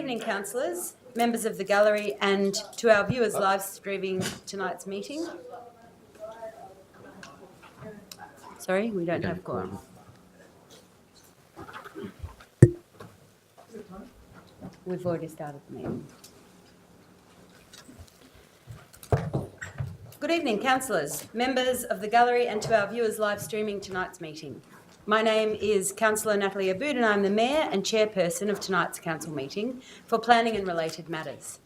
evening, councillors, members of the gallery, and to our viewers live streaming tonight's meeting. Sorry, we don't have quorum. We've already started the meeting. Good evening, councillors, members of the gallery, and to our viewers live streaming tonight's meeting. My name is Councillor Natalie Aboud and I'm the Mayor and Chairperson of tonight's council meeting for planning and related matters.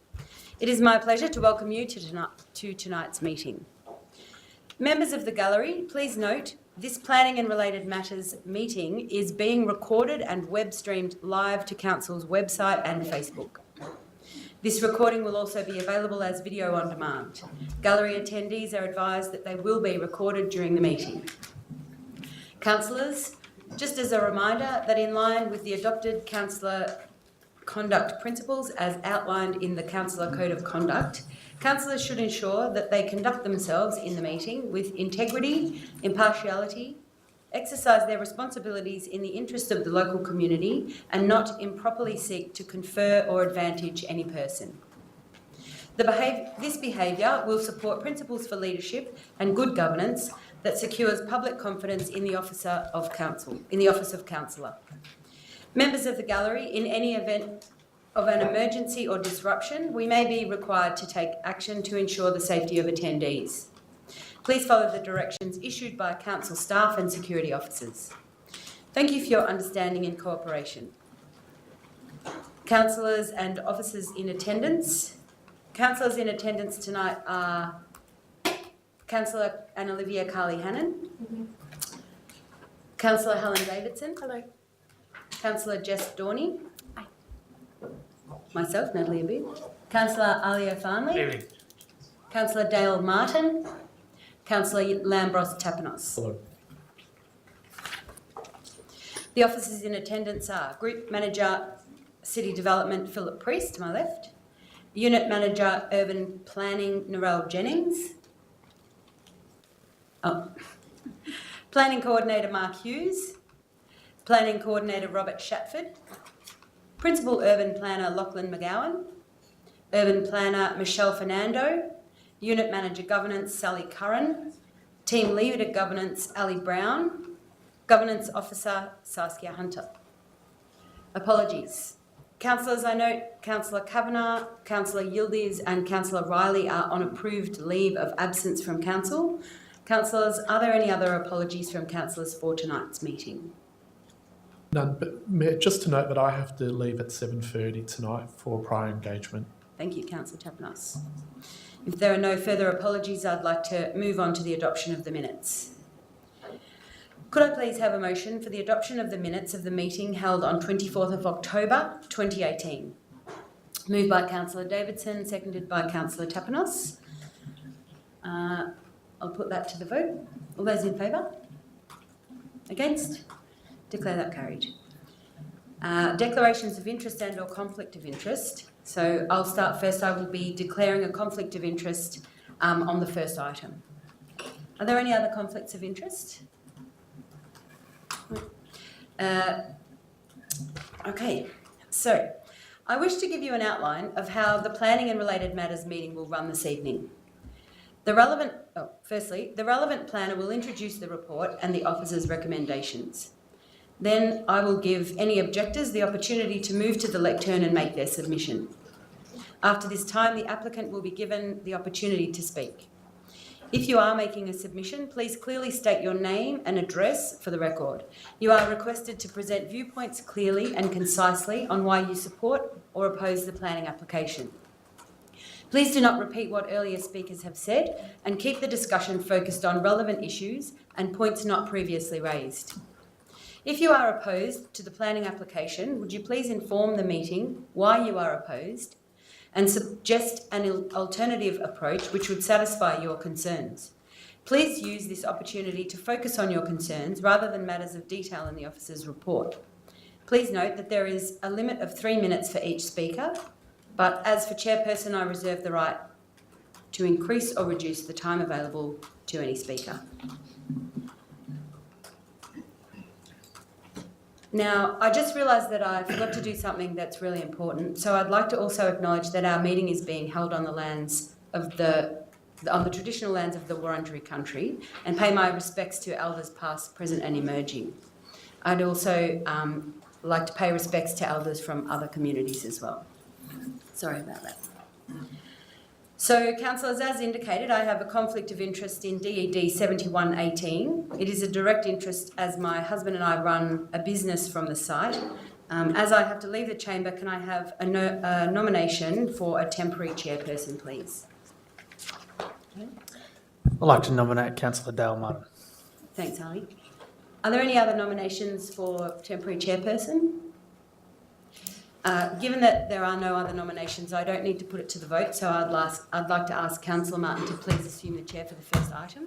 It is my pleasure to welcome you to tonight's meeting. Members of the gallery, please note this planning and related matters meeting is being recorded and web streamed live to Council's website and Facebook. This recording will also be available as video on demand. Gallery attendees are advised that they will be recorded during the meeting. Councillors, just as a reminder that in line with the adopted councillor conduct principles as outlined in the Councillor Code of Conduct, councillors should ensure that they conduct themselves in the meeting with integrity, impartiality, exercise their responsibilities in the interest of the local community and not improperly seek to confer or advantage any person. This behaviour will support principles for leadership and good governance that secures public confidence in the office of councillor. Members of the gallery, in any event of an emergency or disruption, we may be required to take action to ensure the safety of attendees. Please follow the directions issued by council staff and security officers. Thank you for your understanding and cooperation. Councillors and officers in attendance. Councillors in attendance tonight are Councillor Anna-Olivia Carley-Hannon, Councillor Helen Davidson. Hello. Councillor Jess Dorney. Hi. Myself, Natalie Aboud. Councillor Alia Farnley. Evening. Councillor Dale Martin. Councillor Lambros Tapanos. Hello. The officers in attendance are Group Manager, City Development, Philip Priest, to my left. Unit Manager, Urban Planning, Narelle Jennings. Planning Coordinator, Mark Hughes. Planning Coordinator, Robert Shatford. Principal Urban Planner, Lachlan McGowan. Urban Planner, Michelle Fernando. Unit Manager Governance, Sally Curran. Team Leader Governance, Ali Brown. Governance Officer, Saskia Hunter. Apologies. Councillors, I note Councillor Kavanagh, Councillor Yildiz and Councillor Riley are on approved leave of absence from Council. Councillors, are there any other apologies from councillors for tonight's meeting? None, but just to note that I have to leave at 7:30 tonight for a prior engagement. Thank you, Councillor Tapanos. If there are no further apologies, I'd like to move on to the adoption of the minutes. Could I please have a motion for the adoption of the minutes of the meeting held on 24th of October 2018? Moved by Councillor Davidson, seconded by Councillor Tapanos. I'll put that to the vote. All those in favour? Against? Declare that carried. Declarations of interest and or conflict of interest. So I'll start first. I will be declaring a conflict of interest on the first item. Are there any other conflicts of interest? Okay, so I wish to give you an outline of how the Planning and Related Matters meeting will run this evening. Firstly, the relevant planner will introduce the report and the officer's recommendations. Then I will give any objectors the opportunity to move to the lectern and make their submission. After this time, the applicant will be given the opportunity to speak. If you are making a submission, please clearly state your name and address for the record. You are requested to present viewpoints clearly and concisely on why you support or oppose the planning application. Please do not repeat what earlier speakers have said and keep the discussion focused on relevant issues and points not previously raised. If you are opposed to the planning application, would you please inform the meeting why you are opposed and suggest an alternative approach which would satisfy your concerns. Please use this opportunity to focus on your concerns rather than matters of detail in the officer's report. Please note that there is a limit of 3 minutes for each speaker, but as for chairperson, I reserve the right to increase or reduce the time available to any speaker. Now, I just realised that I forgot to do something that's really important. So I'd like to also acknowledge that our meeting is being held on the lands of on the traditional lands of the Wurundjeri country, and pay my respects to elders past, present and emerging. I'd also like to pay respects to elders from other communities as well. Sorry about that. So, councillors, as indicated, I have a conflict of interest in DED 7118. It is a direct interest as my husband and I run a business from the site. As I have to leave the chamber, can I have a nomination for a temporary chairperson, please? I'd like to nominate Councillor Dale Martin. Thanks, Ali. Are there any other nominations for temporary chairperson? Given that there are no other nominations, I don't need to put it to the vote, so I'd like to ask Councillor Martin to please assume the chair for the first item.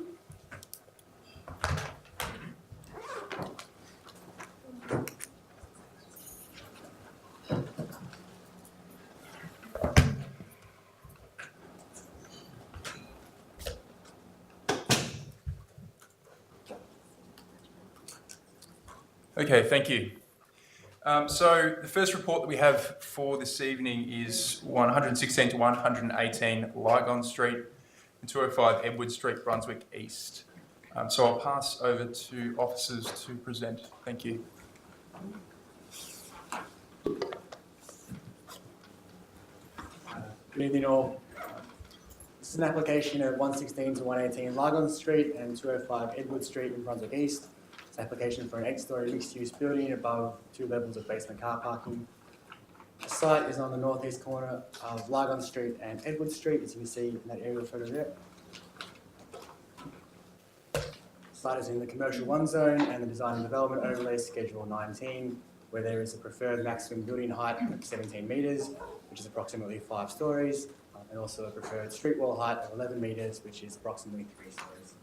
Okay, thank you. So the first report that we have for this evening is 116 to 118 Lygon Street and 205 Edward Street, Brunswick East. So I'll pass over to officers to present. Thank you. Good evening all. This is an application of 116 to 118 Lygon Street and 205 Edward Street in Brunswick East. It's an application for an 8-storey mixed-use building above 2 levels of basement car parking. The site is on the northeast corner of Lygon Street and Edward Street, as you can see in that aerial photo there. The site is in the Commercial 1 zone and the Design and Development Overlay Schedule 19, where there is a preferred maximum building height of 17 metres, which is approximately 5 storeys, and also a preferred street wall height of 11 metres, which is approximately 3 storeys.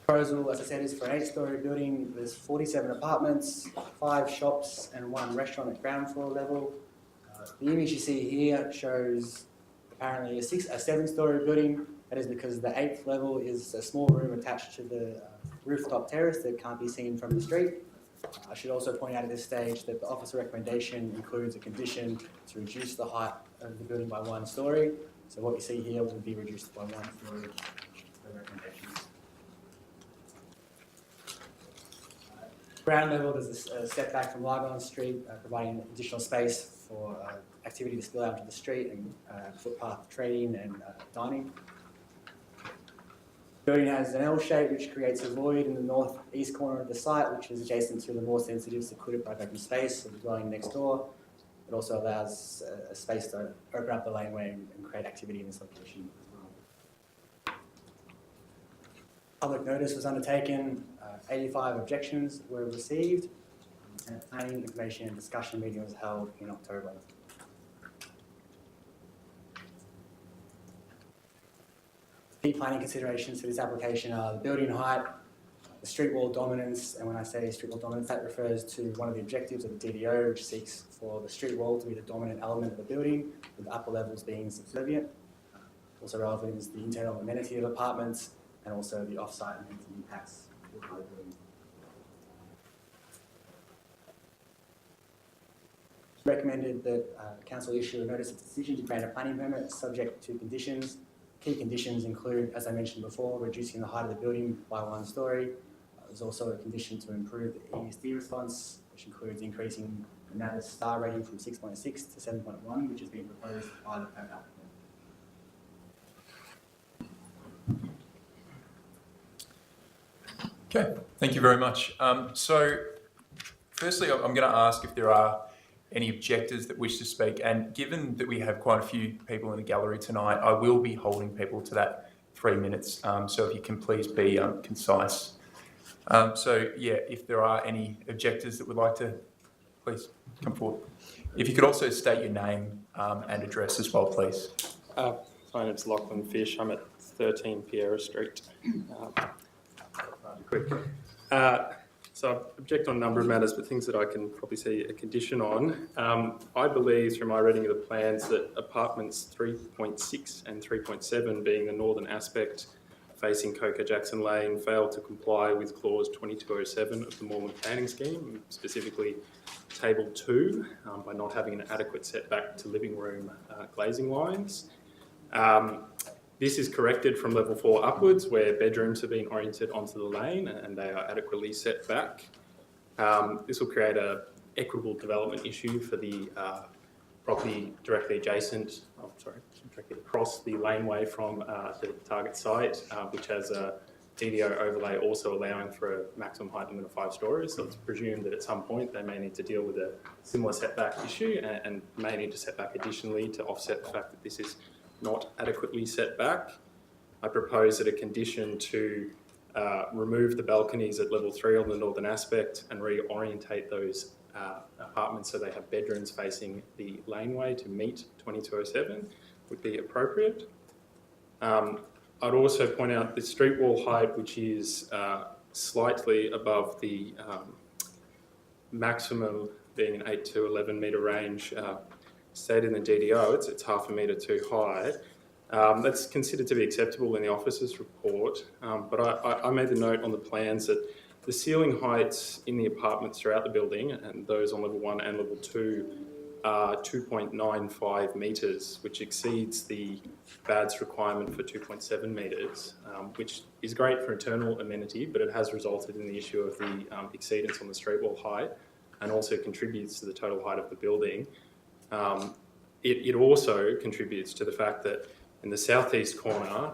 Proposal, as I said, is for an 8-storey building. There's 47 apartments, 5 shops and 1 restaurant at ground floor level. The image you see here shows apparently a 7-storey building. That is because the 8th level is a small room attached to the rooftop terrace that can't be seen from the street. I should also point out at this stage that the officer recommendation includes a condition to reduce the height of the building by 1 storey. So what you see here will be reduced by 1 storey for recommendations. Ground level, there's a setback from Lygon Street, providing additional space for activity to spill out into the street and footpath trading and dining. The building has an L shape which creates a void in the northeast corner of the site, which is adjacent to the more sensitive secluded private open space of the dwelling next door. It also allows a space to open up the laneway and create activity in this location as well. Public notice was undertaken. 85 objections were received, and a planning, information and discussion meeting was held in October. Key planning considerations for this application are the building height, the street wall dominance, and when I say street wall dominance, that refers to one of the objectives of the DDO, which seeks for the street wall to be the dominant element of the building, with the upper levels being subservient. Also relevant is the internal amenity of apartments, and also the off-site amenity impacts. It's recommended that Council issue a notice of decision to grant a planning permit subject to conditions. Key conditions include, as I mentioned before, reducing the height of the building by 1 storey. There's also a condition to improve the ESD response, which includes increasing the NABERS star rating from 6.6 to 7.1, which has been proposed by the permit applicant. Okay, thank you very much. So firstly, I'm going to ask if there are any objectors that wish to speak, and given that we have quite a few people in the gallery tonight, I will be holding people to that 3 minutes, so if you can please be concise. So yeah, if there are any objectors that would like to, please come forward. If you could also state your name and address as well, please. My name's Lachlan Fish. I'm at 13 Piera Street. Quick. So I object on a number of matters, but things that I can probably see a condition on. I believe through my reading of the plans that apartments 3.6 and 3.7, being the northern aspect facing Coca Jackson Lane fail to comply with clause 2207 of the Moreland Planning Scheme, specifically table 2, by not having an adequate setback to living room glazing lines. This is corrected from level 4 upwards, where bedrooms have been oriented onto the lane and they are adequately set back. This will create an equitable development issue for the property directly across the laneway from the target site, which has a DDO overlay also allowing for a maximum height limit of 5 stories. So it's presumed that at some point they may need to deal with a similar setback issue and may need to set back additionally to offset the fact that this is not adequately set back. I propose that a condition to remove the balconies at level 3 on the northern aspect and reorientate those apartments so they have bedrooms facing the laneway to meet 2207 would be appropriate. I'd also point out the street wall height, which is slightly above the maximum being an 8 to 11 metre range stated in the DDO. It's half a metre too high. That's considered to be acceptable in the officer's report, but I made the note on the plans that the ceiling heights in the apartments throughout the building, and those on level 1 and level 2, are 2.95 metres, which exceeds the BAD's requirement for 2.7 metres, which is great for internal amenity, but it has resulted in the issue of the exceedance on the street wall height and also contributes to the total height of the building. It also contributes to the fact that in the southeast corner,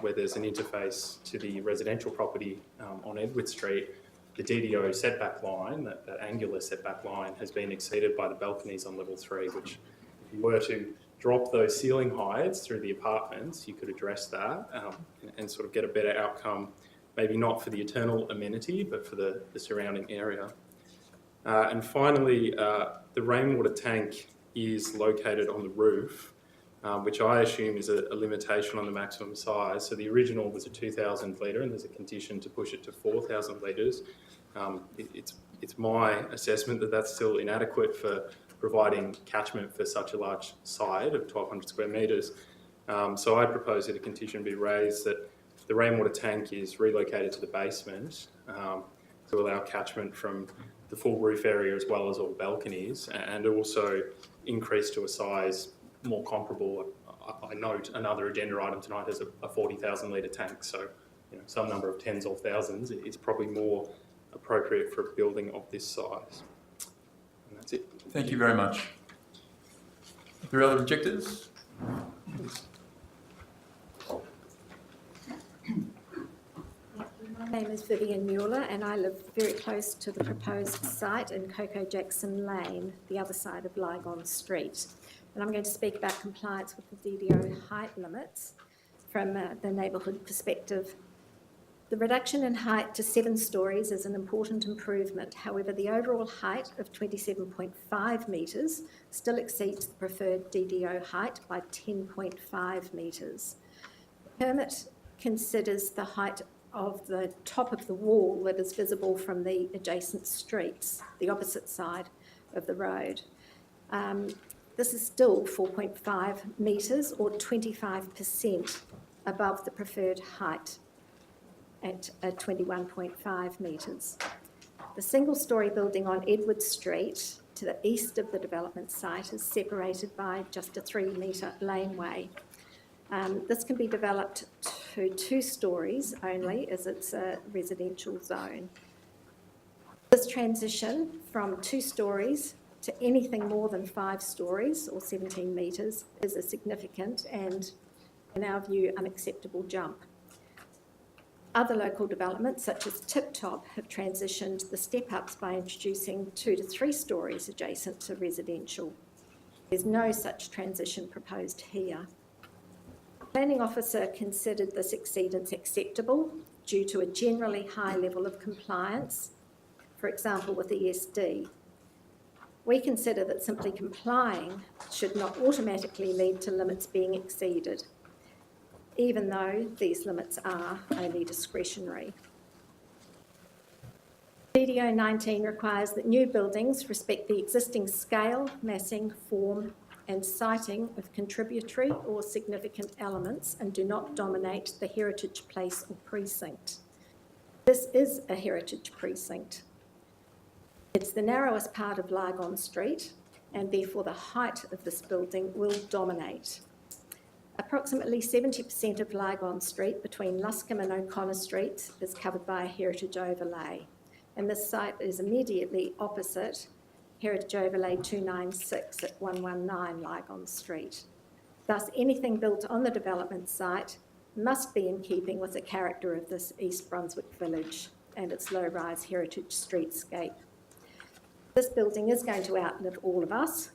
where there's an interface to the residential property on Edward Street, the DDO setback line, that angular setback line, has been exceeded by the balconies on level 3, which if you were to drop those ceiling heights through the apartments, you could address that and sort of get a better outcome, maybe not for the eternal amenity, but for the surrounding area. And finally, the rainwater tank is located on the roof, which I assume is a limitation on the maximum size. So the original was a 2,000 litre and there's a condition to push it to 4,000 litres. It's my assessment that that's still inadequate for providing catchment for such a large site of 1,200 square metres. So I propose that a condition be raised that the rainwater tank is relocated to the basement to allow catchment from the full roof area as well as all balconies, and also increase to a size more comparable. I note another agenda item tonight has a 40,000 litre tank, so some number of tens or thousands is probably more appropriate for a building of this size. And that's it. Thank you very much. Are there other objectors? Please. My name is Vivian Mueller and I live very close to the proposed site in Coco Jackson Lane, the other side of Lygon Street. And I'm going to speak about compliance with the DDO height limits from the neighbourhood perspective. The reduction in height to 7 stories is an important improvement. However, the overall height of 27.5 metres still exceeds the preferred DDO height by 10.5 metres. The permit considers the height of the top of the wall that is visible from the adjacent streets, the opposite side of the road. This is still 4.5 metres or 25% above the preferred height at 21.5 metres. The single-storey building on Edward Street to the east of the development site is separated by just a 3-metre laneway. This can be developed to 2 stories only as it's a residential zone. This transition from 2 stories to anything more than 5 stories or 17 metres is a significant and, in our view, unacceptable jump. Other local developments, such as Tip Top, have transitioned the step-ups by introducing 2 to 3 stories adjacent to residential. There's no such transition proposed here. The planning officer considered this exceedance acceptable due to a generally high level of compliance, for example with the ESD. We consider that simply complying should not automatically lead to limits being exceeded, even though these limits are only discretionary. DDO 19 requires that new buildings respect the existing scale, massing, form and siting of contributory or significant elements and do not dominate the heritage place or precinct. This is a heritage precinct. It's the narrowest part of Lygon Street, and therefore the height of this building will dominate. Approximately 70% of Lygon Street between Luscombe and O'Connor Streets is covered by a heritage overlay, and this site is immediately opposite Heritage Overlay 296 at 119 Lygon Street. Thus, anything built on the development site must be in keeping with the character of this East Brunswick village and its low-rise heritage streetscape. This building is going to outlive all of us,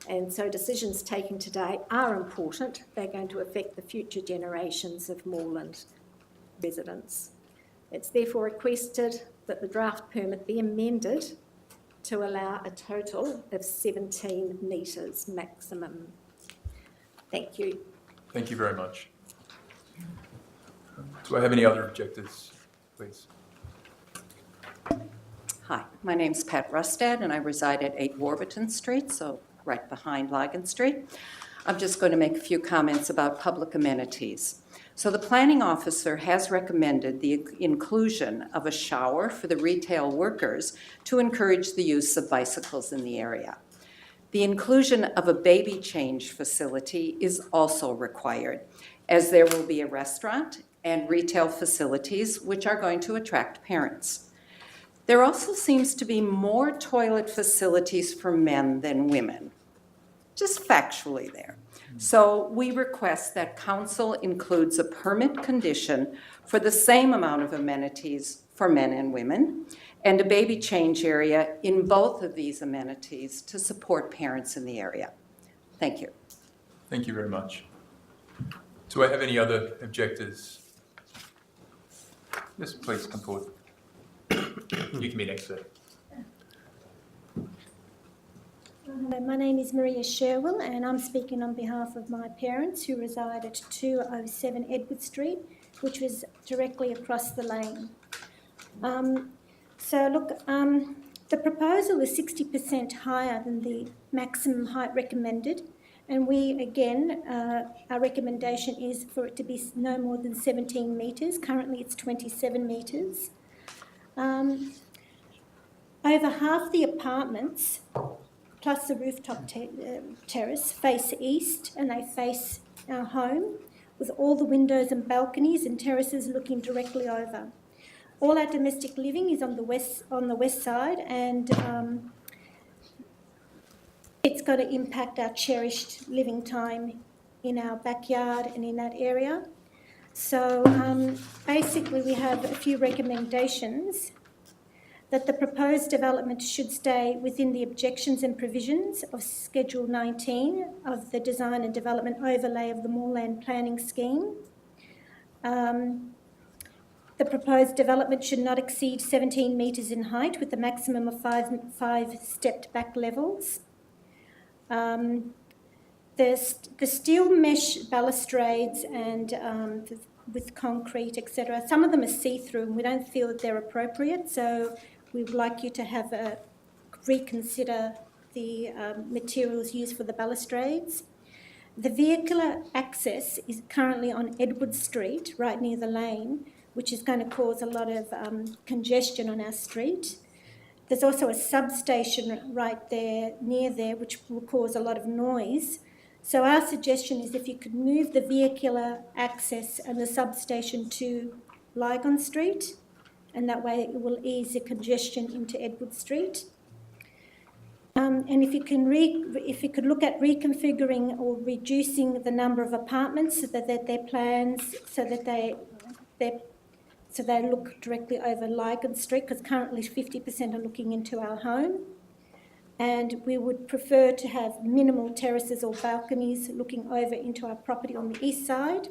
and so decisions taken today are important. They're going to affect the future generations of moorland residents. It's therefore requested that the draft permit be amended to allow a total of 17 metres maximum. Thank you. Thank you very much. Do I have any other objectors, please? Hi, my name's Pat Rustad and I reside at 8 Warburton Street, so right behind Lygon Street. I'm just going to make a few comments about public amenities. So the planning officer has recommended the inclusion of a shower for the retail workers to encourage the use of bicycles in the area. The inclusion of a baby change facility is also required, as there will be a restaurant and retail facilities which are going to attract parents. There also seems to be more toilet facilities for men than women, just factually there. So we request that council includes a permit condition for the same amount of amenities for men and women, and a baby change area in both of these amenities to support parents in the area. Thank you. Thank you very much. Do I have any other objectors? Yes, please come forward. You can be next, sir. Hello, my name is Maria Sherwell and I'm speaking on behalf of my parents who reside at 207 Edward Street, which was directly across the lane. The proposal is 60% higher than the maximum height recommended, and our recommendation is for it to be no more than 17 metres. Currently it's 27 metres. Over half the apartments, plus the rooftop terrace, face east, and they face our home, with all the windows and balconies and terraces looking directly over. All our domestic living is on the west side, and it's going to impact our cherished living time in our backyard and in that area. So basically we have a few recommendations: that the proposed development should stay within the objections and provisions of Schedule 19 of the Design and Development Overlay of the Moorland Planning Scheme. The proposed development should not exceed 17 metres in height, with a maximum of five stepped back levels. The steel mesh balustrades and with concrete, etc., some of them are see-through and we don't feel that they're appropriate, so we would like you to reconsider the materials used for the balustrades. The vehicular access is currently on Edward Street, right near the lane, which is going to cause a lot of congestion on our street. There's also a substation right there, near there, which will cause a lot of noise. So our suggestion is if you could move the vehicular access and the substation to Lygon Street, and that way it will ease the congestion into Edward Street. And if you could look at reconfiguring or reducing the number of apartments so that their plans, so they look directly over Lygon Street, because currently 50% are looking into our home. And we would prefer to have minimal terraces or balconies looking over into our property on the east side.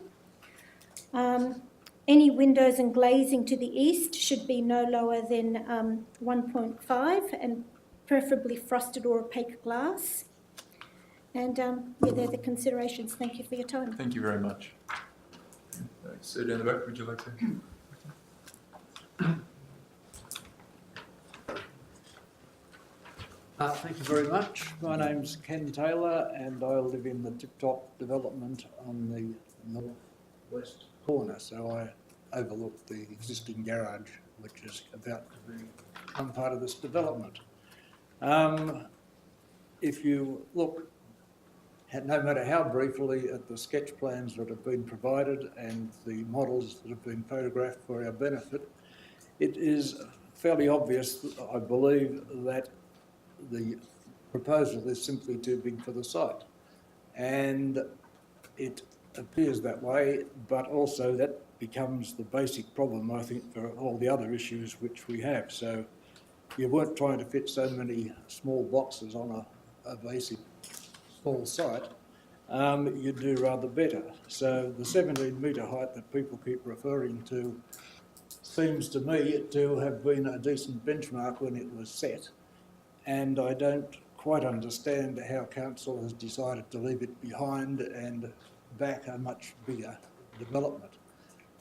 Any windows and glazing to the east should be no lower than 1.5 and preferably frosted or opaque glass. And they're the considerations. Thank you for your time. Thank you very much. Sir down the back, would you like to? Thank you very much. My name's Ken Taylor and I live in the Tip Top development on the northwest corner, so I overlook the existing garage which is about to become part of this development. If you look, no matter how briefly, at the sketch plans that have been provided and the models that have been photographed for our benefit, it is fairly obvious, I believe, that the proposal is simply too big for the site. And it appears that way, but also that becomes the basic problem, I think, for all the other issues which we have. So you weren't trying to fit so many small boxes on a basic small site. You'd do rather better. So the 17-metre height that people keep referring to seems to me to have been a decent benchmark when it was set. And I don't quite understand how council has decided to leave it behind and back a much bigger development.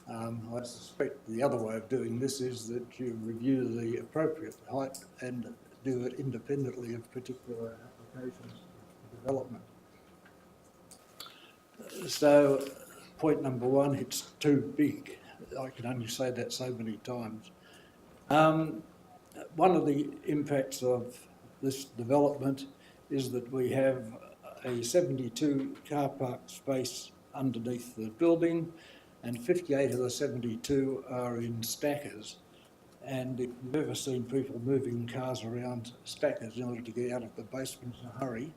I suspect the other way of doing this is that you review the appropriate height and do it independently of particular applications of development. So, point number one, it's too big. I can only say that so many times. One of the impacts of this development is that we have a 72 car park space underneath the building, and 58 of the 72 are in stackers. And if you've ever seen people moving cars around stackers in order to get out of the basement in a hurry,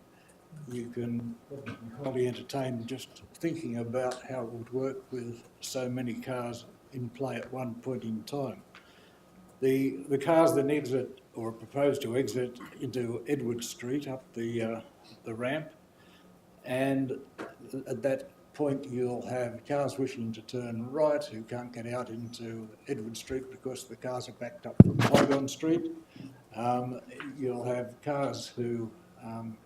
you can be highly entertained just thinking about how it would work with so many cars in play at one point in time. The cars then exit, or are proposed to exit, into Edward Street up the ramp, and at that point you'll have cars wishing to turn right who can't get out into Edward Street because the cars are backed up from Lygon Street. You'll have cars who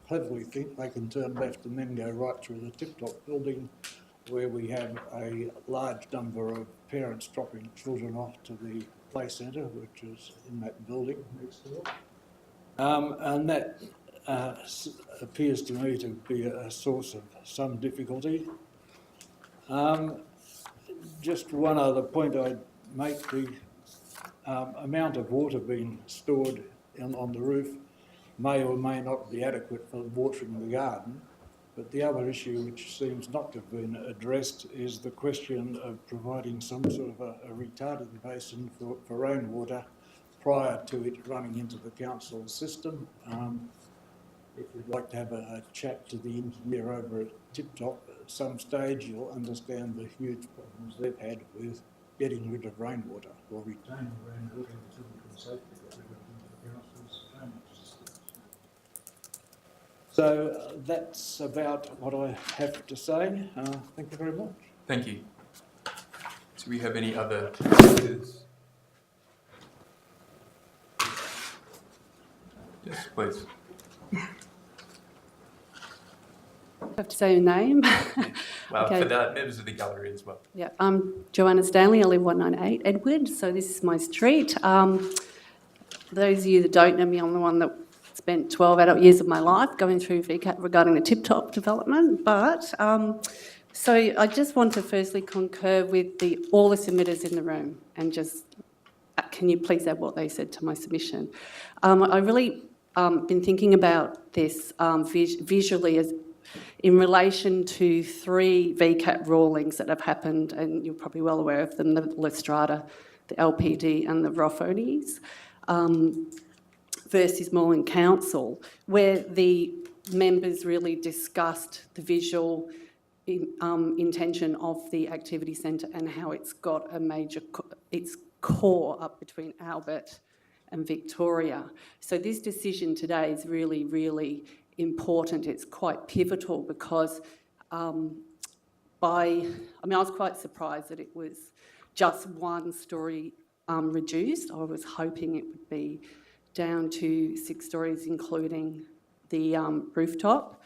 cleverly think they can turn left and then go right through the Tip Top building, where we have a large number of parents dropping children off to the play centre, which is in that building next door. And that appears to me to be a source of some difficulty. Just one other point I'd make, the amount of water being stored on the roof may or may not be adequate for watering the garden. But the other issue which seems not to have been addressed is the question of providing some sort of a retarding basin for rainwater prior to it running into the council system. If you'd like to have a chat to the engineer over at Tip Top at some stage, you'll understand the huge problems they've had with getting rid of rainwater or retaining rainwater until we can safely get rid of it into the council's drainage system. So that's about what I have to say. Thank you very much. Thank you. Do we have any other speakers? Yes, please. I have to say your name. Well, Okay. for the members of the gallery as well. Yeah, I'm Joanna Stanley. I live 198 Edward, so this is my street. Those of you that don't know me, I'm the one that spent 12 adult years of my life going through VCAT regarding the Tip Top development. But so I just want to firstly concur with all the submitters in the room and just can you please add what they said to my submission? I really been thinking about this visually as in relation to 3 VCAT rulings that have happened, and you're probably well aware of them, the Lestrada, the LPD and the Roffonies, versus Moreland Council, where the members really discussed the visual intention of the activity centre and how it's got a major, its core up between Albert and Victoria. So this decision today is really, really important. It's quite pivotal because I was quite surprised that it was just 1 story reduced. I was hoping it would be down to 6 stories, including the rooftop.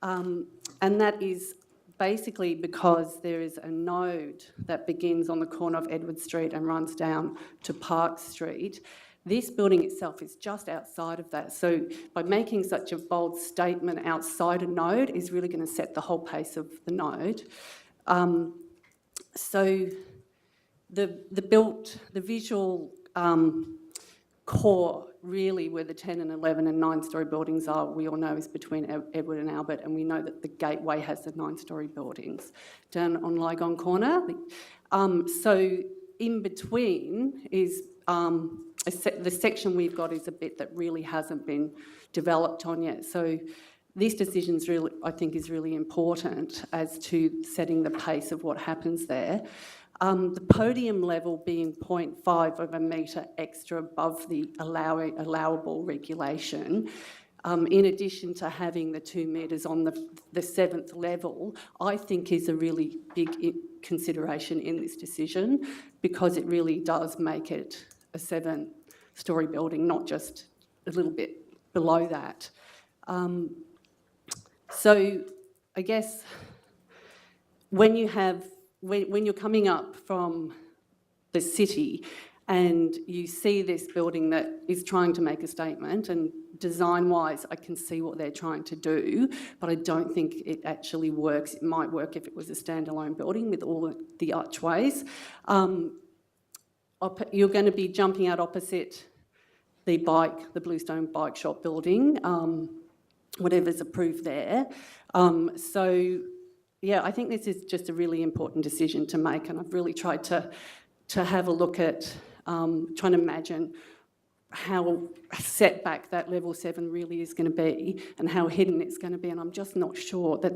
And that is basically because there is a node that begins on the corner of Edward Street and runs down to Park Street, This building itself is just outside of that. So by making such a bold statement outside a node is really going to set the whole pace of the node. So the visual core really where the 10 and 11 and 9-storey buildings are, we all know is between Edward and Albert, and we know that the gateway has the 9-storey buildings down on Lygon Corner. So in between is the section we've got is a bit that really hasn't been developed on yet. So this decision really, I think, is really important as to setting the pace of what happens there. The podium level being 0.5 of a metre extra above the allowable regulation, in addition to having the 2 metres on the 7th level, I think is a really big consideration in this decision, because it really does make it a 7-storey building, not just a little bit below that. So I guess when you're coming up from the city and you see this building that is trying to make a statement, and design-wise I can see what they're trying to do, but I don't think it actually works. It might work if it was a standalone building with all the archways. You're going to be jumping out opposite the Bluestone Bike Shop building, whatever's approved there. So yeah, I think this is just a really important decision to make, and I've really tried to have a look at trying to imagine how set back that level 7 really is going to be and how hidden it's going to be, and I'm just not sure that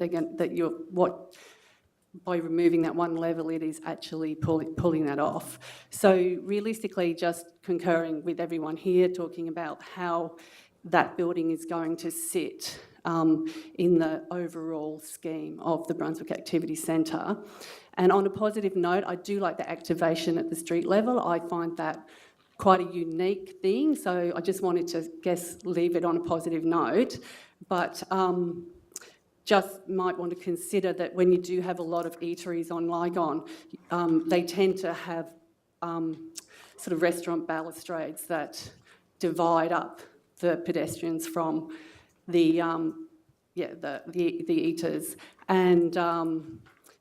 by removing that one level it is actually pulling that off. So realistically, just concurring with everyone here talking about how that building is going to sit in the overall scheme of the Brunswick Activity Centre. And on a positive note, I do like the activation at the street level. I find that quite a unique thing, so I just wanted to leave it on a positive note. But just might want to consider that when you do have a lot of eateries on Lygon, they tend to have sort of restaurant balustrades that divide up the pedestrians from the eaters, and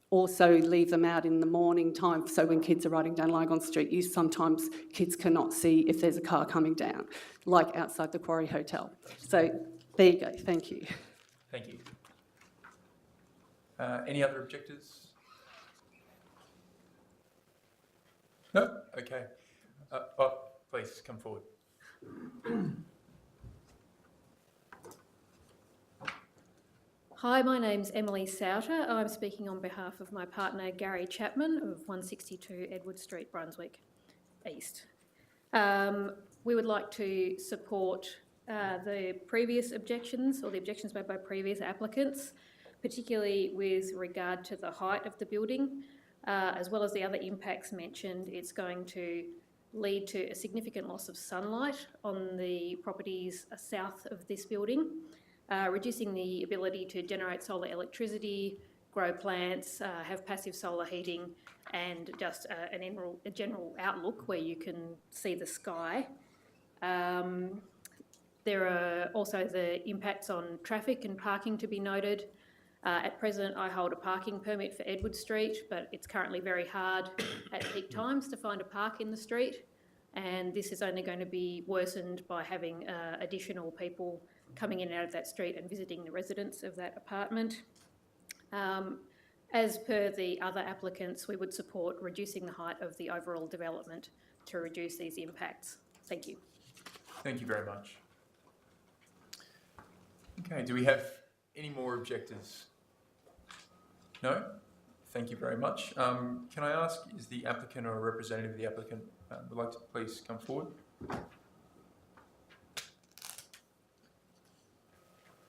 also leave them out in the morning time, so when kids are riding down Lygon Street, sometimes kids cannot see if there's a car coming down, like outside the Quarry Hotel. So there you go, thank you. Thank you. Any other objectors? No? Okay. Please come forward. Hi, my name's Emily Souter. I'm speaking on behalf of my partner Gary Chapman of 162 Edward Street, Brunswick East. We would like to support the previous objections, or the objections made by previous applicants, particularly with regard to the height of the building, as well as the other impacts mentioned. It's going to lead to a significant loss of sunlight on the properties south of this building, reducing the ability to generate solar electricity, grow plants, have passive solar heating, and just a general outlook where you can see the sky. There are also the impacts on traffic and parking to be noted. At present, I hold a parking permit for Edward Street, but it's currently very hard at peak times to find a park in the street, and this is only going to be worsened by having additional people coming in and out of that street and visiting the residents of that apartment. As per the other applicants, we would support reducing the height of the overall development to reduce these impacts. Thank you. Thank you very much. Okay, do we have any more objectors? No? Thank you very much. Can I ask, is the applicant or a representative of the applicant would like to please come forward?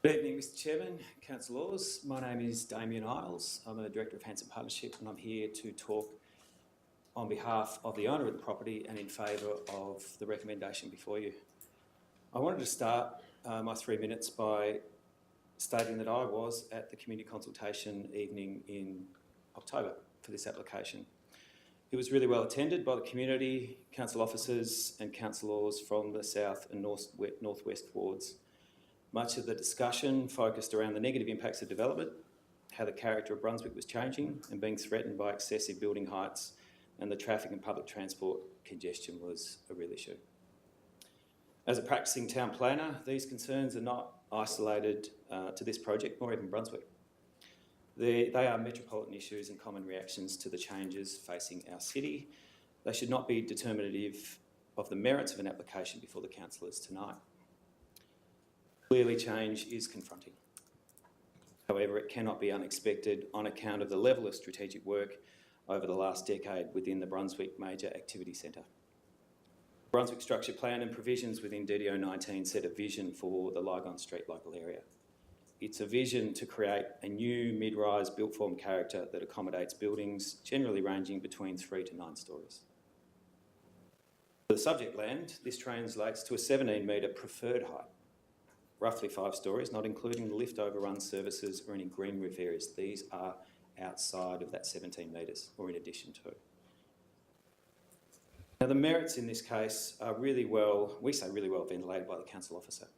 Good evening, Mr Chairman, councillors. My name is Damien Isles. I'm a Director of Hanson Partnership, and I'm here to talk on behalf of the owner of the property and in favour of the recommendation before you. I wanted to start my 3 minutes by stating that I was at the community consultation evening in October for this application. It was really well attended by the community, council officers and councillors from the south and northwest wards. Much of the discussion focused around the negative impacts of development, how the character of Brunswick was changing and being threatened by excessive building heights, and the traffic and public transport congestion was a real issue. As a practising town planner, these concerns are not isolated to this project or even Brunswick. They are metropolitan issues and common reactions to the changes facing our city. They should not be determinative of the merits of an application before the councillors tonight. Clearly, change is confronting. However, it cannot be unexpected on account of the level of strategic work over the last decade within the Brunswick Major Activity Centre. Brunswick Structure Plan and provisions within DDO 19 set a vision for the Lygon Street local area. It's a vision to create a new mid-rise built form character that accommodates buildings generally ranging between 3 to 9 stories. For the subject land, this translates to a 17-metre preferred height, roughly 5 stories, not including the lift overrun services or any green roof areas. These are outside of that 17 metres or in addition to. Now, the merits in this case are really well ventilated by the council officer.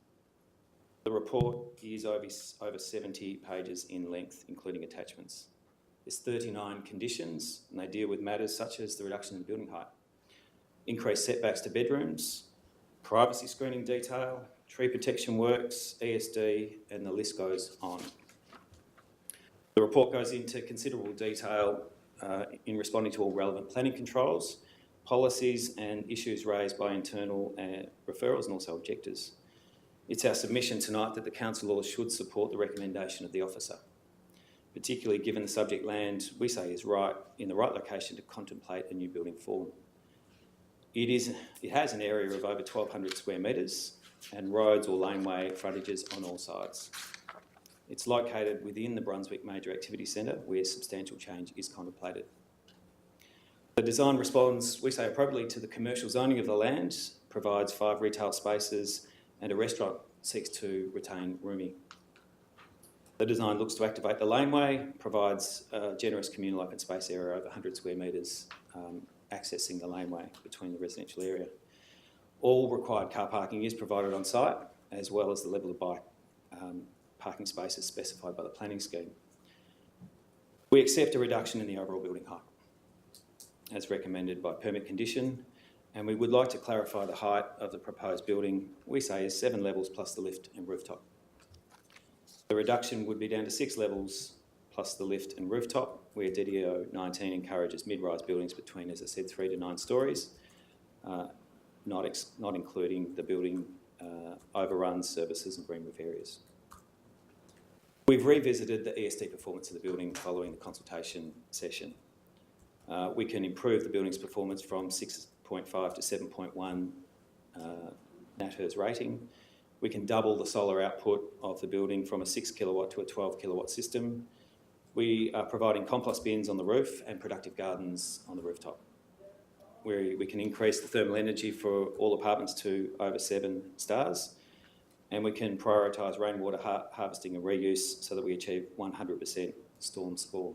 The report is over 70 pages in length, including attachments. There's 39 conditions, and they deal with matters such as the reduction in building height, increased setbacks to bedrooms, privacy screening detail, tree protection works, ESD, and the list goes on. The report goes into considerable detail in responding to all relevant planning controls, policies and issues raised by internal referrals and also objectors. It's our submission tonight that the councillors should support the recommendation of the officer, particularly given the subject land we say is in the right location to contemplate a new building form. It has an area of over 1,200 square metres and roads or laneway frontages on all sides. It's located within the Brunswick Major Activity Centre where substantial change is contemplated. The design responds, we say, appropriately to the commercial zoning of the land, provides 5 retail spaces and a restaurant seeks to retain rooming. The design looks to activate the laneway, provides a generous communal open space area over 100 square metres, accessing the laneway between the residential area. All required car parking is provided on site, as well as the level of bike parking spaces specified by the planning scheme. We accept a reduction in the overall building height, as recommended by permit condition, and we would like to clarify the height of the proposed building, we say is 7 levels plus the lift and rooftop. The reduction would be down to 6 levels plus the lift and rooftop, where DDO 19 encourages mid-rise buildings between, as I said, 3 to 9 stories, not including the building overruns, services and green roof areas. We've revisited the ESD performance of the building following the consultation session. We can improve the building's performance from 6.5 to 7.1 NatHERS rating. We can double the solar output of the building from a 6 kilowatt to a 12 kilowatt system. We are providing compost bins on the roof and productive gardens on the rooftop, where we can increase the thermal energy for all apartments to over 7 stars, and we can prioritise rainwater harvesting and reuse so that we achieve 100% storm score.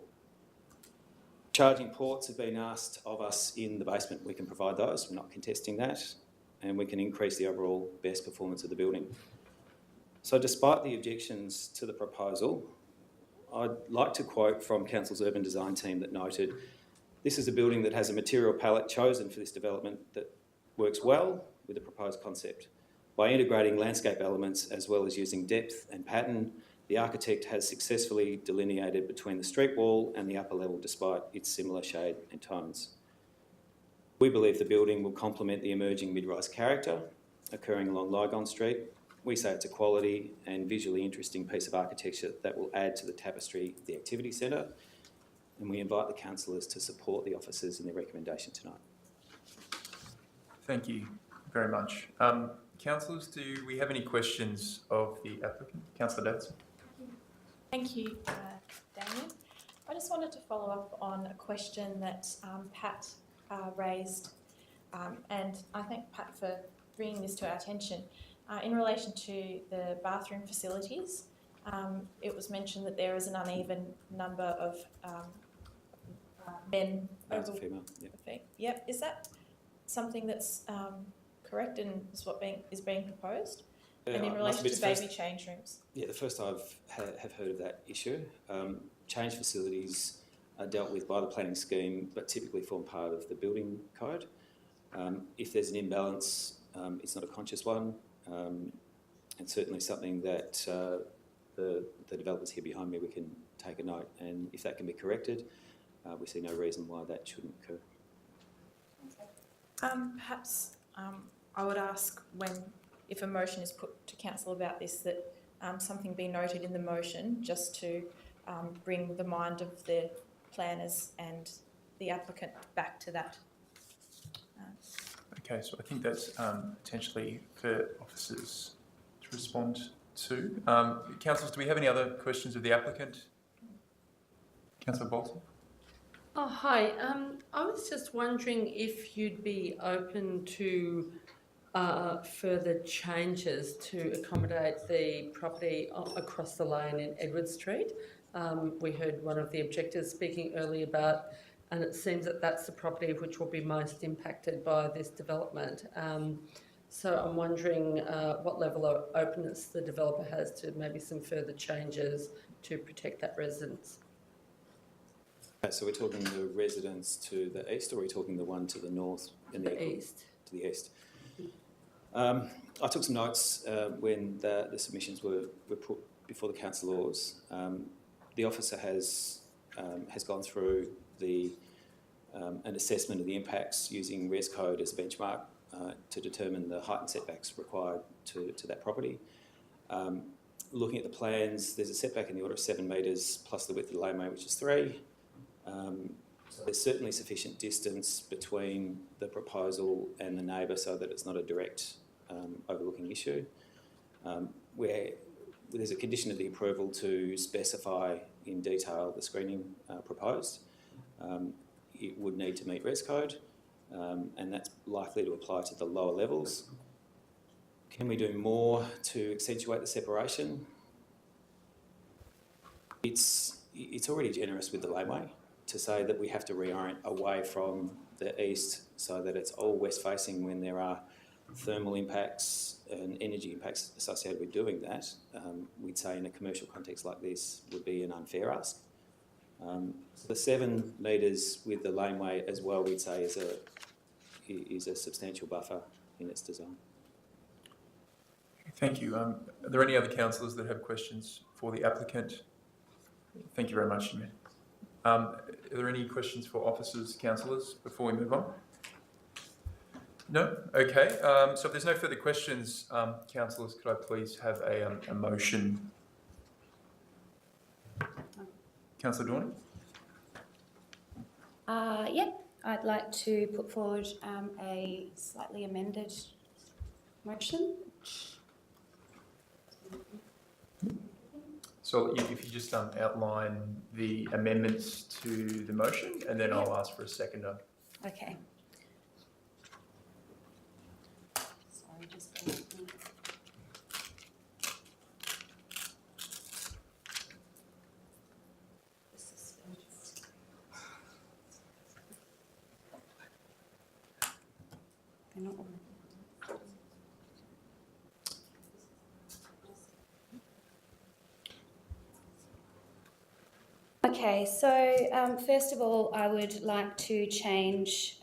Charging ports have been asked of us in the basement. We can provide those, we're not contesting that, and we can increase the overall best performance of the building. So despite the objections to the proposal, I'd like to quote from Council's urban design team that noted, "This is a building that has a material palette chosen for this development that works well with the proposed concept. By integrating landscape elements as well as using depth and pattern, the architect has successfully delineated between the street wall and the upper level despite its similar shade and tones. We believe the building will complement the emerging mid-rise character occurring along Lygon Street. We say it's a quality and visually interesting piece of architecture that will add to the tapestry of the activity centre, and we invite the councillors to support the officers in their recommendation tonight." Thank you very much. Councillors, do we have any questions of the applicant? Councillor Davidson. Thank you, Damien. I just wanted to follow up on a question that Pat raised, and I thank Pat for bringing this to our attention. In relation to the bathroom facilities, it was mentioned that there is an uneven number of men No, it's a over female. Yeah. the feet. Yep. Is that something that's correct and is what is being proposed? And in I must relation admit to the first- baby change rooms? Yeah, the first have heard of that issue. Change facilities are dealt with by the planning scheme, but typically form part of the building code. If there's an imbalance, it's not a conscious one. It's certainly something that the developers here behind me, we can take a note, and if that can be corrected, we see no reason why that shouldn't occur. Perhaps I would ask if a motion is put to council about this, that something be noted in the motion just to bring the mind of the planners and the applicant back to that. Okay, so I think that's potentially for officers to respond to. Councillors, do we have any other questions of the applicant? Councillor Bolton? Oh, hi. I was just wondering if you'd be open to further changes to accommodate the property across the lane in Edward Street. We heard one of the objectors speaking earlier about, and it seems that that's the property which will be most impacted by this development. So I'm wondering what level of openness the developer has to maybe some further changes to protect that residence. Okay, so we're talking the residence to the east, or are we talking the one to the north? And the east. To the east. I took some notes when the submissions were put before the councillors. The officer has gone through an assessment of the impacts using Res Code as a benchmark to determine the height and setbacks required to that property. Looking at the plans, there's a setback in the order of 7 metres plus the width of the laneway, which is 3. So there's certainly sufficient distance between the proposal and the neighbour so that it's not a direct overlooking issue. Where there's a condition of the approval to specify in detail the screening proposed. It would need to meet Res Code, and that's likely to apply to the lower levels. Can we do more to accentuate the separation? It's already generous with the laneway to say that we have to reorient away from the east so that it's all west facing when there are thermal impacts and energy impacts associated with doing that. We'd say in a commercial context like this would be an unfair ask. The 7 metres with the laneway as well, we'd say is a substantial buffer in its design. Thank you. Are there any other councillors that have questions for the applicant? Thank you very much, Mayor. Are there any questions for officers, councillors, before we move on? No? Okay. So if there's no further questions, councillors, could I please have a motion? Councillor Dorney? Yep, I'd like to put forward a slightly amended motion. So if you just outline the amendments to the motion, and then I'll ask for a seconder. Okay. Sorry, just bear with me. They're not all. Okay, so first of all, I would like to change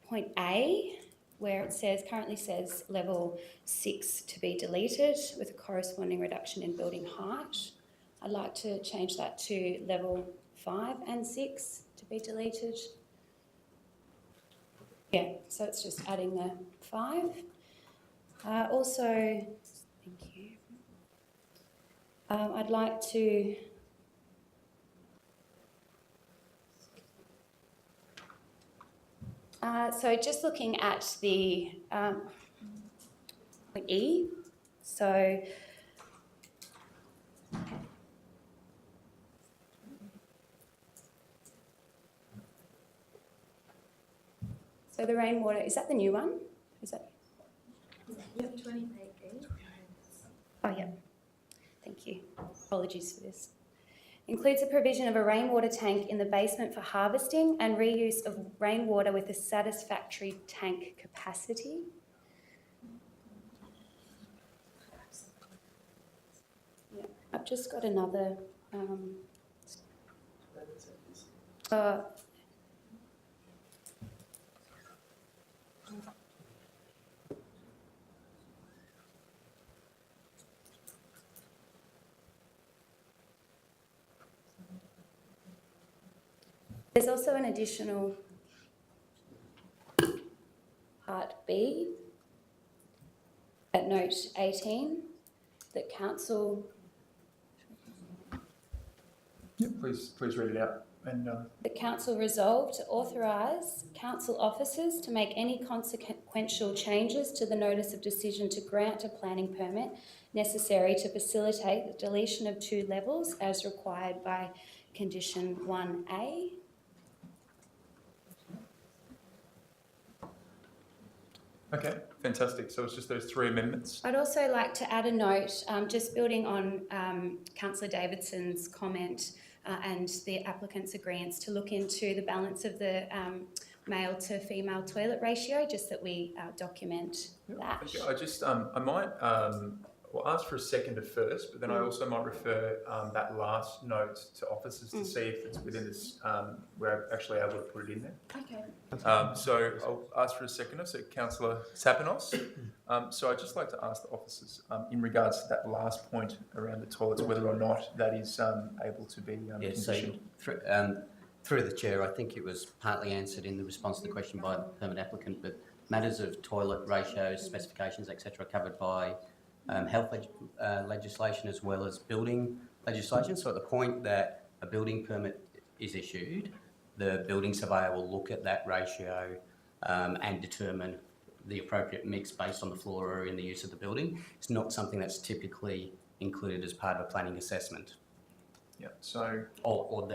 point A, where it currently says level 6 to be deleted with a corresponding reduction in building height. I'd like to change that to level 5 and 6 to be deleted. Yeah, so it's just adding the 5. Also, thank you. I'd like to so just looking at the point E, so the rainwater, is that the new one? Is that? Yep, 28E. Oh, yeah. Thank you. Apologies for this includes the provision of a rainwater tank in the basement for harvesting and reuse of rainwater with a satisfactory tank capacity. Yeah, I've just got another. There's also an additional Part B at note 18 that council. Yep, please read it out. And The council resolved to authorise council officers to make any consequential changes to the notice of decision to grant a planning permit necessary to facilitate the deletion of 2 levels as required by condition 1A. okay, fantastic. So it's just those 3 amendments. I'd also like to add a note, just building on Councillor Davidson's comment and the applicant's agreement to look into the balance of the male to female toilet ratio, just that we document that. Okay, I just, I might, well, ask for a seconder first, but then I also might refer that last note to officers to see if it's within this, we're actually able to put it in there. Okay. So I'll ask for a seconder, so Councillor Sapinos. So I'd just like to ask the officers in regards to that last point around the toilets, whether or not that is able to be conditioned. Through the chair, I think it was partly answered in the response to the question by the permit applicant, but matters of toilet ratios, specifications, etc., are covered by health legislation as well as building legislation. So at the point that a building permit is issued, the building surveyor will look at that ratio and determine the appropriate mix based on the floor area and the use of the building. It's not something that's typically included as part of a planning assessment. Yeah, so...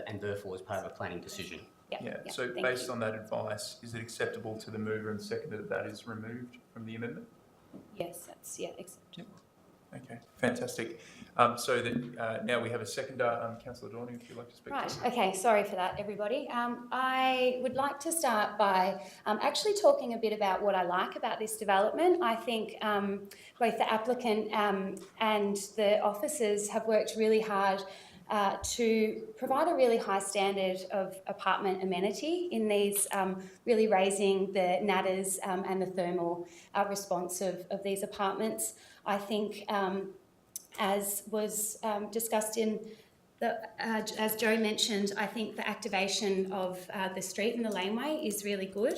and therefore as part of a planning decision. Yeah, so based on that advice, is it acceptable to the mover and seconder that is removed from the amendment? Yes, that's, acceptable. Okay, fantastic. So that now we have a seconder, Councillor Dorning, if you'd like to speak. Right, okay, sorry for that, everybody. I would like to start by actually talking a bit about what I like about this development. I think both the applicant and the officers have worked really hard to provide a really high standard of apartment amenity in these, really raising the natters and the thermal response of these apartments. I think, as was discussed in the, as Joe mentioned, I think the activation of the street and the laneway is really good.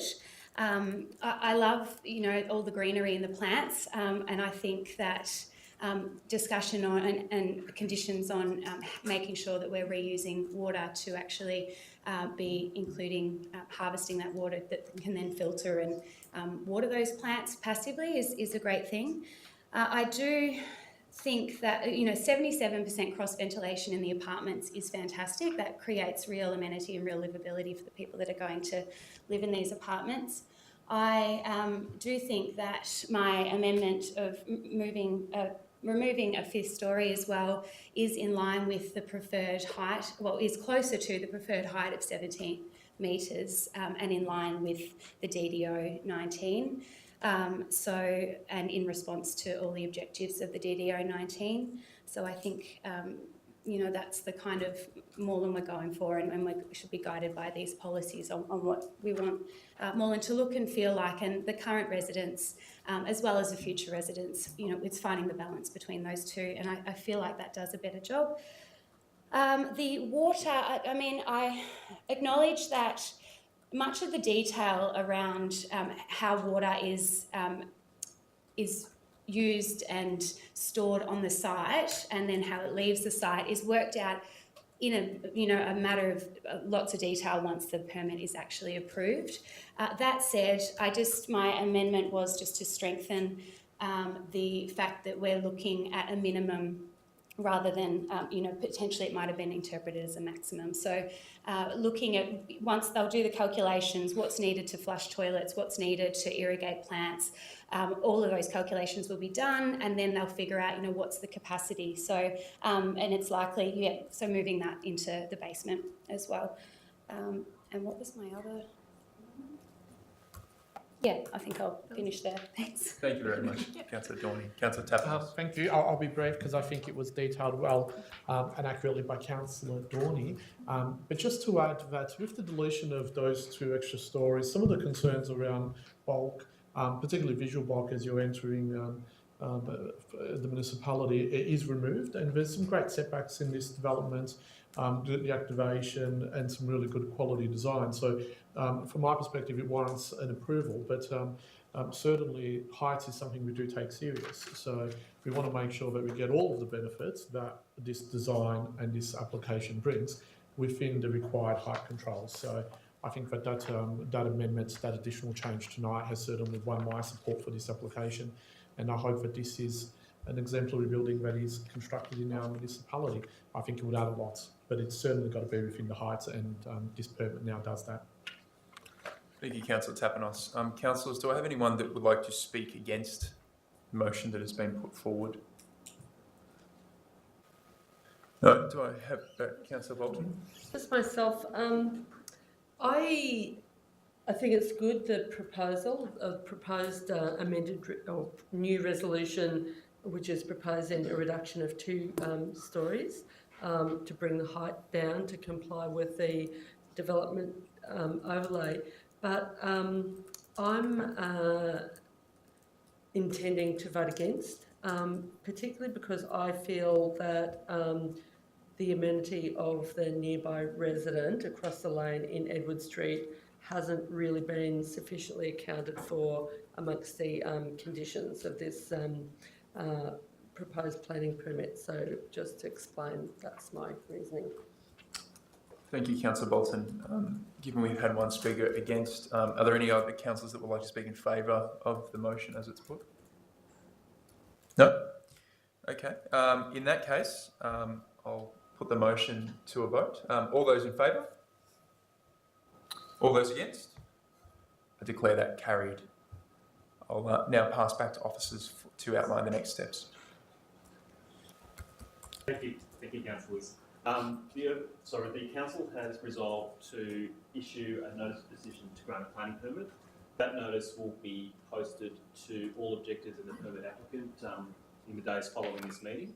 I love, all the greenery and the plants, and I think that discussion on and conditions on making sure that we're reusing water to actually be including harvesting that water that can then filter and water those plants passively is a great thing. I do think that 77% cross ventilation in the apartments is fantastic. That creates real amenity and real livability for the people that are going to live in these apartments. I do think that my amendment of removing a 5th storey as well is in line with the preferred height, is closer to the preferred height of 17 metres and in line with the DDO 19. And in response to all the objectives of the DDO 19. So I think, that's the kind of Moreland we're going for, and we should be guided by these policies on what we want Moreland to look and feel like, and the current residents, as well as the future residents, it's finding the balance between those two, and I feel like that does a better job. The water, I acknowledge that much of the detail around how water is used and stored on the site, and then how it leaves the site, is worked out in a matter of lots of detail once the permit is actually approved. That said, my amendment was just to strengthen the fact that we're looking at a minimum rather than, potentially it might have been interpreted as a maximum. So looking at, once they'll do the calculations, what's needed to flush toilets, what's needed to irrigate plants, all of those calculations will be done, and then they'll figure out, what's the capacity. So, and it's likely, so moving that into the basement as well. And what was my other... Yeah, I think I'll finish there. Thanks. Thank you very much, Councillor Dorney. Councillor Tapper. Thank you. I'll be brief because I think it was detailed well and accurately by Councillor Dorney. But just to add to that, with the deletion of those 2 extra stories, some of the concerns around bulk, particularly visual bulk as you're entering the municipality, is removed, and there's some great setbacks in this development, the activation and some really good quality design. So from my perspective, it warrants an approval, but certainly height is something we do take serious. So we want to make sure that we get all of the benefits that this design and this application brings within the required height controls. So I think that that amendment, that additional change tonight has certainly won my support for this application, and I hope that this is an exemplary building that is constructed in our municipality. I think it would add a lot, but it's certainly got to be within the heights, and this permit now does that. Thank you, Councillor Tapanos. Councillors, do I have anyone that would like to speak against the motion that has been put forward? No. Do I have Councillor Bolton? Just myself. I think it's good, the proposed amended or new resolution, which is proposing a reduction of 2 stories to bring the height down to comply with the development overlay. But I'm intending to vote against, particularly because I feel that the amenity of the nearby resident across the lane in Edward Street hasn't really been sufficiently accounted for amongst the conditions of this proposed planning permit. So just to explain, that's my reasoning. Thank you, Councillor Bolton. Given we've had one speaker against, are there any other councillors that would like to speak in favour of the motion as it's put? No? Okay. In that case, I'll put the motion to a vote. All those in favour? All those against? I declare that carried. I'll now pass back to officers to outline the next steps. Thank you, councillors. The council has resolved to issue a notice of decision to grant a planning permit. That notice will be posted to all objectors and the permit applicant in the days following this meeting.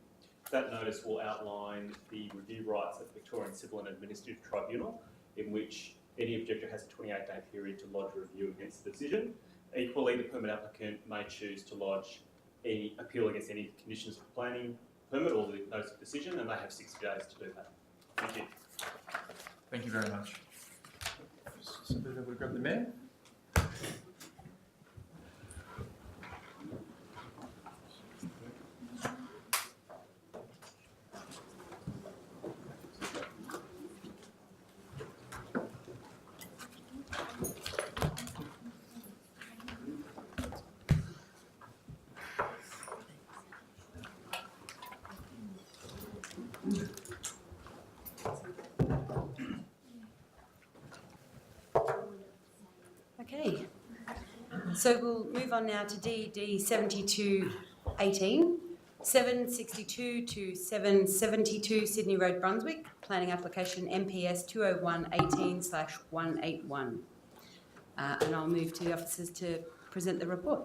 That notice will outline the review rights of the Victorian Civil and Administrative Tribunal, in which any objector has a 28-day period to lodge a review against the decision. Equally, the permit applicant may choose to lodge any appeal against any conditions of the planning permit or the notice of decision, and they have 60 days to do that. Thank you. Thank you very much. Somebody able to grab the mayor? Okay, so we'll move on now to DD 7218, 762 to 772 Sydney Road, Brunswick, planning application MPS 20118/181. And I'll move to the officers to present the report.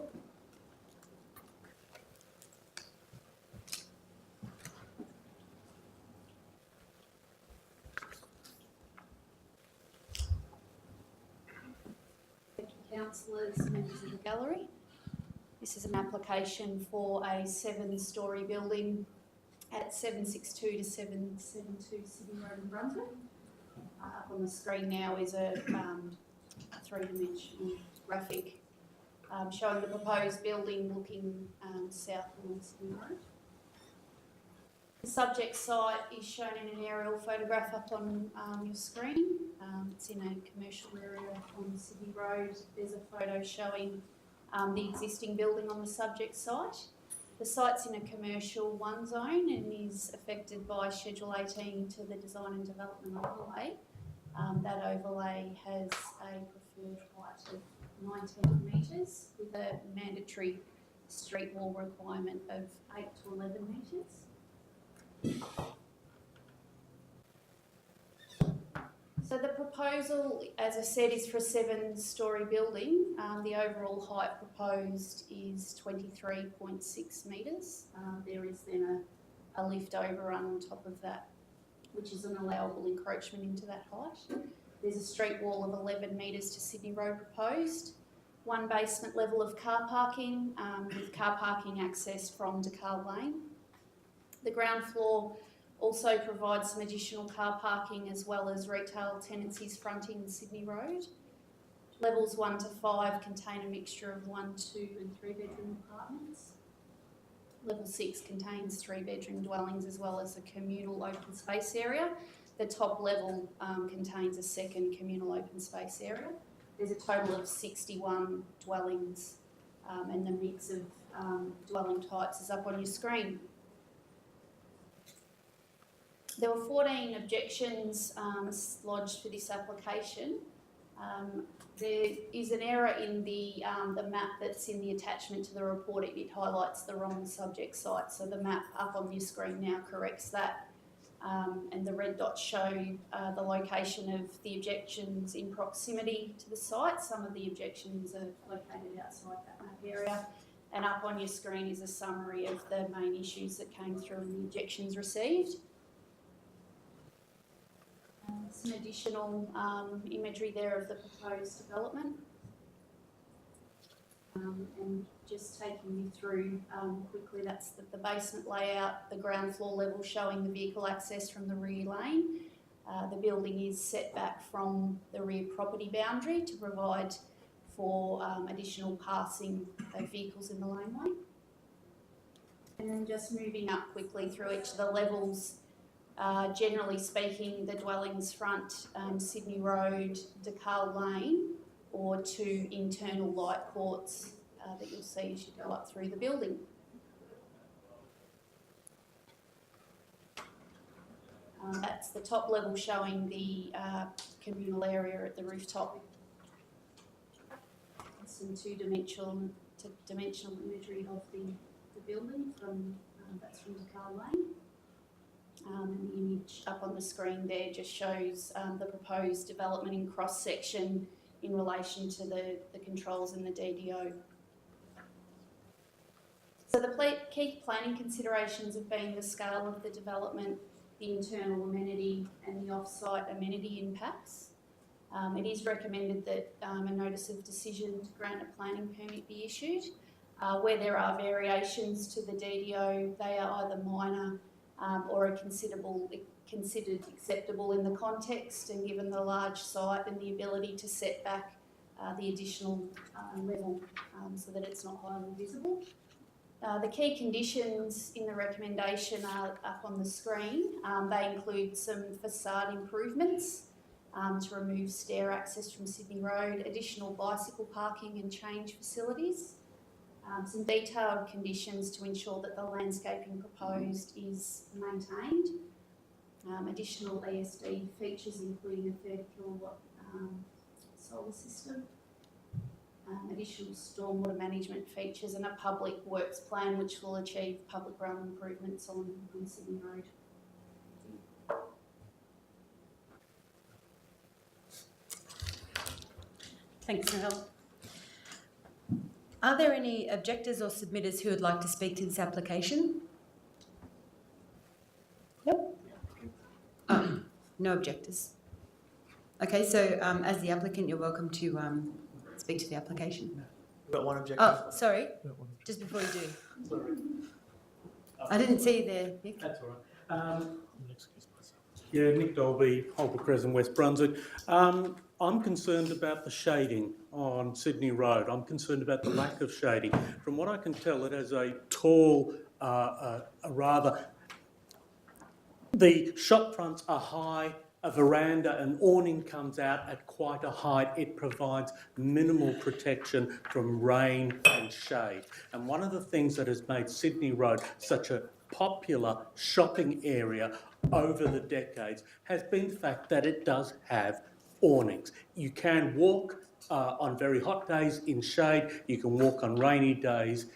Councillors, members of the gallery. This is an application for a 7-storey building at 762 to 772 Sydney Road in Brunswick. Up on the screen now is a 3-dimensional graphic showing the proposed building looking south along Sydney Road. The subject site is shown in an aerial photograph up on your screen. It's in a commercial area on Sydney Road. There's a photo showing the existing building on the subject site. The site's in a commercial 1 zone and is affected by Schedule 18 to the design and development overlay. That overlay has a preferred height of 19 metres with a mandatory street wall requirement of 8 to 11 metres. So the proposal, as I said, is for a 7-storey building. The overall height proposed is 23.6 metres. There is then a lift overrun on top of that, which is an allowable encroachment into that height. There's a street wall of 11 metres to Sydney Road proposed. 1 basement level of car parking with car parking access from Decal Lane. The ground floor also provides some additional car parking as well as retail tenancies fronting Sydney Road. Levels 1 to 5 contain a mixture of 1, 2 and 3 bedroom apartments. Level 6 contains 3 bedroom dwellings as well as a communal open space area. The top level contains a second communal open space area. There's a total of 61 dwellings and the mix of dwelling types is up on your screen. There were 14 objections lodged for this application. There is an error in the map that's in the attachment to the report. It highlights the wrong subject site, so the map up on your screen now corrects that. And the red dots show the location of the objections in proximity to the site. Some of the objections are located outside that map area. And up on your screen is a summary of the main issues that came through and the objections received. Some additional imagery there of the proposed development. And just taking you through quickly, that's the basement layout, the ground floor level showing the vehicle access from the rear lane. The building is set back from the rear property boundary to provide for additional passing of vehicles in the laneway. And then just moving up quickly through each of the levels. Generally speaking, the dwellings front Sydney Road, Decal Lane, or 2 internal light courts that you'll see as you go up through the building. That's the top level showing the communal area at the rooftop. Some two-dimensional imagery of the building that's from Decal Lane. And the image up on the screen there just shows the proposed development in cross-section in relation to the controls in the DDO. So the key planning considerations have been the scale of the development, the internal amenity and the off-site amenity impacts. It is recommended that a notice of decision to grant a planning permit be issued. Where there are variations to the DDO, they are either minor or are considered acceptable in the context and given the large site and the ability to set back the additional level so that it's not highly visible. The key conditions in the recommendation are up on the screen. They include some facade improvements to remove stair access from Sydney Road, additional bicycle parking and change facilities, some detailed conditions to ensure that the landscaping proposed is maintained, additional ESD features including a 30 kilowatt solar system, additional stormwater management features and a public works plan which will achieve public realm improvements on Sydney Road. Thanks, Mel. Are there any objectors or submitters who would like to speak to this application? Nope. No objectors. Okay, so as the applicant, you're welcome to speak to the application. We've got one objection. Oh, sorry. Just before you do. Sorry. I didn't see you there, Nick. That's all right. Yeah, Nick Dolby, Holbrook Crescent, West Brunswick. I'm concerned about the shading on Sydney Road. I'm concerned about the lack of shading. From what I can tell, it has a tall, the shop fronts are high a veranda, an awning comes out at quite a height. It provides minimal protection from rain and shade. And one of the things that has made Sydney Road such a popular shopping area over the decades has been the fact that it does have awnings. You can walk on very hot days in shade, you can walk on rainy days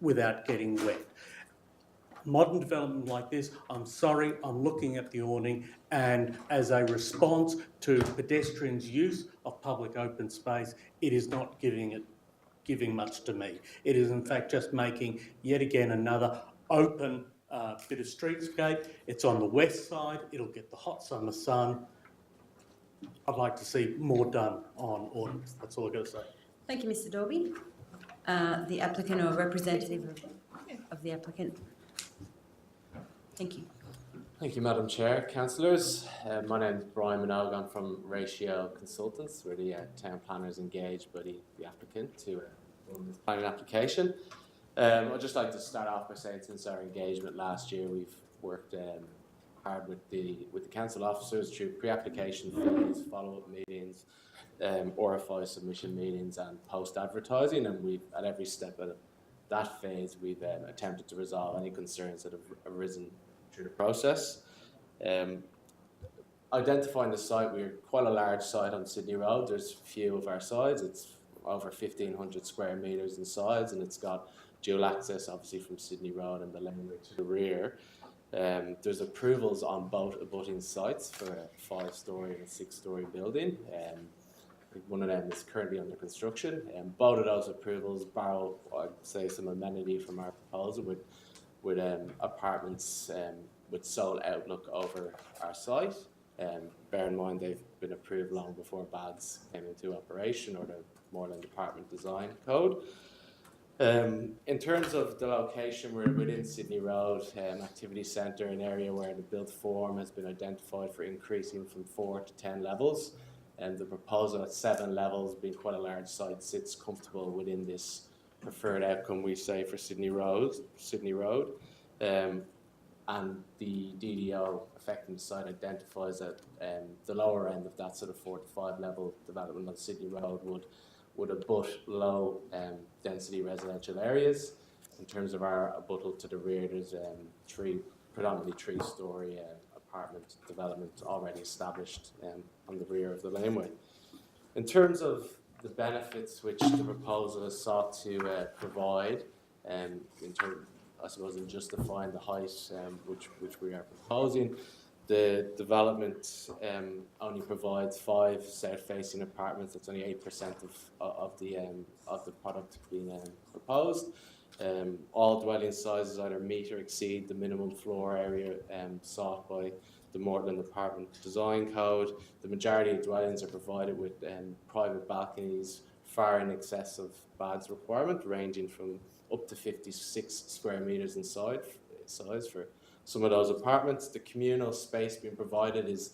without getting wet. Modern development like this, I'm sorry, I'm looking at the awning, and as a response to pedestrians' use of public open space, it is not giving much to me. It is in fact just making yet again another open bit of streetscape. It's on the west side, it'll get the hot summer sun. I'd like to see more done on awnings. That's all I've got to say. Thank you, Mr. Dolby. The applicant or representative of the applicant. Thank you. Thank you, Madam Chair. Councillors, my name is Brian Minogue. I'm from Ratio Consultants. We're the town planners engaged by the applicant to run this planning application. I'd just like to start off by saying since our engagement last year, we've worked hard with the council officers through pre-application phase, follow-up meetings, RFI submission meetings and post-advertising, and we've at every step of that phase we've attempted to resolve any concerns that have arisen through the process. Identifying the site, we're quite a large site on Sydney Road. There's few of our sites. It's over 1,500 square metres in size, and it's got dual access obviously from Sydney Road and the laneway to the rear. There's approvals on both abutting sites for a 5-storey and a 6-storey building. I think one of them is currently under construction. Both of those approvals borrow, I'd say, some amenity from our proposal with apartments with sole outlook over our site. Bear in mind they've been approved long before BADs came into operation, or the Moreland Department Design Code. In terms of the location, we're within Sydney Road Activity Centre, an area where the built form has been identified for increasing from 4 to 10 levels. And the proposal at 7 levels, being quite a large site, sits comfortable within this preferred outcome, we say, for Sydney Road. And the DDO affecting the site identifies that the lower end of that sort of 4 to 5 level development on Sydney Road would abut low density residential areas. In terms of our abuttal to the rear, there's predominantly 3-storey apartment development already established on the rear of the laneway. In terms of the benefits which the proposal is sought to provide, I suppose in justifying the height which we are proposing, the development only provides 5 south-facing apartments. That's only 8% of the product being proposed. All dwelling sizes either meet or exceed the minimum floor area sought by the Moreland Department Design Code. The majority of dwellings are provided with private balconies far in excess of BAD's requirement, ranging from up to 56 square metres in size for some of those apartments. The communal space being provided is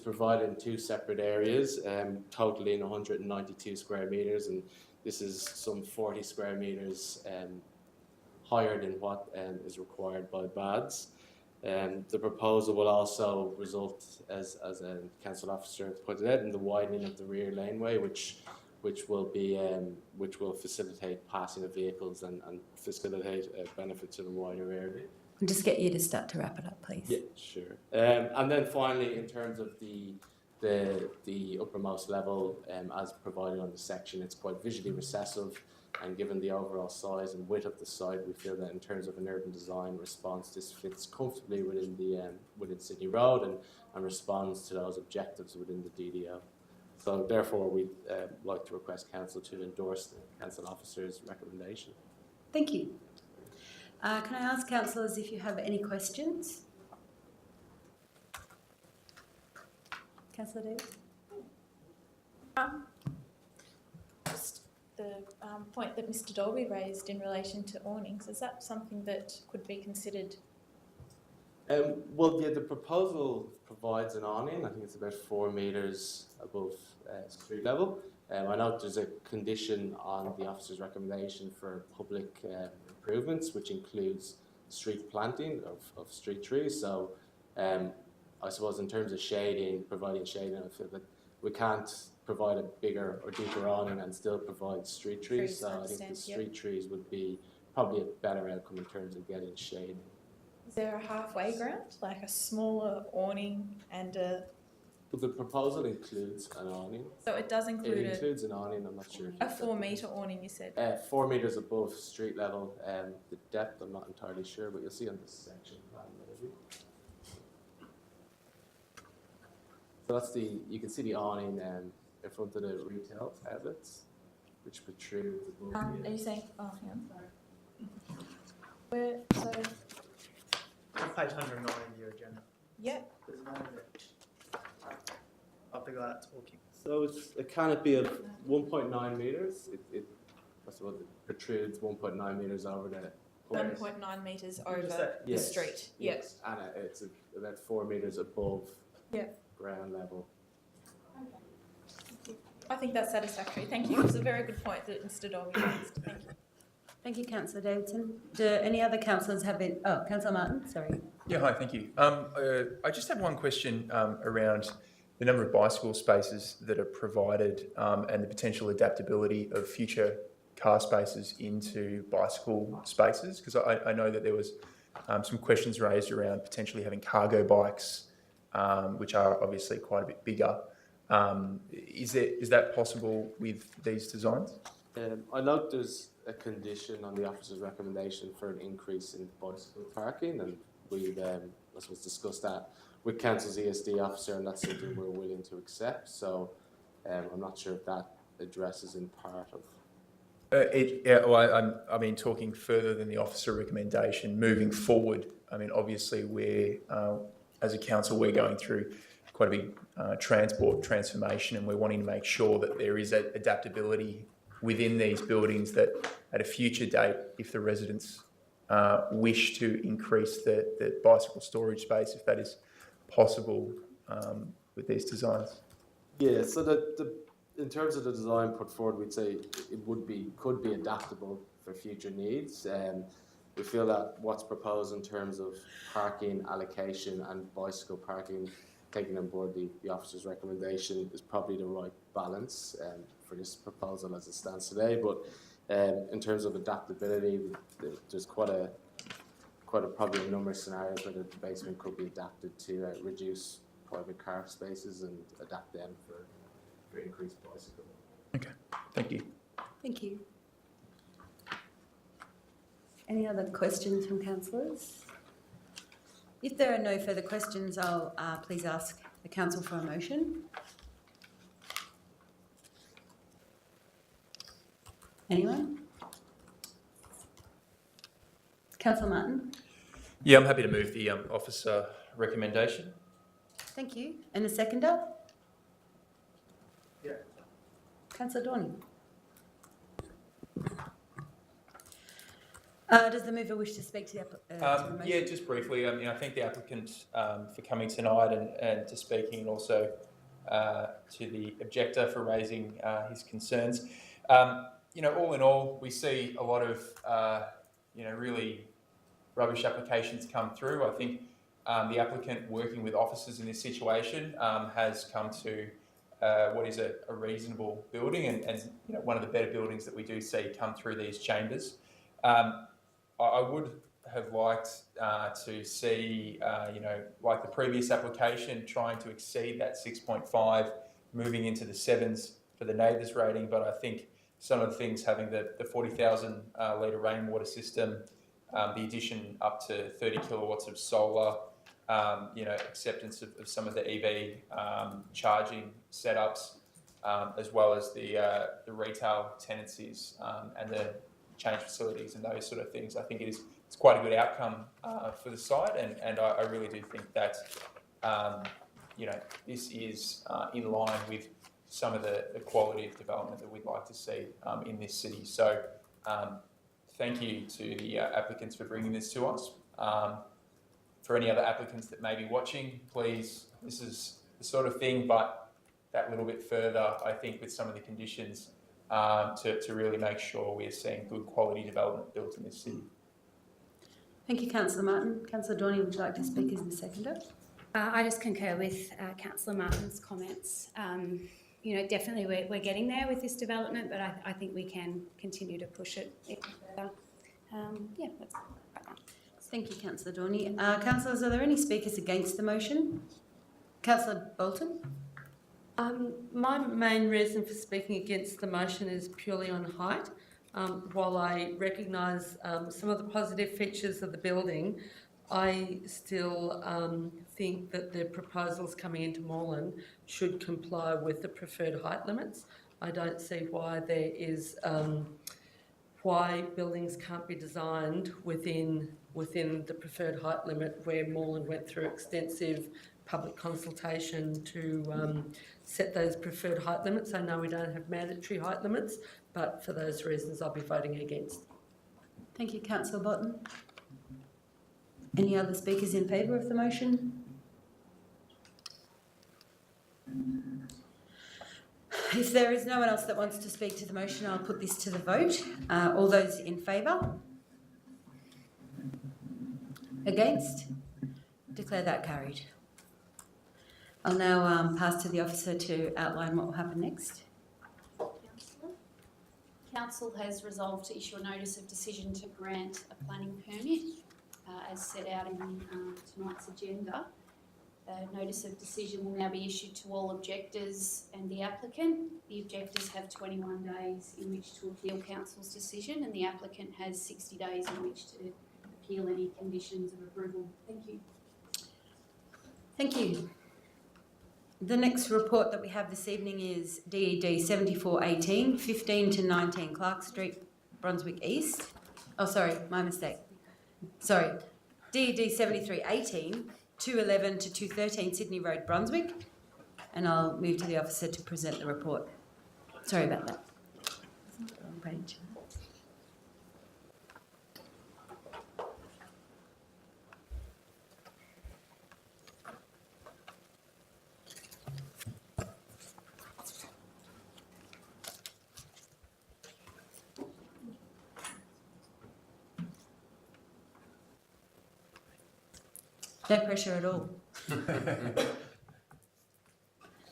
provided in 2 separate areas, totaling 192 square metres, and this is some 40 square metres higher than what is required by BADs. The proposal will also result, as a council officer pointed out, in the widening of the rear laneway, which will facilitate passing of vehicles and facilitate a benefit to the wider area. I'll just get you to start to wrap it up, please. Yeah, sure. And then finally, in terms of the uppermost level, as provided on the section, it's quite visually recessive, and given the overall size and width of the site, we feel that in terms of an urban design response, this fits comfortably within Sydney Road and responds to those objectives within the DDO. So therefore, we'd like to request Council to endorse the Council Officer's recommendation. Thank you. Can I ask councillors if you have any questions? Councillor Davis? Just the point that Mr. Dolby raised in relation to awnings, is that something that could be considered? Well, yeah, the proposal provides an awning. I think it's about 4 metres above street level. I know there's a condition on the officer's recommendation for public improvements, which includes street planting of street trees. So I suppose in terms of shading, providing shading, I feel that we can't provide a bigger or deeper awning and still provide street trees. Trees, So I I think the understand, street trees would be probably a better outcome in terms of getting shading. Is there a halfway ground, like a smaller awning and a... But the proposal includes an awning. So it does include It includes an awning, I'm not sure. a 4 metre awning, you said? 4 metres above street level. The depth, I'm not entirely sure, but you'll see on this section plan maybe. So that's you can see the awning in front of the retail outlets, which protrudes above. Are you saying, oh, hang on, sorry. Where, so, Page 109 of your agenda. yep, There's no of the guy that's walking. So it's a canopy of 1.9 metres. I suppose it protrudes 1.9 metres over the 1.9 metres over the Yes, street. yes. And it's about 4 metres above Yep. ground level. I think that's satisfactory. Thank you. It's a very good point that Mr. Dolby raised. Thank you. Thank you, Councillor Davidson. Do any other councillors have it? Oh, Councillor Martin, sorry. Yeah, hi, thank you. I just have one question around the number of bicycle spaces that are provided and the potential adaptability of future car spaces into bicycle spaces, because I know that there was some questions raised around potentially having cargo bikes, which are obviously quite a bit bigger. Is that possible with these designs? I note there's a condition on the officer's recommendation for an increase in bicycle parking, and we've I suppose discussed that with Council's ESD officer, and that's something we're willing to accept. So I'm not sure if that addresses in part of. I mean, talking further than the officer recommendation, moving forward, I mean, obviously we're, as a council, we're going through quite a big transport transformation, and we're wanting to make sure that there is adaptability within these buildings, that at a future date, if the residents wish to increase the bicycle storage space, if that is possible with these designs. Yeah, so in terms of the design put forward, we'd say it could be adaptable for future needs. We feel that what's proposed in terms of parking allocation and bicycle parking, taking on board the officer's recommendation, is probably the right balance for this proposal as it stands today. But in terms of adaptability, there's probably a number of scenarios where the basement could be adapted to reduce private car spaces and adapt them for increased bicycle. Okay, thank you. Thank you. Any other questions from councillors? If there are no further questions, I'll please ask the council for a motion. Anyone? Councillor Martin? Yeah, I'm happy to move the officer recommendation. Thank you. And a seconder? Yeah. Councillor Dorney? Does the mover wish to speak to the motion? Yeah, just briefly. I mean, I thank the applicant for coming tonight and to speaking, and also to the objector for raising his concerns. You know, all in all, we see a lot of really rubbish applications come through. I think the applicant, working with officers in this situation, has come to what is a reasonable building, and one of the better buildings that we do see come through these chambers. I would have liked to see, like the previous application, trying to exceed that 6.5, moving into the 7s for the neighbours rating. But I think some of the things, having the 40,000 litre rainwater system, the addition up to 30 kilowatts of solar, acceptance of some of the EV charging setups, as well as the retail tenancies and the change facilities and those sort of things. I think it's quite a good outcome for the site, and I really do think that this is in line with some of the quality of development that we'd like to see in this city. So thank you to the applicants for bringing this to us. For any other applicants that may be watching, please, this is the sort of thing, but that little bit further, I think, with some of the conditions to really make sure we are seeing good quality development built in this city. Thank you, Councillor Martin. Councillor Dorney, would you like to speak as the seconder? I just concur with Councillor Martin's comments. You know, definitely we're getting there with this development, but I think we can continue to push it further. Yeah, that's right now. Thank you, Councillor Dorney. Councillors, are there any speakers against the motion? Councillor Bolton? My main reason for speaking against the motion is purely on height. While I recognise some of the positive features of the building, I still think that the proposals coming into Moreland should comply with the preferred height limits. I don't see why there is why buildings can't be designed within the preferred height limit, where Moreland went through extensive public consultation to set those preferred height limits. I know we don't have mandatory height limits, but for those reasons I'll be voting against. Thank you, Councillor Bolton. Any other speakers in favour of the motion? If there is no one else that wants to speak to the motion, I'll put this to the vote. All those in favour? Against? Declare that carried. I'll now pass to the officer to outline what will happen next. Council has resolved to issue a notice of decision to grant a planning permit as set out in tonight's agenda. The notice of decision will now be issued to all objectors and the applicant. The objectors have 21 days in which to appeal council's decision, and the applicant has 60 days in which to appeal any conditions of approval. Thank you. Thank you. The next report that we have this evening is DED 7418, 15 to 19 Clark Street, Brunswick East. Oh, sorry, my mistake. Sorry, DED 7318, 211 to 213 Sydney Road, Brunswick. And I'll move to the officer to present the report. Sorry about that. Wrong page. No pressure at all.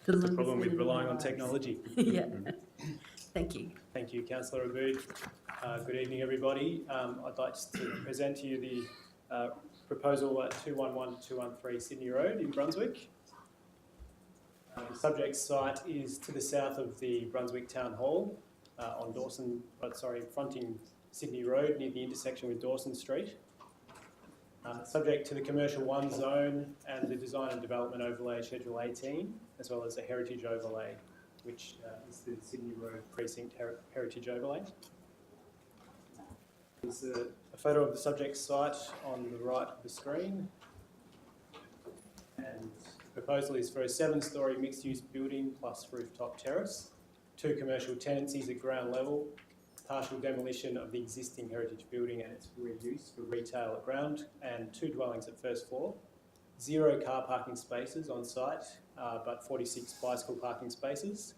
That's the problem with relying on technology. Yeah. Thank you. Thank you, Councillor Abood. Good evening, everybody. I'd like to present to you the proposal at 211 to 213 Sydney Road in Brunswick. The subject site is to the south of the Brunswick Town Hall on fronting Sydney Road near the intersection with Dawson Street. Subject to the Commercial 1 zone and the Design and Development Overlay Schedule 18, as well as a Heritage Overlay, which is the Sydney Road Precinct Heritage Overlay. There's a photo of the subject site on the right of the screen. And the proposal is for a 7-storey mixed-use building plus rooftop terrace, 2 commercial tenancies at ground level, partial demolition of the existing heritage building and its reuse for retail at ground, and 2 dwellings at first floor, 0 car parking spaces on site, but 46 bicycle parking spaces.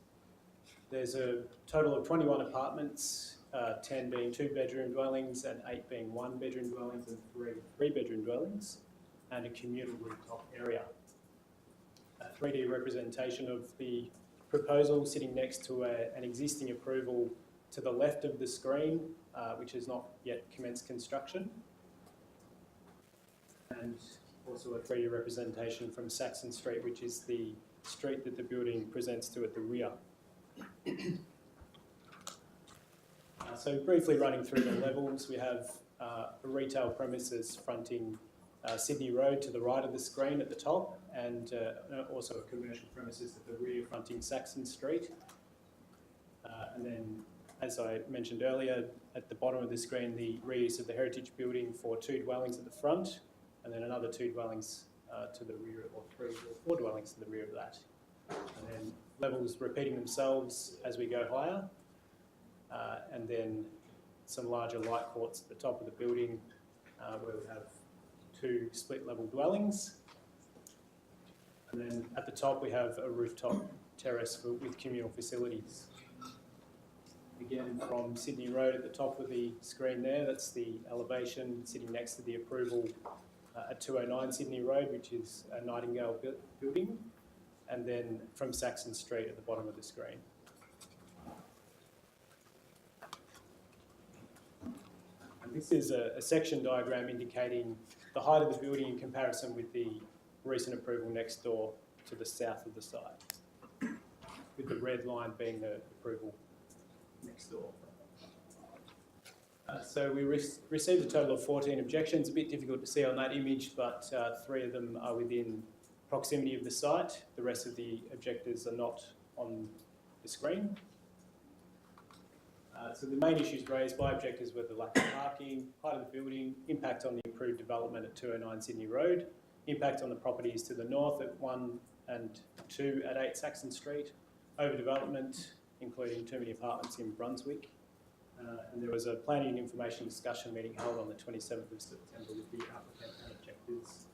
There's a total of 21 apartments, 10 being 2-bedroom dwellings and 8 being 1-bedroom dwellings and 3 3-bedroom dwellings, and a communal rooftop area. A 3D representation of the proposal sitting next to an existing approval to the left of the screen, which has not yet commenced construction. And also a 3D representation from Saxon Street, which is the street that the building presents to at the rear. So briefly running through the levels, we have a retail premises fronting Sydney Road to the right of the screen at the top, and also a commercial premises at the rear fronting Saxon Street. And then, as I mentioned earlier, at the bottom of the screen, the reuse of the heritage building for 2 dwellings at the front, and then another 2 dwellings to the rear, or 3 or 4 dwellings to the rear of that. And then levels repeating themselves as we go higher, and then some larger light courts at the top of the building where we have 2 split level dwellings. And then at the top we have a rooftop terrace with communal facilities. Again, from Sydney Road at the top of the screen there, that's the elevation sitting next to the approval at 209 Sydney Road, which is a Nightingale building, and then from Saxon Street at the bottom of the screen. And this is a section diagram indicating the height of the building in comparison with the recent approval next door to the south of the site, with the red line being the approval next door. So we received a total of 14 objections. A bit difficult to see on that image, but 3 of them are within proximity of the site. The rest of the objectors are not on the screen. So the main issues raised by objectors were the lack of parking, height of the building, impact on the improved development at 209 Sydney Road, impact on the properties to the north at 1 and 2 at 8 Saxon Street, overdevelopment, including too many apartments in Brunswick. And there was a planning and information discussion meeting held on the 27th of September with the applicant and objectors.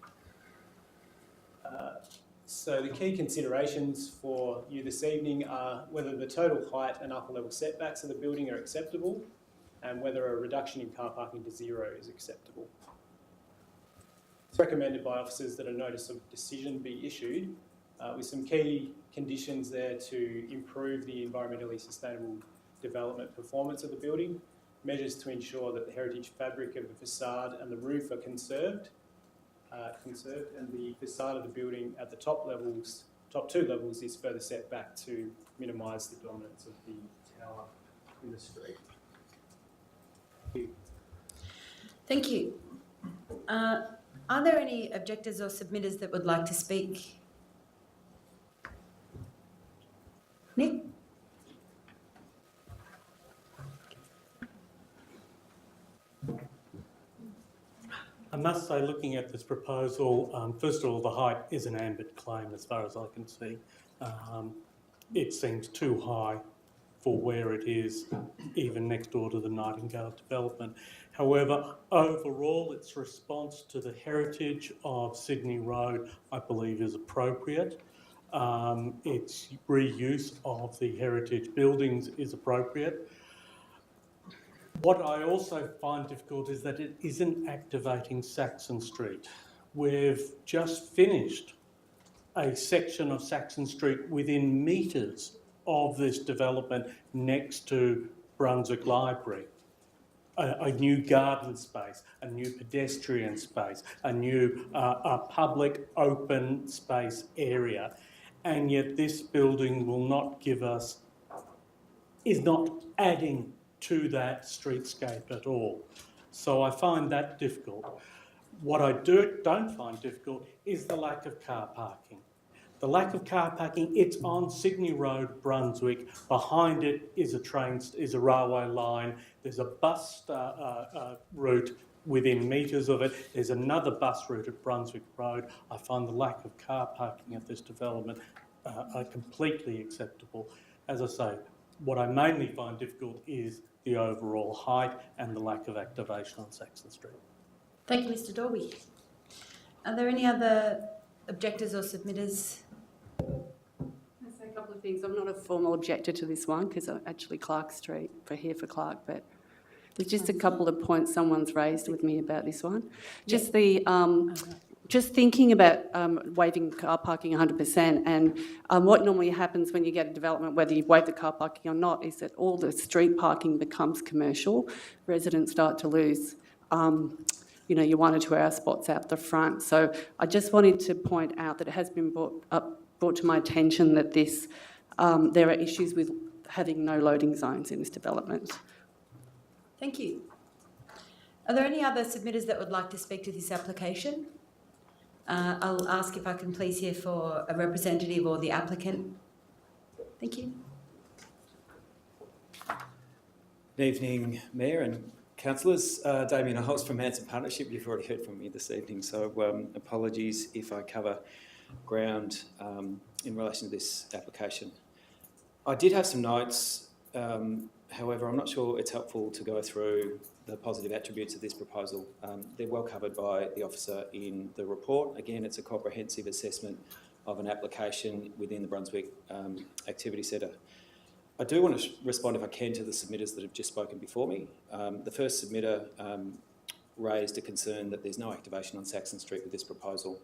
So the key considerations for you this evening are whether the total height and upper level setbacks of the building are acceptable and whether a reduction in car parking to 0 is acceptable. It's recommended by officers that a notice of decision be issued with some key conditions there to improve the environmentally sustainable development performance of the building, measures to ensure that the heritage fabric of the facade and the roof are conserved, and the facade of the building at the top 2 levels is further set back to minimise the dominance of the tower in the street. Thank you. Thank you. Are there any objectors or submitters that would like to speak? Nick? I must say, looking at this proposal, first of all, the height is an ambit claim as far as I can see. It seems too high for where it is, even next door to the Nightingale development. However, overall, its response to the heritage of Sydney Road, I believe, is appropriate. Its reuse of the heritage buildings is appropriate. What I also find difficult is that it isn't activating Saxon Street. We've just finished a section of Saxon Street within metres of this development next to Brunswick Library. A new garden space, a new pedestrian space, a new public open space area. And yet this building will not give us, is not adding to that streetscape at all. So I find that difficult. What I don't find difficult is the lack of car parking. The lack of car parking, it's on Sydney Road, Brunswick. Behind it is a railway line. There's a bus route within metres of it. There's another bus route at Brunswick Road. I find the lack of car parking at this development completely acceptable. As I say, what I mainly find difficult is the overall height and the lack of activation on Saxon Street. Thank you, Mr. Dorby. Are there any other objectors or submitters? I'll say a couple of things. I'm not a formal objector to this one because I'm actually Clark Street for Clark, but there's just a couple of points someone's raised with me about this one. Just the just thinking about waiving car parking 100%, and what normally happens when you get a development, whether you waive the car parking or not, is that all the street parking becomes commercial. Residents start to lose your 1 or 2 hour spots out the front. So I just wanted to point out that it has been brought to my attention that this there are issues with having no loading zones in this development. Thank you. Are there any other submitters that would like to speak to this application? I'll ask if I can please hear for a representative or the applicant. Thank you. Good evening, Mayor and councillors. Damien Iles from Asd Partnership. You've already heard from me this evening, so apologies if I cover ground in relation to this application. I did have some notes, however, I'm not sure it's helpful to go through the positive attributes of this proposal. They're well covered by the officer in the report. Again, it's a comprehensive assessment of an application within the Brunswick Activity Centre. I do want to respond, if I can, to the submitters that have just spoken before me. The first submitter raised a concern that there's no activation on Saxon Street with this proposal.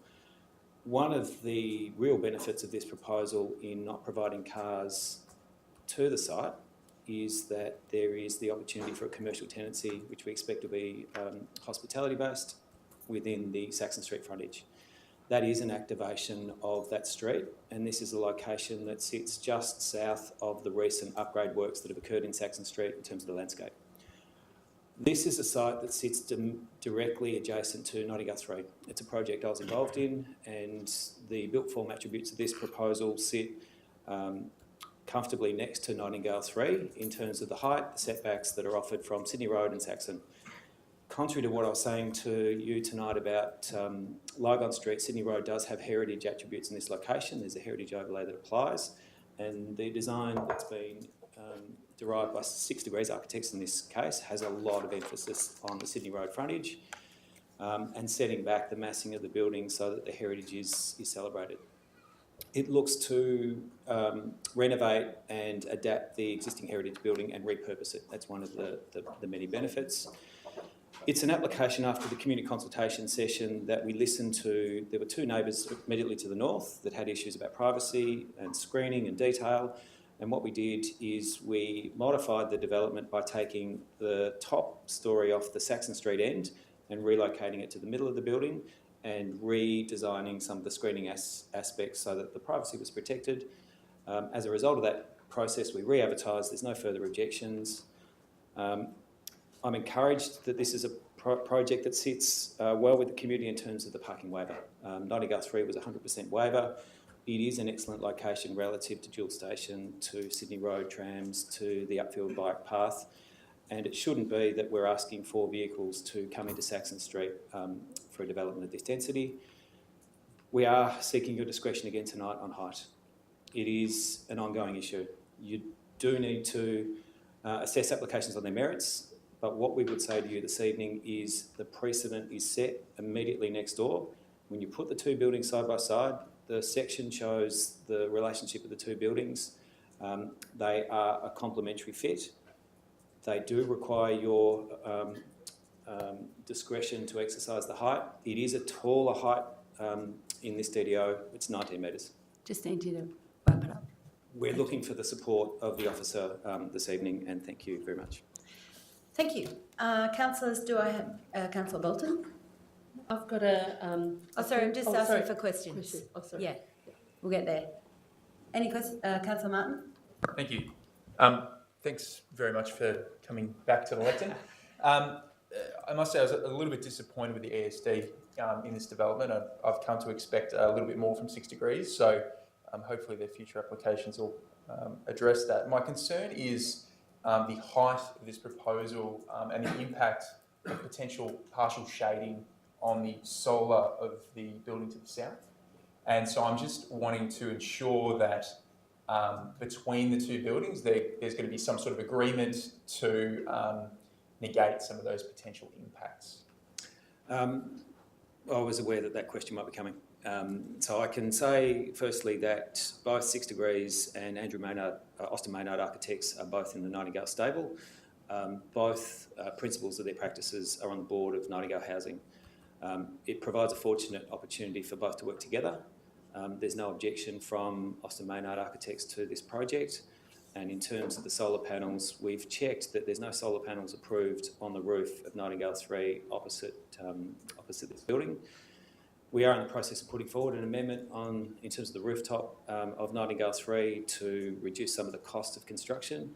One of the real benefits of this proposal in not providing cars to the site is that there is the opportunity for a commercial tenancy, which we expect to be hospitality based within the Saxon Street frontage. That is an activation of that street, and this is a location that sits just south of the recent upgrade works that have occurred in Saxon Street in terms of the landscape. This is a site that sits directly adjacent to Nightingale 3. It's a project I was involved in, and the built form attributes of this proposal sit comfortably next to Nightingale 3 in terms of the height, the setbacks that are offered from Sydney Road and Saxon. Contrary to what I was saying to you tonight about Lygon Street, Sydney Road does have heritage attributes in this location. There's a heritage overlay that applies, and the design that's been derived by 6 Degrees Architects in this case has a lot of emphasis on the Sydney Road frontage and setting back the massing of the building so that the heritage is celebrated. It looks to renovate and adapt the existing heritage building and repurpose it. That's one of the many benefits. It's an application after the community consultation session that we listened to. There were 2 neighbours immediately to the north that had issues about privacy and screening and detail. And what we did is we modified the development by taking the top story off the Saxon Street end and relocating it to the middle of the building and redesigning some of the screening aspects so that the privacy was protected. As a result of that process, we re-advertised. There's no further objections. I'm encouraged that this is a project that sits well with the community in terms of the parking waiver. Nightingale 3 was 100% waiver. It is an excellent location relative to Dual Station, to Sydney Road trams, to the upfield bike path, and it shouldn't be that we're asking for vehicles to come into Saxon Street for a development of this density. We are seeking your discretion again tonight on height. It is an ongoing issue. You do need to assess applications on their merits, but what we would say to you this evening is the precedent is set immediately next door. When you put the 2 buildings side by side, the section shows the relationship of the 2 buildings. They are a complementary fit. They do require your discretion to exercise the height. It is a taller height in this DDO. It's 19 metres. Just need you to wrap it up. We're looking for the support of the officer this evening, and thank you very much. Thank you. Councillors, do I have Councillor Bolton? I've got a... sorry, I'm just asking sorry. for questions. Oh, sorry. Yeah, we'll get there. Any questions? Councillor Martin? Thank you. Thanks very much for coming back to the lectern. I must say I was a little bit disappointed with the ESD in this development. I've come to expect a little bit more from 6 Degrees, so hopefully their future applications will address that. My concern is the height of this proposal and the impact of potential partial shading on the solar of the building to the south. And so I'm just wanting to ensure that between the 2 buildings, there's going to be some sort of agreement to negate some of those potential impacts. I was aware that question might be coming. So I can say, firstly, that both 6 Degrees and Andrew Maynard, Austin Maynard Architects are both in the Nightingale stable. Both principals of their practices are on the board of Nightingale Housing. It provides a fortunate opportunity for both to work together. There's no objection from Austin Maynard Architects to this project. And in terms of the solar panels, we've checked that there's no solar panels approved on the roof of Nightingale 3 opposite this building. We are in the process of putting forward an amendment in terms of the rooftop of Nightingale 3 to reduce some of the cost of construction,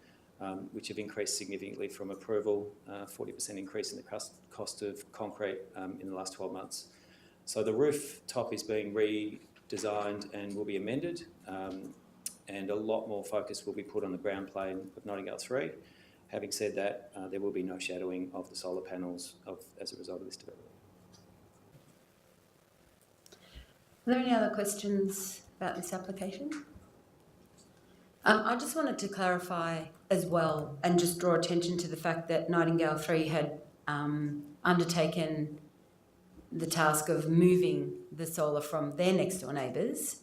which have increased significantly from approval, 40% increase in the cost of concrete in the last 12 months. So the rooftop is being redesigned and will be amended, and a lot more focus will be put on the ground plane of Nightingale 3. Having said that, there will be no shadowing of the solar panels as a result of this development. Are there any other questions about this application? I just wanted to clarify as well and just draw attention to the fact that Nightingale 3 had undertaken the task of moving the solar from their next door neighbours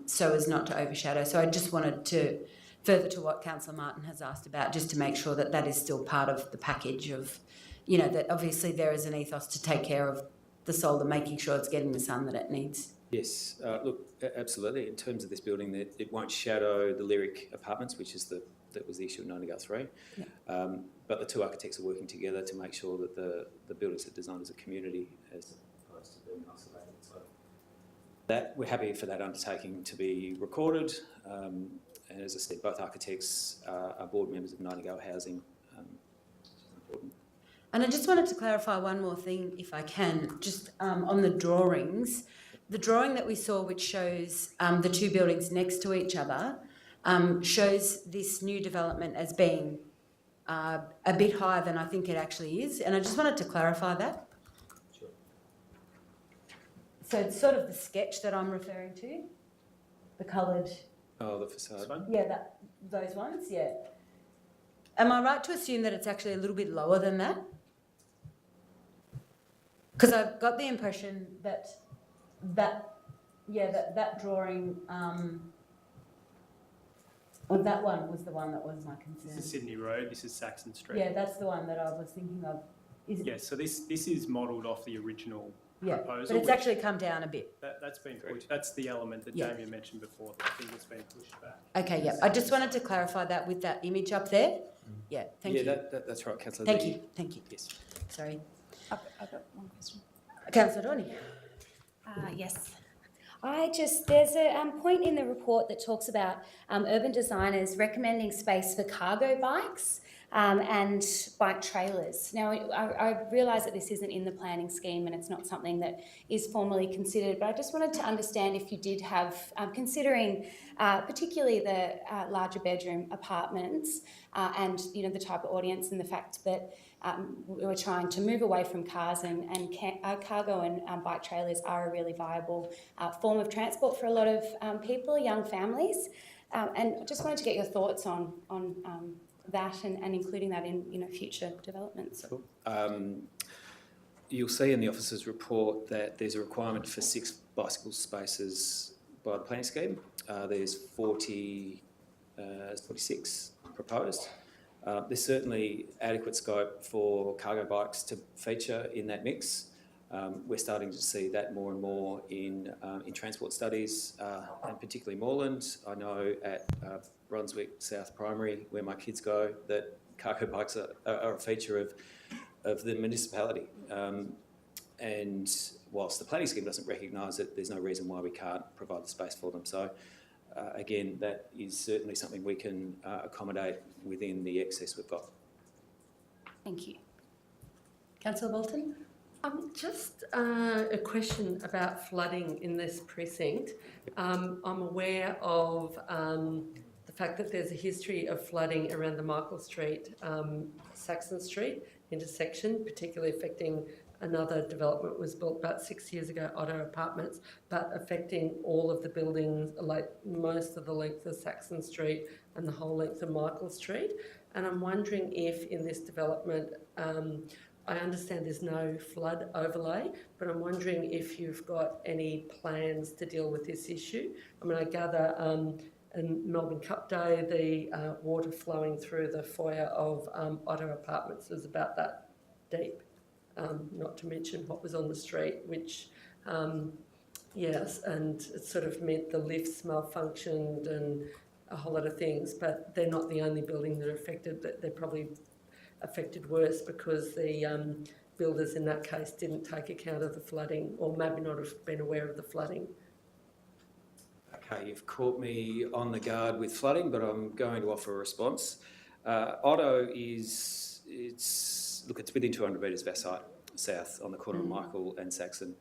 so as not to overshadow. So I just wanted to, further to what Councillor Martin has asked about, just to make sure that that is still part of the package of, that obviously there is an ethos to take care of the solar, making sure it's getting the sun that it needs. Yes, look, absolutely. In terms of this building, that it won't shadow the Lyric Apartments, which is that was the issue in 9-3. Yeah. But the two architects are working together to make sure that the buildings are designed as a community as opposed to being isolated. So that we're happy for that undertaking to be recorded. And as I said, both architects are board members of Nightingale Housing, which is important. And I just wanted to clarify one more thing, if I can, just on the drawings. The drawing that we saw, which shows the two buildings next to each other, shows this new development as being a bit higher than I think it actually is. And I just wanted to clarify that. Sure. So it's sort of the sketch that I'm referring to, the coloured. Oh, the facade. Yeah, those ones, yeah. Am I right to assume that it's actually a little bit lower than that? Because I've got the impression that drawing, well, that one was the one that was my concern. This is Sydney Road, this is Saxon Street. Yeah, that's the one that I was thinking of. So this is modelled off the original proposal. But it's actually come down a bit. That's been pushed. That's the element that Damien mentioned before, that I think it's been pushed back. Okay, yeah. I just wanted to clarify that with that image up there. Yeah, thank you. Yeah, that's right, Councillor. Thank you. Yes. Sorry. I've got one question. Councillor Donny. Yes. There's a point in the report that talks about urban designers recommending space for cargo bikes and bike trailers. Now, I realise that this isn't in the planning scheme and it's not something that is formally considered, but I just wanted to understand if you did have, considering particularly the larger bedroom apartments and, the type of audience and the fact that we're trying to move away from cars and cargo and bike trailers are a really viable form of transport for a lot of people, young families. And just wanted to get your thoughts on that and including that in future developments. Cool. You'll see in the officer's report that there's a requirement for 6 bicycle spaces by the planning scheme. There's 46 proposed. There's certainly adequate scope for cargo bikes to feature in that mix. We're starting to see that more and more in transport studies, and particularly Moreland. I know at Brunswick South Primary, where my kids go, that cargo bikes are a feature of the municipality. And whilst the planning scheme doesn't recognise it, there's no reason why we can't provide the space for them. So again, that is certainly something we can accommodate within the excess we've got. Thank you. Councillor Bolton? Just a question about flooding in this precinct. I'm aware of the fact that there's a history of flooding around the Michael Street, Saxon Street intersection, particularly affecting another development was built about 6 years ago, Otto Apartments, but affecting all of the buildings, like most of the length of Saxon Street and the whole length of Michael Street. And I'm wondering if in this development, I understand there's no flood overlay, but I'm wondering if you've got any plans to deal with this issue. I mean, I gather in Melbourne Cup Day, the water flowing through the foyer of Otto Apartments was about that deep. Not to mention what was on the street, which, yes, and it sort of meant the lifts malfunctioned and a whole lot of things, but they're not the only building that are affected. They're probably affected worse because the builders in that case didn't take account of the flooding, or maybe not have been aware of the flooding. Okay, you've caught me on the guard with flooding, but I'm going to offer a response. Otto it's within 200 metres of our site, south on the corner of Michael and Saxon.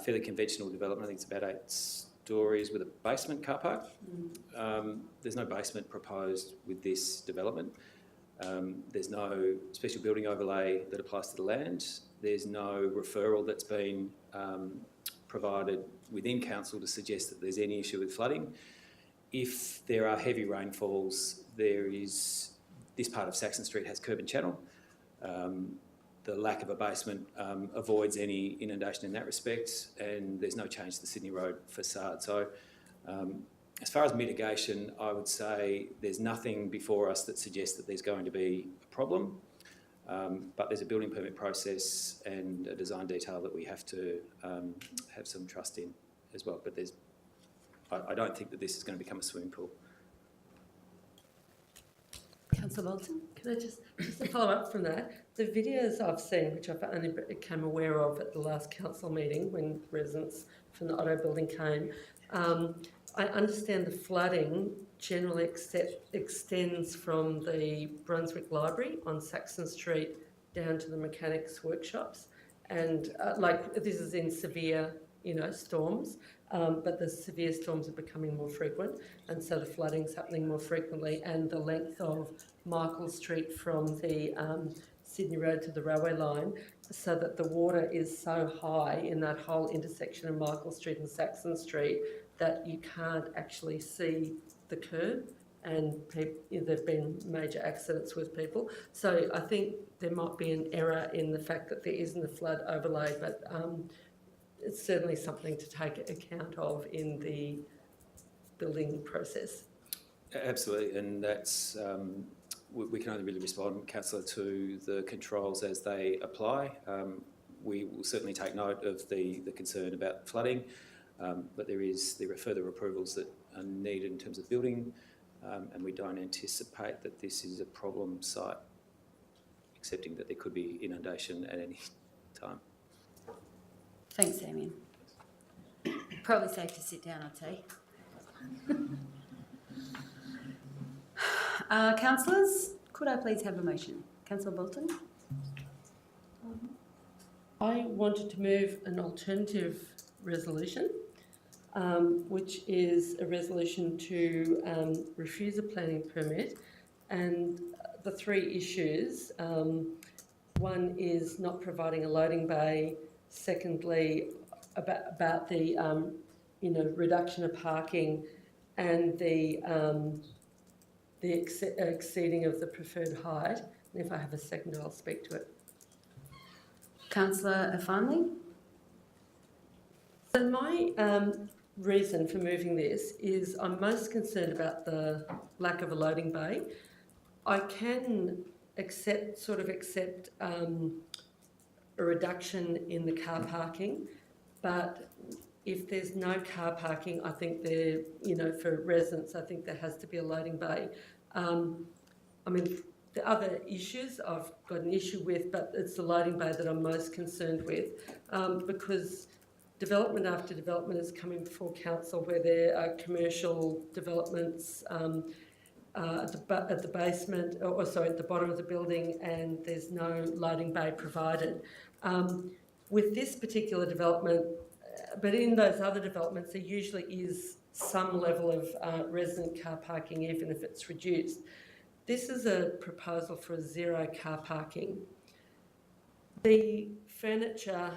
Fairly conventional development. I think it's about 8 stories with a basement car park. There's no basement proposed with this development. There's no special building overlay that applies to the land. There's no referral that's been provided within council to suggest that there's any issue with flooding. If there are heavy rainfalls, this part of Saxon Street has curb and channel. The lack of a basement avoids any inundation in that respect, and there's no change to the Sydney Road facade. So as far as mitigation, I would say there's nothing before us that suggests that there's going to be a problem. But there's a building permit process and a design detail that we have to have some trust in as well. But I don't think that this is going to become a swimming pool. Councillor Bolton? Can I just to follow up from that, the videos I've seen, which I've only became aware of at the last council meeting when residents from the Otto building came, I understand the flooding generally extends from the Brunswick Library on Saxon Street down to the mechanics workshops, and this is in severe, storms. But the severe storms are becoming more frequent, and so the flooding's happening more frequently, and the length of Michael Street from the Sydney Road to the railway line, so that the water is so high in that whole intersection of Michael Street and Saxon Street that you can't actually see the curb, and there've been major accidents with people. So I think there might be an error in the fact that there isn't a flood overlay, but it's certainly something to take account of in the building process. Absolutely, and that's we can only really respond, Councillor, to the controls as they apply. We will certainly take note of the concern about flooding, but there are further approvals that are needed in terms of building, and we don't anticipate that this is a problem site, accepting that there could be inundation at any time. Thanks, Damien. Probably safe to sit down, I'd say. Councillors, could I please have a motion? Councillor Bolton? I wanted to move an alternative resolution, which is a resolution to refuse a planning permit, and the three issues, one is not providing a loading bay, secondly about the reduction of parking, and the exceeding of the preferred height. And if I have a second, I'll speak to it. Councillor Farnley? So my reason for moving this is I'm most concerned about the lack of a loading bay. I can accept a reduction in the car parking, but if there's no car parking, I think for residents, I think there has to be a loading bay. The other issues I've got an issue with, but it's the loading bay that I'm most concerned with, because development after development is coming before council where there are commercial developments at the basement, at the bottom of the building, and there's no loading bay provided. With this particular development, but in those other developments, there usually is some level of resident car parking, even if it's reduced. This is a proposal for zero car parking. The furniture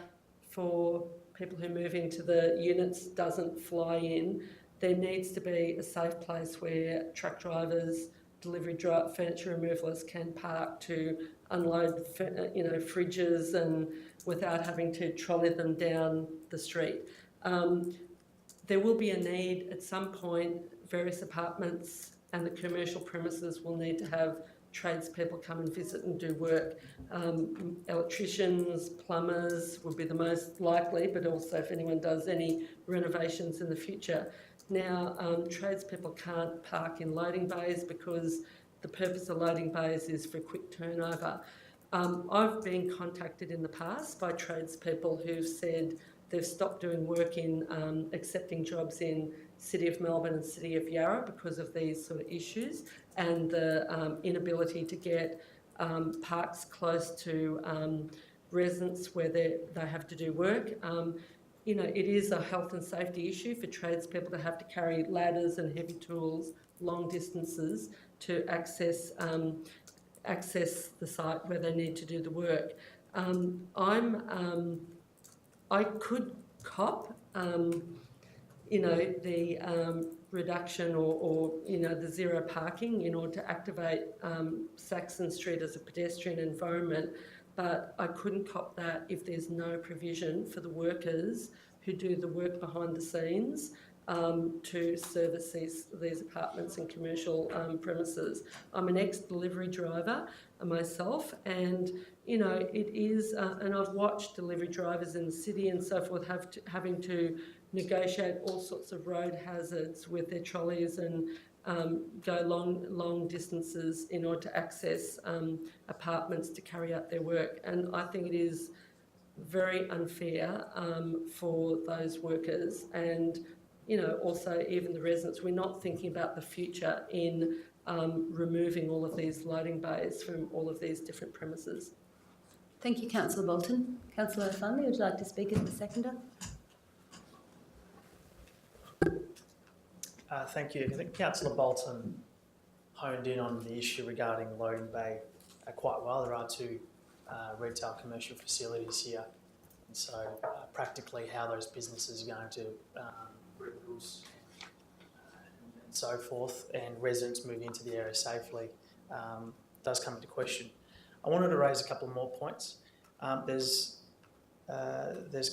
for people who move into the units doesn't fly in. There needs to be a safe place where truck drivers, furniture removalists can park to unload, fridges, and without having to trolley them down the street. There will be a need at some point. Various apartments and the commercial premises will need to have tradespeople come and visit and do work. Electricians, plumbers would be the most likely, but also if anyone does any renovations in the future. Now, tradespeople can't park in loading bays because the purpose of loading bays is for quick turnover. I've been contacted in the past by tradespeople who've said they've stopped doing work in accepting jobs in City of Melbourne and City of Yarra because of these sort of issues and the inability to get parks close to residents where they have to do work. It is a health and safety issue for tradespeople to have to carry ladders and heavy tools long distances to access the site where they need to do the work. I could cop, the reduction or the zero parking in order to activate Saxon Street as a pedestrian environment, but I couldn't cop that if there's no provision for the workers who do the work behind the scenes to service these apartments and commercial premises. I'm an ex-delivery driver myself, and you know it is, and I've watched delivery drivers in the city and so forth having to negotiate all sorts of road hazards with their trolleys and go long distances in order to access apartments to carry out their work. And I think it is very unfair for those workers, and you know also even the residents. We're not thinking about the future in removing all of these loading bays from all of these different premises. Thank you, Councillor Bolton. Councillor O'Farnley, would you like to speak as the seconder? Thank you. I think Councillor Bolton honed in on the issue regarding loading bay quite well. There are two retail commercial facilities here, and so practically how those businesses are going to rules and so forth, and residents moving into the area safely does come into question. I wanted to raise a couple more points. There's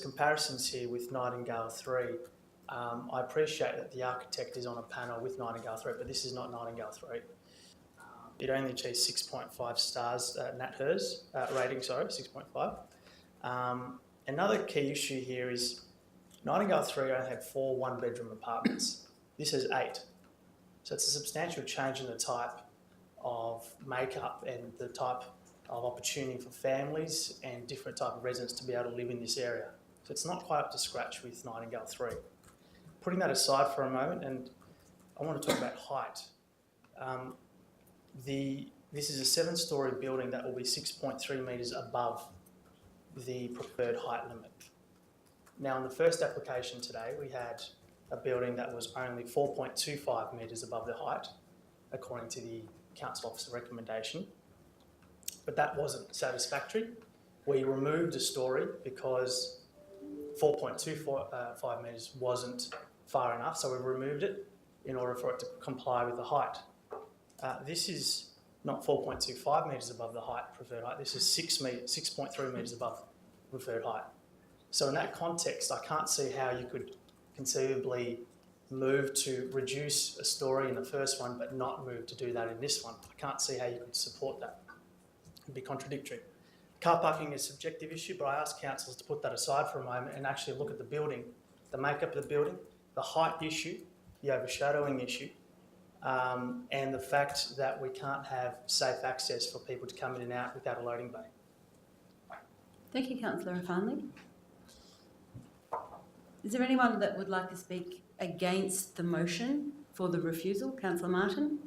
comparisons here with Nightingale 3. I appreciate that the architect is on a panel with Nightingale 3, but this is not Nightingale 3. It only achieved 6.5 stars NatHERS rating, 6.5. Another key issue here is Nightingale 3 only had 4 one-bedroom apartments. This has 8. So it's a substantial change in the type of makeup and the type of opportunity for families and different type of residents to be able to live in this area. So it's not quite up to scratch with Nightingale 3. Putting that aside for a moment, and I want to talk about height. This is a 7-storey building that will be 6.3 metres above the preferred height limit. Now, in the first application today, we had a building that was only 4.25 metres above the height, according to the council officer recommendation. But that wasn't satisfactory. We removed a storey because 4.25 metres wasn't far enough, so we removed it in order for it to comply with the height. This is not 4.25 metres above the preferred height, this is 6.3 metres above preferred height. So in that context, I can't see how you could conceivably move to reduce a storey in the first one but not move to do that in this one. I can't see how you could support that. It'd be contradictory. Car parking is a subjective issue, but I ask councillors to put that aside for a moment and actually look at the building, the makeup of the building, the height issue, the overshadowing issue, and the fact that we can't have safe access for people to come in and out without a loading bay. Thank you, Councillor O'Farnley. Is there anyone that would like to speak against the motion for the refusal? Councillor Martin?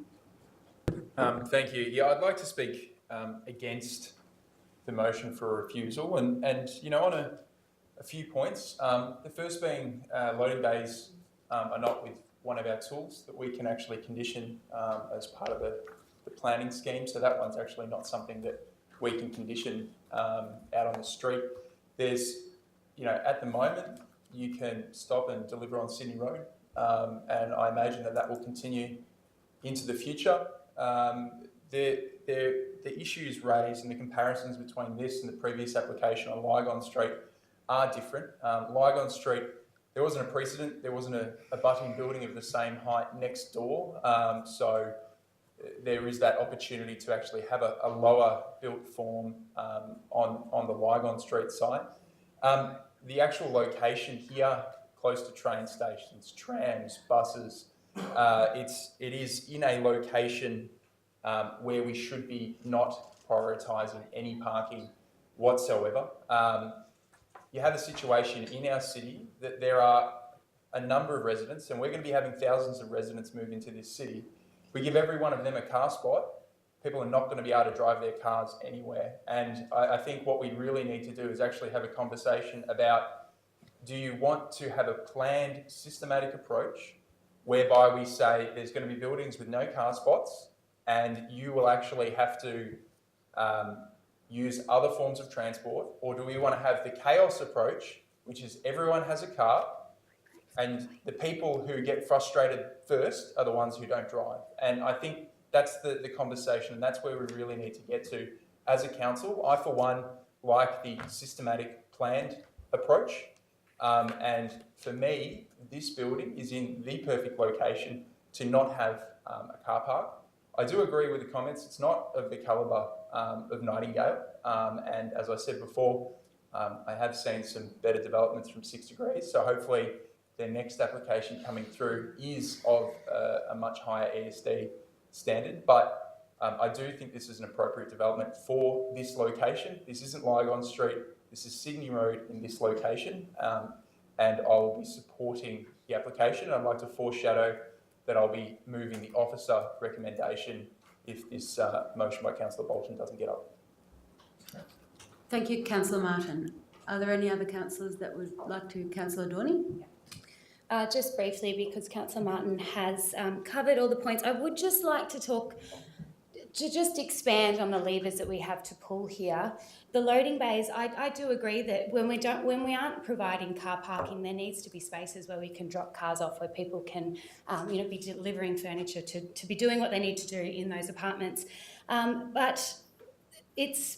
Thank you. Yeah, I'd like to speak against the motion for a refusal, and you know, on a few points. The first being loading bays are not with one of our tools that we can actually condition as part of the planning scheme. So that one's actually not something that we can condition out on the street. There's, you know, at the moment you can stop and deliver on Sydney Road, and I imagine that will continue into the future. The issues raised and the comparisons between this and the previous application on Lygon Street are different. Lygon Street, there wasn't a precedent, there wasn't a abutting building of the same height next door, so there is that opportunity to actually have a lower built form on the Lygon Street site. The actual location here, close to train stations, trams, buses, it is in a location where we should be not prioritising any parking whatsoever. You have a situation in our city that there are a number of residents, and we're going to be having thousands of residents move into this city. If we give every one of them a car spot, people are not going to be able to drive their cars anywhere. And I think what we really need to do is actually have a conversation about, do you want to have a planned, systematic approach whereby we say there's going to be buildings with no car spots and you will actually have to use other forms of transport? Or do we want to have the chaos approach, which is everyone has a car and the people who get frustrated first are the ones who don't drive? And I think that's the conversation, and that's where we really need to get to as a council. I, for one, like the systematic planned approach. And for me, this building is in the perfect location to not have a car park. I do agree with the comments. It's not of the calibre of Nightingale. And as I said before, I have seen some better developments from 6 Degrees. So hopefully their next application coming through is of a much higher ESD standard. But I do think this is an appropriate development for this location. This isn't Lygon Street. This is Sydney Road in this location. And I'll be supporting the application. I'd like to foreshadow that I'll be moving the officer recommendation if this motion by Councillor Bolton doesn't get up. Thank you, Councillor Martin. Are there any other councillors that would like to? Councillor Dorney? Just briefly, because Councillor Martin has covered all the points, I would just like to just expand on the levers that we have to pull here. The loading bays, I do agree that when we aren't providing car parking, there needs to be spaces where we can drop cars off, where people can, be delivering furniture to be doing what they need to do in those apartments. But it's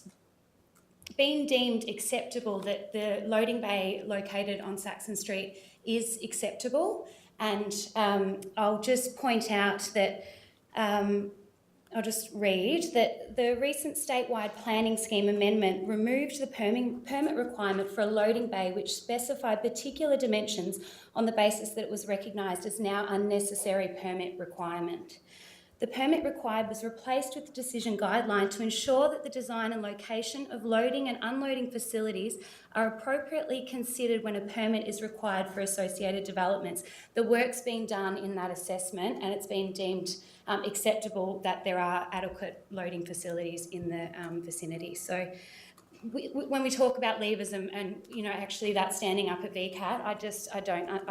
been deemed acceptable that the loading bay located on Saxon Street is acceptable, and I'll just point out that I'll just read that the recent statewide planning scheme amendment removed the permit requirement for a loading bay which specified particular dimensions on the basis that it was recognised as now unnecessary permit requirement. The permit required was replaced with the decision guideline to ensure that the design and location of loading and unloading facilities are appropriately considered when a permit is required for associated developments. The work's been done in that assessment, and it's been deemed acceptable that there are adequate loading facilities in the vicinity. So when we talk about levers and actually that standing up at VCAT, I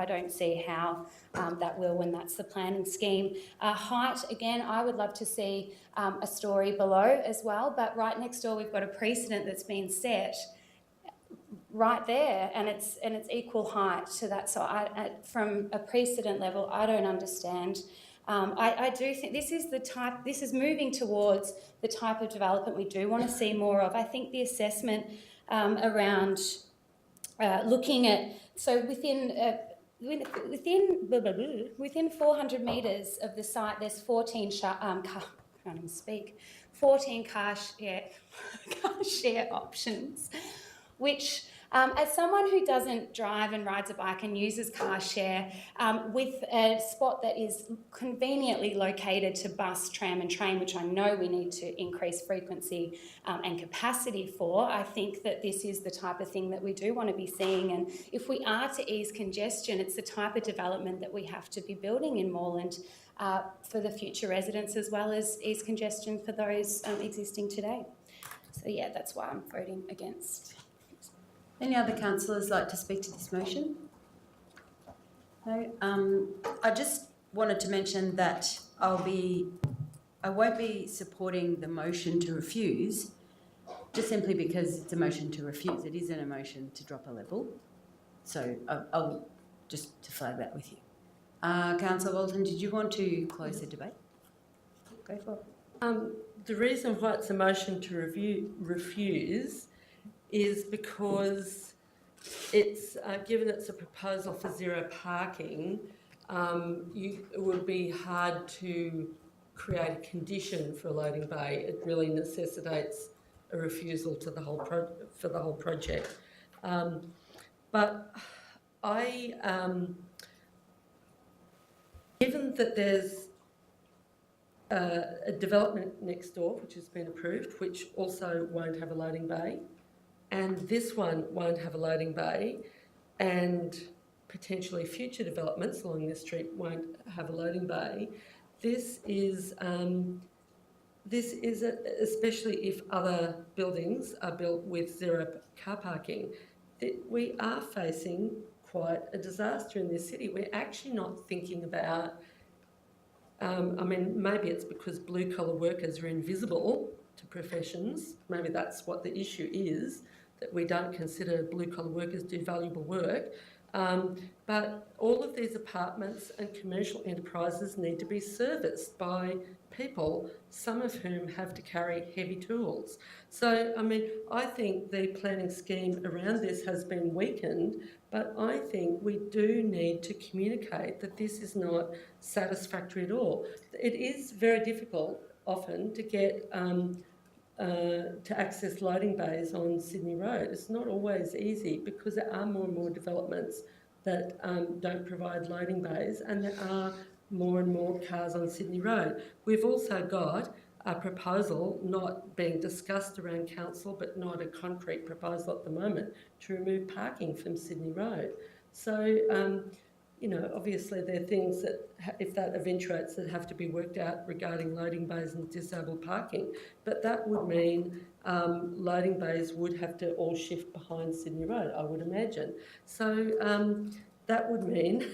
don't see how that will when that's the planning scheme. Height, again, I would love to see a story below as well, but right next door we've got a precedent that's been set right there, and it's equal height to that. So from a precedent level, I don't understand. I do think this is moving towards the type of development we do want to see more of. I think the assessment around looking at, so within 400 metres of the site, there's 14 car share options, which as someone who doesn't drive and rides a bike and uses car share, with a spot that is conveniently located to bus, tram and train, which I know we need to increase frequency and capacity for, I think that this is the type of thing that we do want to be seeing. And if we are to ease congestion, it's the type of development that we have to be building in Moreland for the future residents, as well as ease congestion for those existing today. So yeah, that's why I'm voting against. Any other councillors like to speak to this motion? No. I just wanted to mention that I won't be supporting the motion to refuse, just simply because it's a motion to refuse. It isn't a motion to drop a level. So I'll just to flag that with you. Councillor Walton, did you want to close the debate? Go for it. The reason why it's a motion to refuse is because it's given it's a proposal for zero parking, it would be hard to create a condition for a loading bay. It really necessitates a refusal to the whole for the whole project. But given that there's a development next door which has been approved, which also won't have a loading bay, and this one won't have a loading bay, and potentially future developments along this street won't have a loading bay, this is especially if other buildings are built with zero car parking, we are facing quite a disaster in this city. We're actually not thinking about, maybe it's because blue-collar workers are invisible to professions. Maybe that's what the issue is, that we don't consider blue-collar workers do valuable work. But all of these apartments and commercial enterprises need to be serviced by people, some of whom have to carry heavy tools. So, I mean, I think the planning scheme around this has been weakened, but I think we do need to communicate that this is not satisfactory at all. It is very difficult often to get to access loading bays on Sydney Road. It's not always easy because there are more and more developments that don't provide loading bays, and there are more and more cars on Sydney Road. We've also got a proposal not being discussed around council, but not a concrete proposal at the moment, to remove parking from Sydney Road. So, you know, obviously there are things that, if that eventuates, that have to be worked out regarding loading bays and disabled parking. But that would mean loading bays would have to all shift behind Sydney Road, I would imagine. So that would mean,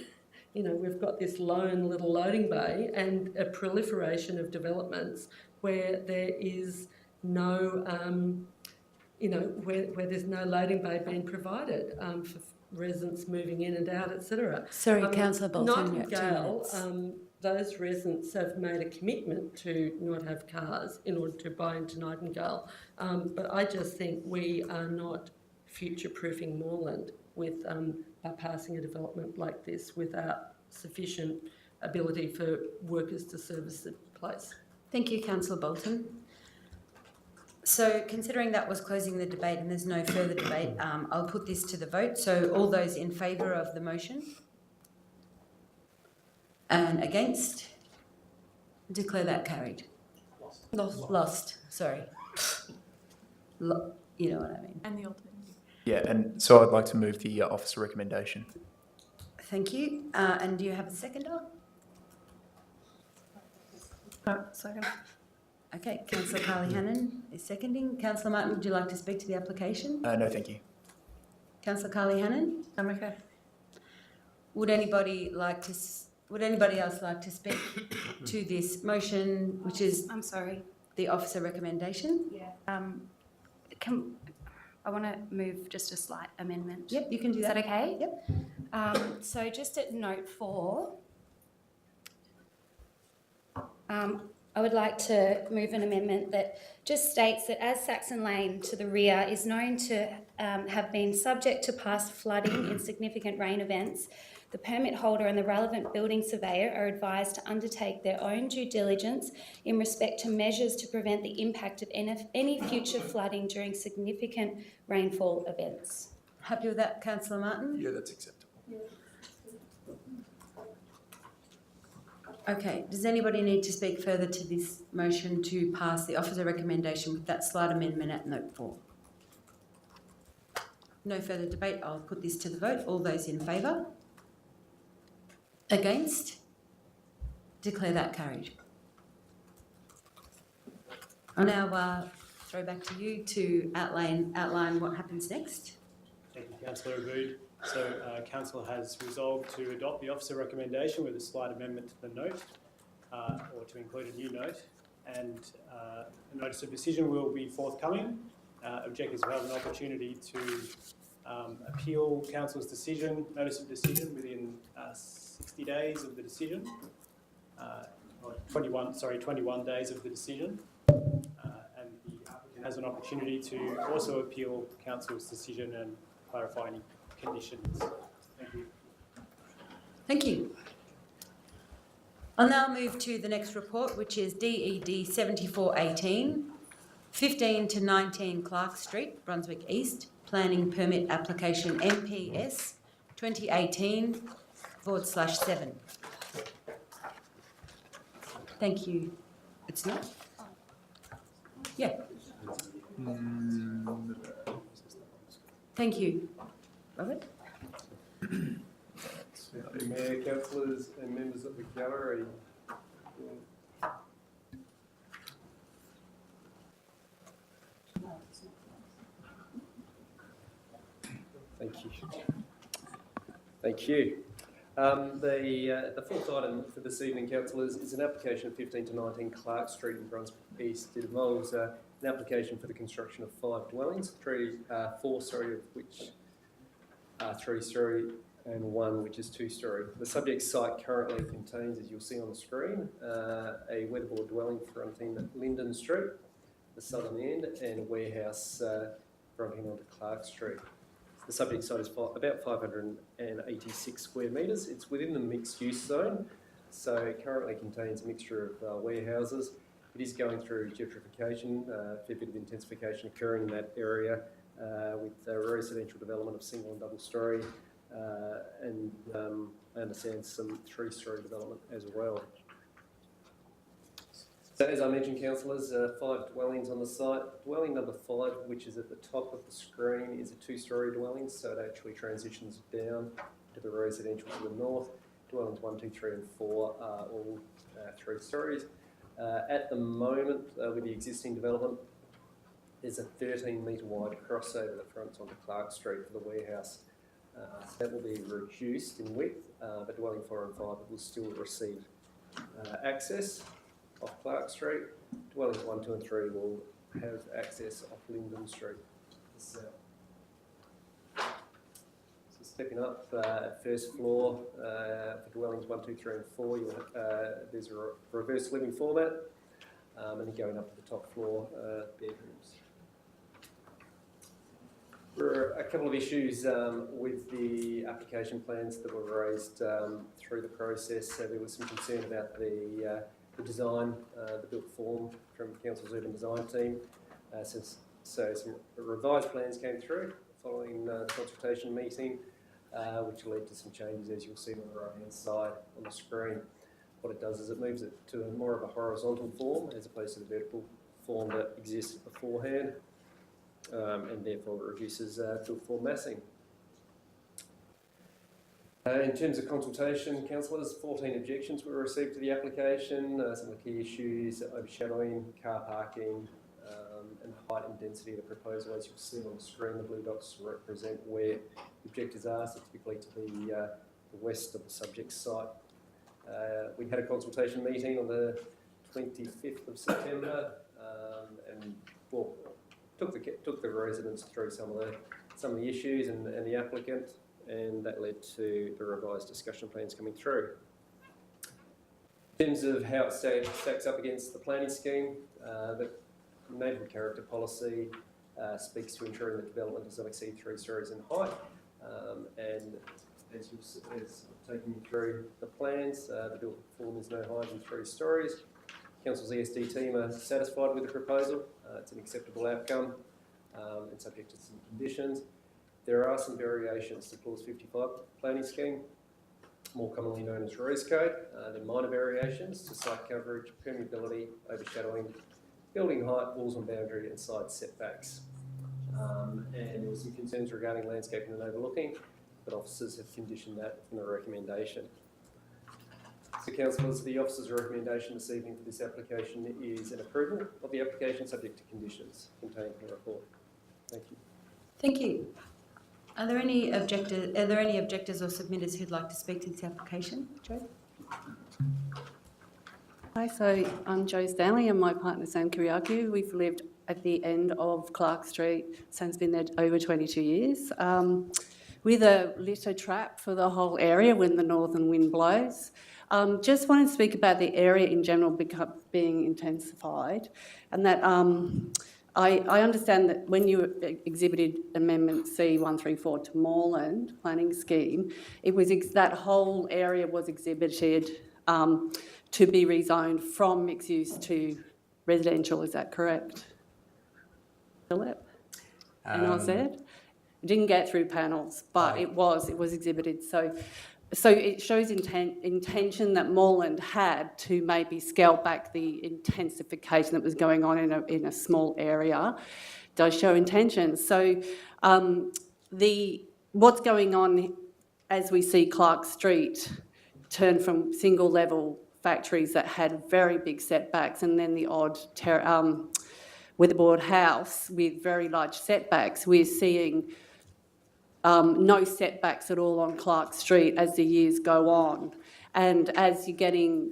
you know, we've got this lone little loading bay and a proliferation of developments where there is no, you know, where there's no loading bay being provided for residents moving in and out, etc. Sorry, Councillor Bolton, you have 2 Nightingale, minutes. those residents have made a commitment to not have cars in order to buy into Nightingale. But I just think we are not future-proofing Moreland with by passing a development like this without sufficient ability for workers to service the place. Thank you, Councillor Bolton. So considering that was closing the debate and there's no further debate, I'll put this to the vote. So all those in favour of the motion? And against? Declare that carried. Lost. Sorry. You know what I mean. And the alternative. Yeah, and so I'd like to move the officer recommendation. Thank you. And do you have a seconder? Second. Okay, Councillor Carly Hannon is seconding. Councillor Martin, would you like to speak to the application? No, thank you. Councillor Carly Hannon? I'm okay. Would anybody else like to speak to this motion, which is I'm sorry. the officer recommendation? Yeah. I want to move just a slight amendment. Yep, you can do Is that. that okay? Yep. So just at note 4, I would like to move an amendment that just states that as Saxon Lane to the rear is known to have been subject to past flooding in significant rain events, the permit holder and the relevant building surveyor are advised to undertake their own due diligence in respect to measures to prevent the impact of any future flooding during significant rainfall events. Happy with that, Councillor Martin? Yeah, that's acceptable. Okay, does anybody need to speak further to this motion to pass the officer recommendation with that slight amendment at note 4? No further debate. I'll put this to the vote. All those in favour? Against? Declare that carried. I'll now throw back to you to outline what happens next. Thank you, Councillor Abood. So Council has resolved to adopt the officer recommendation with a slight amendment to the note, or to include a new note, and a notice of decision will be forthcoming. Objectors will have an opportunity to appeal Council's decision, notice of decision, within 60 days of the decision, 21 days of the decision, and the applicant has an opportunity to also appeal Council's decision and clarify any conditions. Thank you. Thank you. I'll now move to the next report, which is DED 7418, 15 to 19 Clark Street, Brunswick East, planning permit application MPS 2018/7. Thank you. It's not? Yeah. Thank you. Robert? Mayor, councillors and members of the gallery. Thank you. Thank you. The fourth item for this evening, councillors, is an application of 15 to 19 Clark Street in Brunswick East. It involves an application for the construction of 5 dwellings, 4 of which are 3-storey and one which is two-storey. The subject site currently contains, as you'll see on the screen, a weatherboard dwelling fronting Linden Street, the southern end, and a warehouse fronting onto Clark Street. The subject site is about 586 square metres. It's within the mixed-use zone, so it currently contains a mixture of warehouses. It is going through gentrification, a fair bit of intensification occurring in that area, with residential development of single and double storey, and I understand some three-storey development as well. So as I mentioned, councillors, 5 dwellings on the site. Dwelling number 5, which is at the top of the screen, is a two-storey dwelling, so it actually transitions down to the residential to the north. Dwellings 1, 2, 3 and 4 are all 3 storeys. At the moment, with the existing development, there's a 13-metre wide crossover that fronts onto Clark Street for the warehouse. So that will be reduced in width, but dwelling 4 and 5 will still receive access off Clark Street. Dwellings 1, 2 and 3 will have access off Linden Street. So stepping up at first floor for dwellings 1, 2, 3 and 4, there's a reverse living format, and then going up to the top floor, bedrooms. There are a couple of issues with the application plans that were raised through the process. So there was some concern about the design, the built form from Council's urban design team. So some revised plans came through following the consultation meeting, which led to some changes, as you'll see on the right-hand side on the screen. What it does is it moves it to more of a horizontal form as opposed to the vertical form that existed beforehand, and therefore it reduces built form massing. In terms of consultation, councillors, 14 objections were received to the application. Some of the key issues: overshadowing, car parking, and height and density of the proposal. As you'll see on the screen, the blue dots represent where the objectors are, so typically to the west of the subject site. We had a consultation meeting on the 25th of September, and well, took the residents through some of the issues and the applicant, and that led to the revised discussion plans coming through. In terms of how it stacks up against the planning scheme, the neighbourhood character policy speaks to ensuring that development does not exceed 3 storeys in height, and as taking you through the plans, the built form is no higher than 3 storeys. Council's ESD team are satisfied with the proposal. It's an acceptable outcome and subject to some conditions. There are some variations to Clause 55 planning scheme, more commonly known as Rees Code. They're minor variations to site coverage, permeability, overshadowing, building height, walls on boundary and side setbacks. And there were some concerns regarding landscaping and overlooking, but officers have conditioned that in the recommendation. So councillors, the officer's recommendation this evening for this application is an approval of the application subject to conditions contained in the report. Thank you. Thank you. Are there any objectors or submitters who'd like to speak to this application? Jo? Hi, so I'm Jo Stanley and my partner Sam Kiriakou. We've lived at the end of Clark Street. Sam's been there over 22 years. With a litter trap for the whole area when the northern wind blows. Just wanted to speak about the area in general being intensified, and that I understand that when you exhibited Amendment C134 to Moreland Planning Scheme, it was that whole area was exhibited to be rezoned from mixed use to residential. Is that correct, Philip? And Asd? It didn't get through panels, but it was exhibited. So it shows intention that Moreland had to maybe scale back the intensification that was going on in a small area. Does show intention. So what's going on as we see Clark Street turn from single level factories that had very big setbacks, and then the odd weatherboard house with very large setbacks, we're seeing no setbacks at all on Clark Street as the years go on. And as you're getting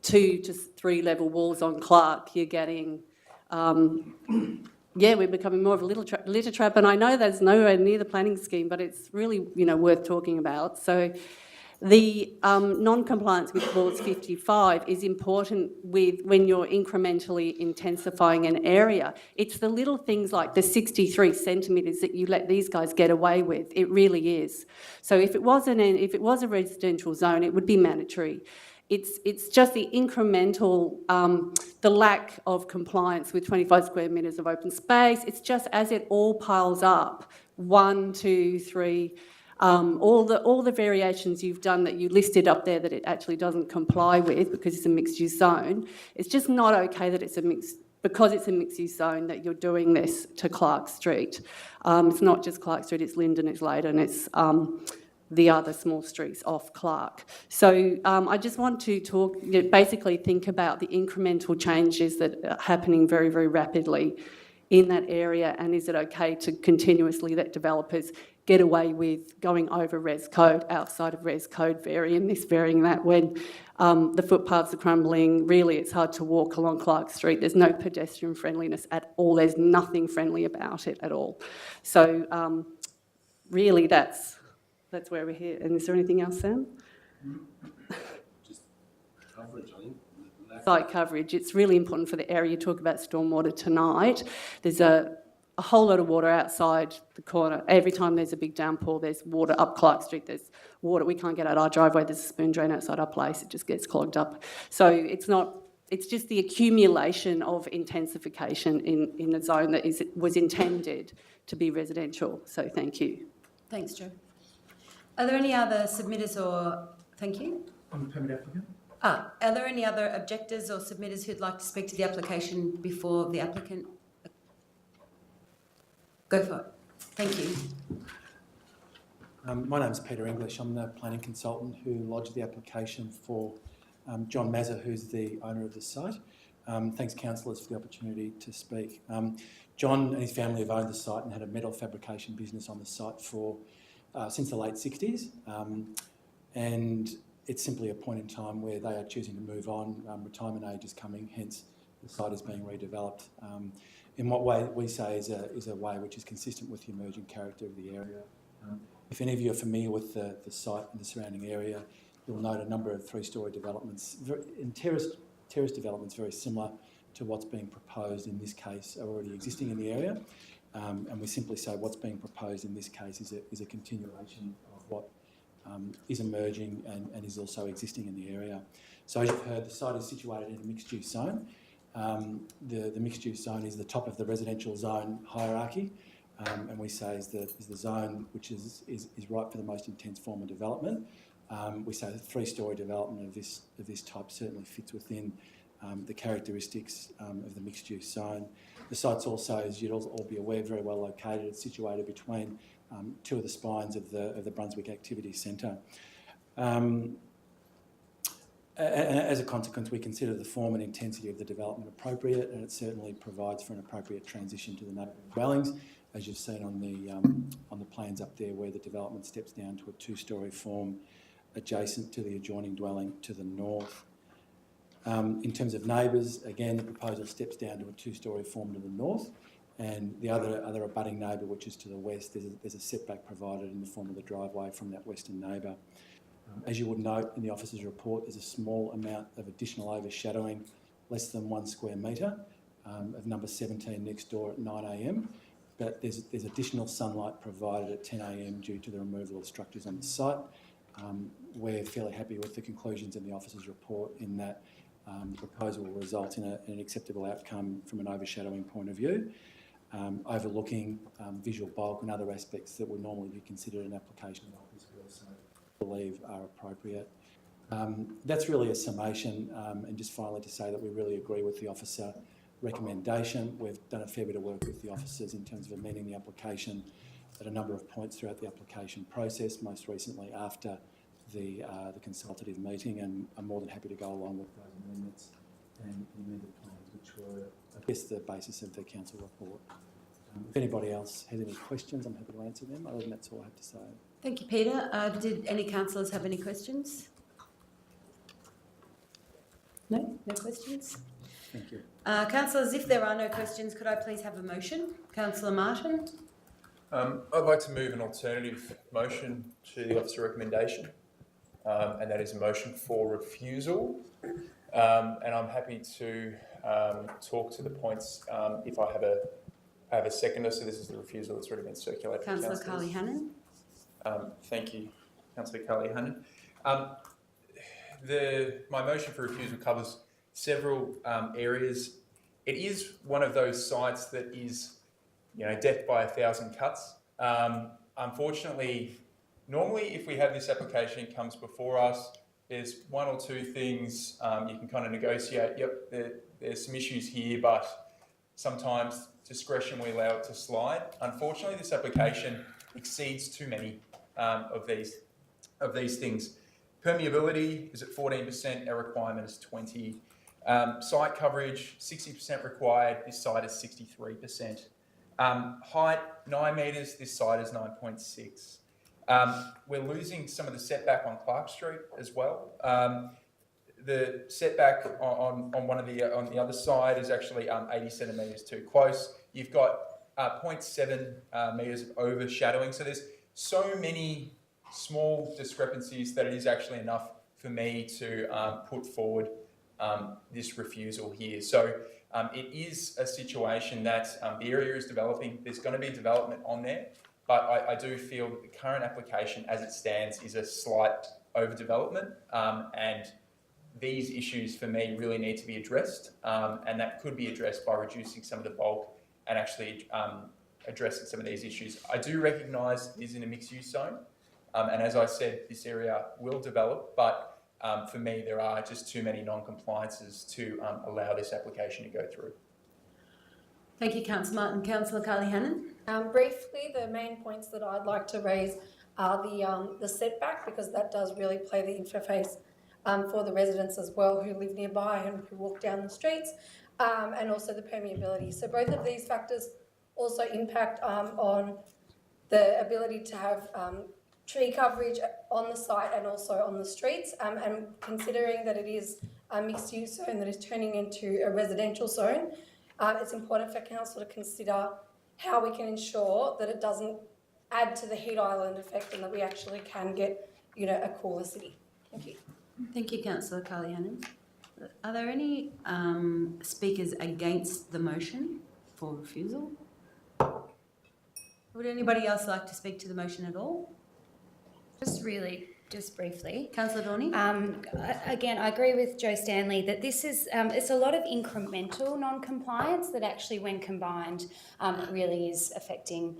2 to 3 level walls on Clark, you're getting yeah, we're becoming more of a litter trap, and I know that's nowhere near the planning scheme, but it's really, worth talking about. So the non-compliance with clause 55 is important when you're incrementally intensifying an area. It's the little things like the 63 centimetres that you let these guys get away with. It really is. So if it was a residential zone, it would be mandatory. It's just the incremental, the lack of compliance with 25 square metres of open space. It's just as it all piles up, 1, 2, 3, all the variations you've done that you listed up there that it actually doesn't comply with because it's a mixed-use zone. It's just not okay that because it's a mixed-use zone that you're doing this to Clark Street. It's not just Clark Street, it's Linden, it's Leyden, it's the other small streets off Clark. So I just want to basically think about the incremental changes that are happening very, very rapidly in that area, and is it okay to continuously let developers get away with going over res code, outside of res code, varying this, varying that, when the footpaths are crumbling. Really, it's hard to walk along Clark Street. There's no pedestrian friendliness at all. There's nothing friendly about it at all. So really, that's where we're here. And is there anything else, Sam? Just coverage, I think. Site coverage. It's really important for the area. You talk about stormwater tonight. There's a whole lot of water outside the corner. Every time there's a big downpour, there's water up Clark Street. There's water. We can't get out our driveway. There's a spoon drain outside our place. It just gets clogged up. So it's just the accumulation of intensification in the zone that was intended to be residential. So thank you. Thanks, Jo. Are there any other submitters or... Thank you. I'm the permit applicant. Are there any other objectors or submitters who'd like to speak to the application before the applicant? Go for it. Thank you. My name's Peter English. I'm the planning consultant who lodged the application for John Mazza, who's the owner of the site. Thanks, councillors, for the opportunity to speak. John and his family have owned the site and had a metal fabrication business on the site for since the late 60s. And it's simply a point in time where they are choosing to move on. Retirement age is coming, hence the site is being redeveloped. In what way we say is a way which is consistent with the emerging character of the area. If any of you are familiar with the site and the surrounding area, you'll note a number of three-storey developments and terrace developments very similar to what's being proposed in this case are already existing in the area. And we simply say what's being proposed in this case is a continuation of what is emerging and is also existing in the area. So as you've heard, the site is situated in a mixed-use zone. The mixed-use zone is the top of the residential zone hierarchy, and we say is the zone which is ripe for the most intense form of development. We say the three-storey development of this type certainly fits within the characteristics of the mixed-use zone. The site's also, as you'd all be aware, very well located. It's situated between two of the spines of the Brunswick Activity Centre. As a consequence, we consider the form and intensity of the development appropriate, and it certainly provides for an appropriate transition to the neighbouring dwellings, as you've seen on the plans up there, where the development steps down to a two-storey form adjacent to the adjoining dwelling to the north. In terms of neighbours, again, the proposal steps down to a two-storey form to the north, and the other abutting neighbour, which is to the west, there's a setback provided in the form of the driveway from that western neighbour. As you would note in the officer's report, there's a small amount of additional overshadowing, less than 1 square metre, of number 17 next door at 9 a.m, but there's additional sunlight provided at 10 a.m. due to the removal of structures on the site. We're fairly happy with the conclusions in the officer's report in that the proposal will result in an acceptable outcome from an overshadowing point of view, overlooking visual bulk and other aspects that would normally be considered an application of office we also believe are appropriate. That's really a summation, and just finally to say that we really agree with the officer recommendation. We've done a fair bit of work with the officers in terms of amending the application at a number of points throughout the application process, most recently after the consultative meeting, and I'm more than happy to go along with those amendments and amended plans, which were, I guess, the basis of the council report. If anybody else has any questions, I'm happy to answer them. Other than that's all I have to say. Thank you, Peter. Did any councillors have any questions? No? No questions? Thank you. Councillors, if there are no questions, could I please have a motion? Councillor Martin. I'd like to move an alternative motion to the officer recommendation, and that is a motion for refusal. And I'm happy to talk to the points if I have a seconder. So this is the refusal that's already been circulated. Councillor Carly Hannon. Thank you, Councillor Carly Hannon. My motion for refusal covers several areas. It is one of those sites that is, death by 1,000 cuts. Unfortunately, normally if we have this application, it comes before us, there's one or two things you can kind of negotiate. Yep, there's some issues here, but sometimes discretion we allow it to slide. Unfortunately, this application exceeds too many of these things. Permeability is at 14%, our requirement is 20%. Site coverage, 60% required, this site is 63%. Height, 9 metres, this site is 9.6. We're losing some of the setback on Clark Street as well. The setback on the other side is actually 80 centimetres too close. You've got 0.7 metres of overshadowing. So there's so many small discrepancies that it is actually enough for me to put forward this refusal here. So it is a situation that the area is developing. There's going to be development on there, but I do feel that the current application as it stands is a slight overdevelopment, and these issues for me really need to be addressed, and that could be addressed by reducing some of the bulk and actually addressing some of these issues. I do recognise it is in a mixed-use zone, and as I said, this area will develop, but for me, there are just too many non-compliances to allow this application to go through. Thank you, Councillor Martin. Councillor Carly Hannon. Briefly, the main points that I'd like to raise are the setback, because that does really play the interface for the residents as well who live nearby and who walk down the streets, and also the permeability. So both of these factors also impact on the ability to have tree coverage on the site and also on the streets, and considering that it is a mixed-use zone that is turning into a residential zone, it's important for council to consider how we can ensure that it doesn't add to the heat island effect and that we actually can get, a cooler city. Thank you. Thank you, Councillor Carly Hannon. Are there any speakers against the motion for refusal? Would anybody else like to speak to the motion at all? Just briefly. Councillor Dorney? Again, I agree with Joe Stanley that this is, it's a lot of incremental non-compliance that actually when combined really is affecting,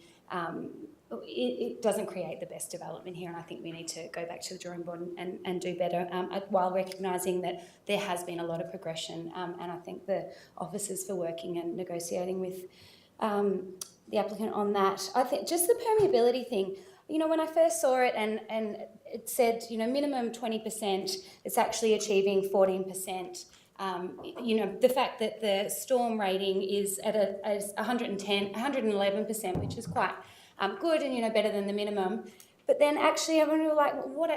it doesn't create the best development here, and I think we need to go back to the drawing board and do better, while recognising that there has been a lot of progression, and I thank the officers for working and negotiating with the applicant on that. I think just the permeability thing, when I first saw it and it said, minimum 20%, it's actually achieving 14%. The fact that the storm rating is at 111%, which is quite good and, better than the minimum. But then actually everyone was like,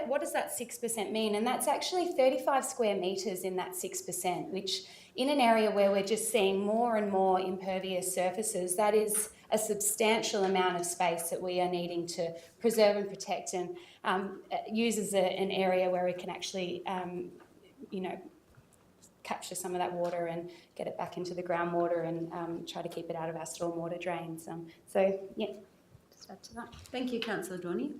what does that 6% mean? And that's actually 35 square metres in that 6%, which in an area where we're just seeing more and more impervious surfaces, that is a substantial amount of space that we are needing to preserve and protect, and use as an area where we can actually, capture some of that water and get it back into the groundwater and try to keep it out of our stormwater drains. Just add to that. Thank you, Councillor Dorney.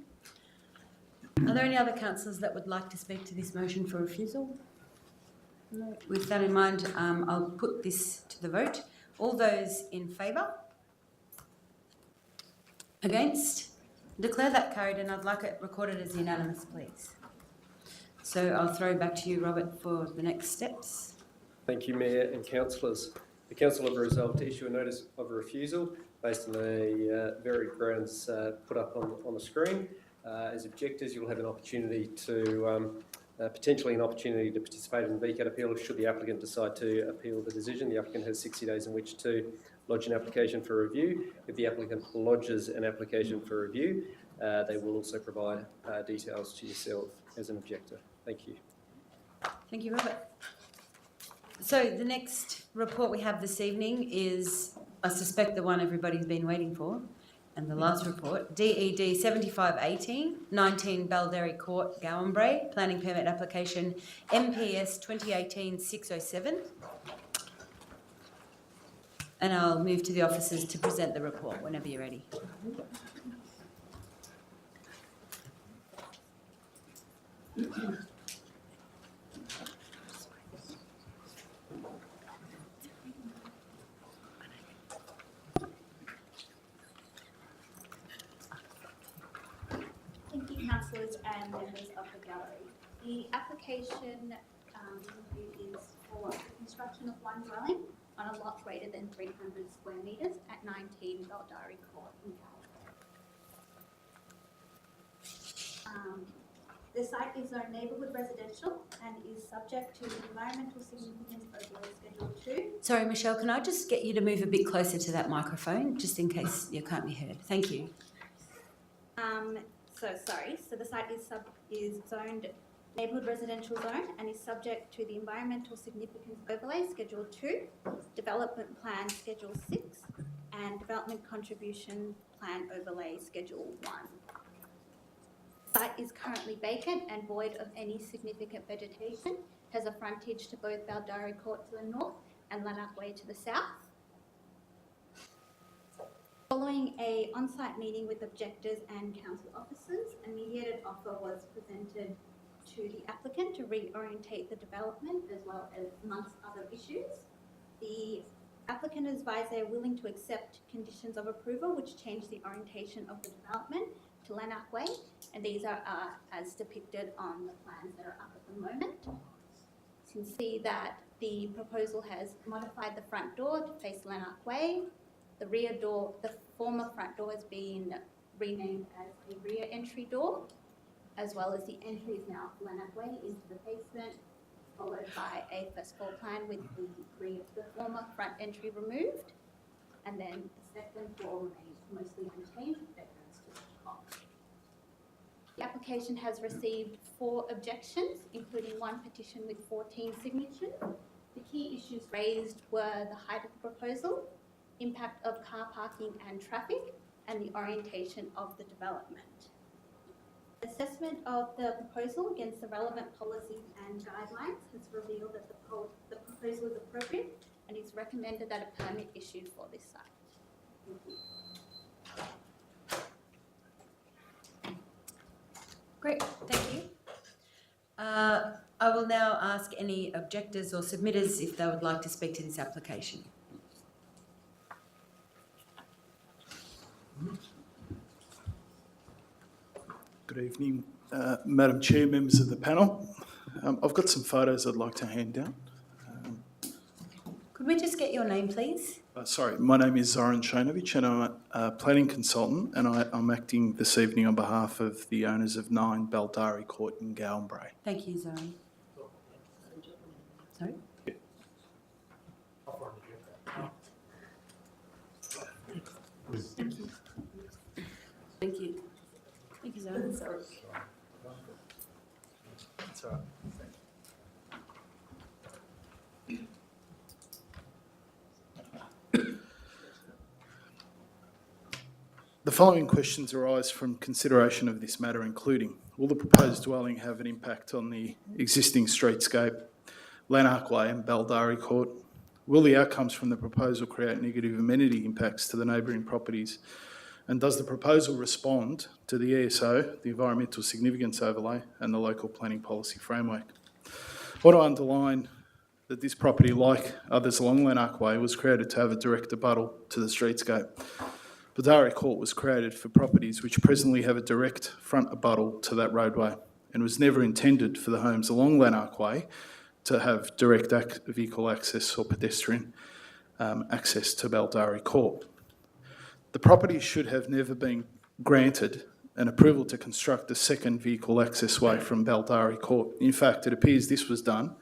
Are there any other councillors that would like to speak to this motion for refusal? No. With that in mind, I'll put this to the vote. All those in favour? Against? Declare that carried, and I'd like it recorded as unanimous, please. So I'll throw back to you, Robert, for the next steps. Thank you, Mayor and councillors. The council have resolved to issue a notice of refusal based on the varied grounds put up on the screen. As objectors, you'll have an opportunity to potentially an opportunity to participate in the VCAT appeal should the applicant decide to appeal the decision. The applicant has 60 days in which to lodge an application for review. If the applicant lodges an application for review, they will also provide details to yourself as an objector. Thank you. Thank you, Robert. So the next report we have this evening is, I suspect, the one everybody's been waiting for, and the last report, DED 7518, 19 Balderry Court, Gowanbray, planning permit application MPS 2018-607. And I'll move to the officers to present the report whenever you're ready. Thank you, councillors and members of the gallery. The application is for the construction of one dwelling on a lot greater than 300 square metres at 19 Balderry Court in Gowanbray. The site is zoned neighbourhood residential and is subject to environmental significance overlay schedule 2. Sorry, Michelle, can I just get you to move a bit closer to that microphone, just in case you can't be heard? Thank you. So the site is zoned neighbourhood residential zone and is subject to the environmental significance overlay schedule 2, development plan schedule 6, and development contribution plan overlay schedule 1. The site is currently vacant and void of any significant vegetation, has a frontage to both Balderry Court to the north and Lanark Way to the south. Following a on-site meeting with objectors and council officers, a mediated offer was presented to the applicant to reorientate the development as well as amongst other issues. The applicant advised they are willing to accept conditions of approval which change the orientation of the development to Lanark Way, and these are as depicted on the plans that are up at the moment. You can see that the proposal has modified the front door to face Lanark Way. The rear door, the former front door has been renamed as the rear entry door, as well as the entry is now Lanark Way into the basement, followed by a first floor plan with the former front entry removed, and then the second floor remains mostly unchanged with bedrooms to the top. The application has received 4 objections, including 1 petition with 14 signatures. The key issues raised were the height of the proposal, impact of car parking and traffic, and the orientation of the development. Assessment of the proposal against the relevant policies and guidelines has revealed that the proposal is appropriate and it's recommended that a permit issued for this site. Thank you. Great, thank you. I will now ask any objectors or submitters if they would like to speak to this application. Good evening, Madam Chair, members of the panel. I've got some photos I'd like to hand down. Could we just get your name, please? Sorry, my name is Zoran Shanovich and I'm a planning consultant, and I'm acting this evening on behalf of the owners of 9 Balderry Court in Gowanbray. Thank you, Zoran. Sorry? Yeah. Thank you. Thank you. Thank you, Zoran. Sorry. That's all right. The following questions arise from consideration of this matter, including: will the proposed dwelling have an impact on the existing streetscape, Lanark Way and Balderry Court? Will the outcomes from the proposal create negative amenity impacts to the neighbouring properties? And does the proposal respond to the ESO, the Environmental Significance Overlay, and the Local Planning Policy Framework? I want to underline that this property, like others along Lanark Way, was created to have a direct rebuttal to the streetscape. Balderry Court was created for properties which presently have a direct front abuttal to that roadway, and was never intended for the homes along Lanark Way to have direct vehicle access or pedestrian access to Balderry Court. The property should have never been granted an approval to construct a second vehicle access way from Balderry Court. In fact, it appears this was done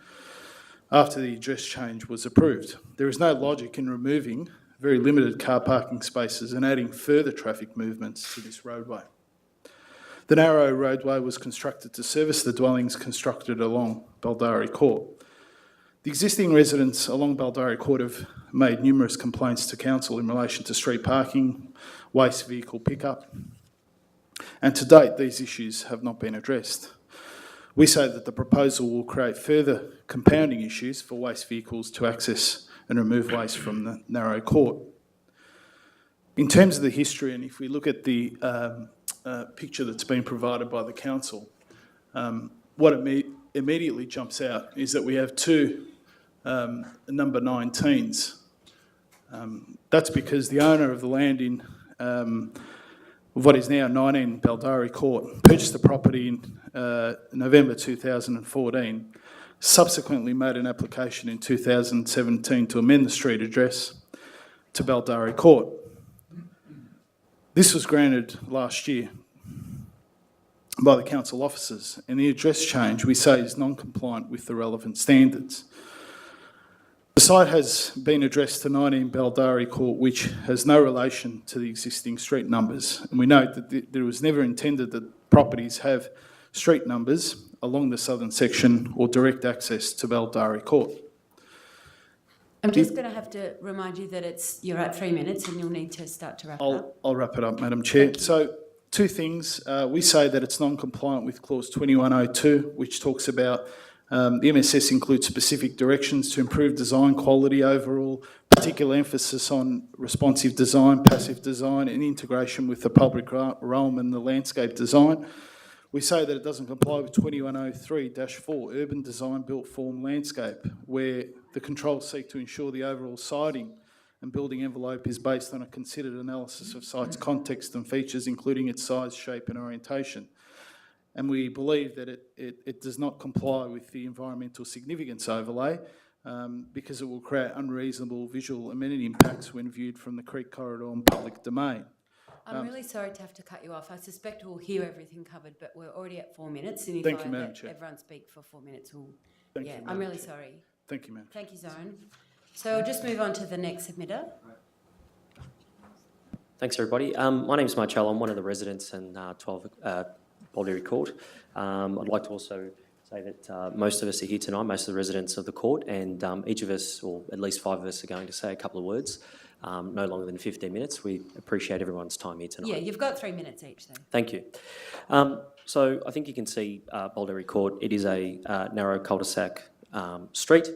after the address change was approved. There is no logic in removing very limited car parking spaces and adding further traffic movements to this roadway. The narrow roadway was constructed to service the dwellings constructed along Balderry Court. The existing residents along Baldari Court have made numerous complaints to council in relation to street parking, waste vehicle pickup, and to date these issues have not been addressed. We say that the proposal will create further compounding issues for waste vehicles to access and remove waste from the narrow court. In terms of the history, and if we look at the picture that's been provided by the council, what immediately jumps out is that we have two number 19s. That's because the owner of the land in what is now 19 Baldari Court purchased the property in November 2014, subsequently made an application in 2017 to amend the street address to Baldari Court. This was granted last year by the council officers, and the address change, we say, is non-compliant with the relevant standards. The site has been addressed to 19 Baldari Court, which has no relation to the existing street numbers, and we note that it was never intended that properties have street numbers along the southern section or direct access to Baldari Court. I'm just going to have to remind you that you're at 3 minutes and you'll need to start to wrap up. I'll wrap it up, Madam Chair. So, two things. We say that it's non-compliant with clause 2102, which talks about the MSS includes specific directions to improve design quality overall, particular emphasis on responsive design, passive design, and integration with the public realm and the landscape design. We say that it doesn't comply with 2103-4, urban design, built form, landscape, where the controls seek to ensure the overall siting and building envelope is based on a considered analysis of site's context and features, including its size, shape and orientation. And we believe that it does not comply with the environmental significance overlay because it will create unreasonable visual amenity impacts when viewed from the creek corridor and public domain. I'm really sorry to have to cut you off. I suspect we'll hear everything covered, but we're already at 4 minutes. And if Thank I you, Madam let Chair. everyone speak for 4 minutes, Thank you, I'm Madam really Chair. sorry. Thank you, Madam. Thank you, Zone. So I'll just move on to the next submitter. Thanks, everybody. My name's Marcel. I'm one of the residents in 12 Baldari Court. I'd like to also say that most of us are here tonight, most of the residents of the court, and each of us, or at least 5 of us, are going to say a couple of words, no longer than 15 minutes. We appreciate everyone's time here tonight. Yeah, you've got 3 minutes each then. Thank you. So I think you can see Baldari Court. It is a narrow cul-de-sac street,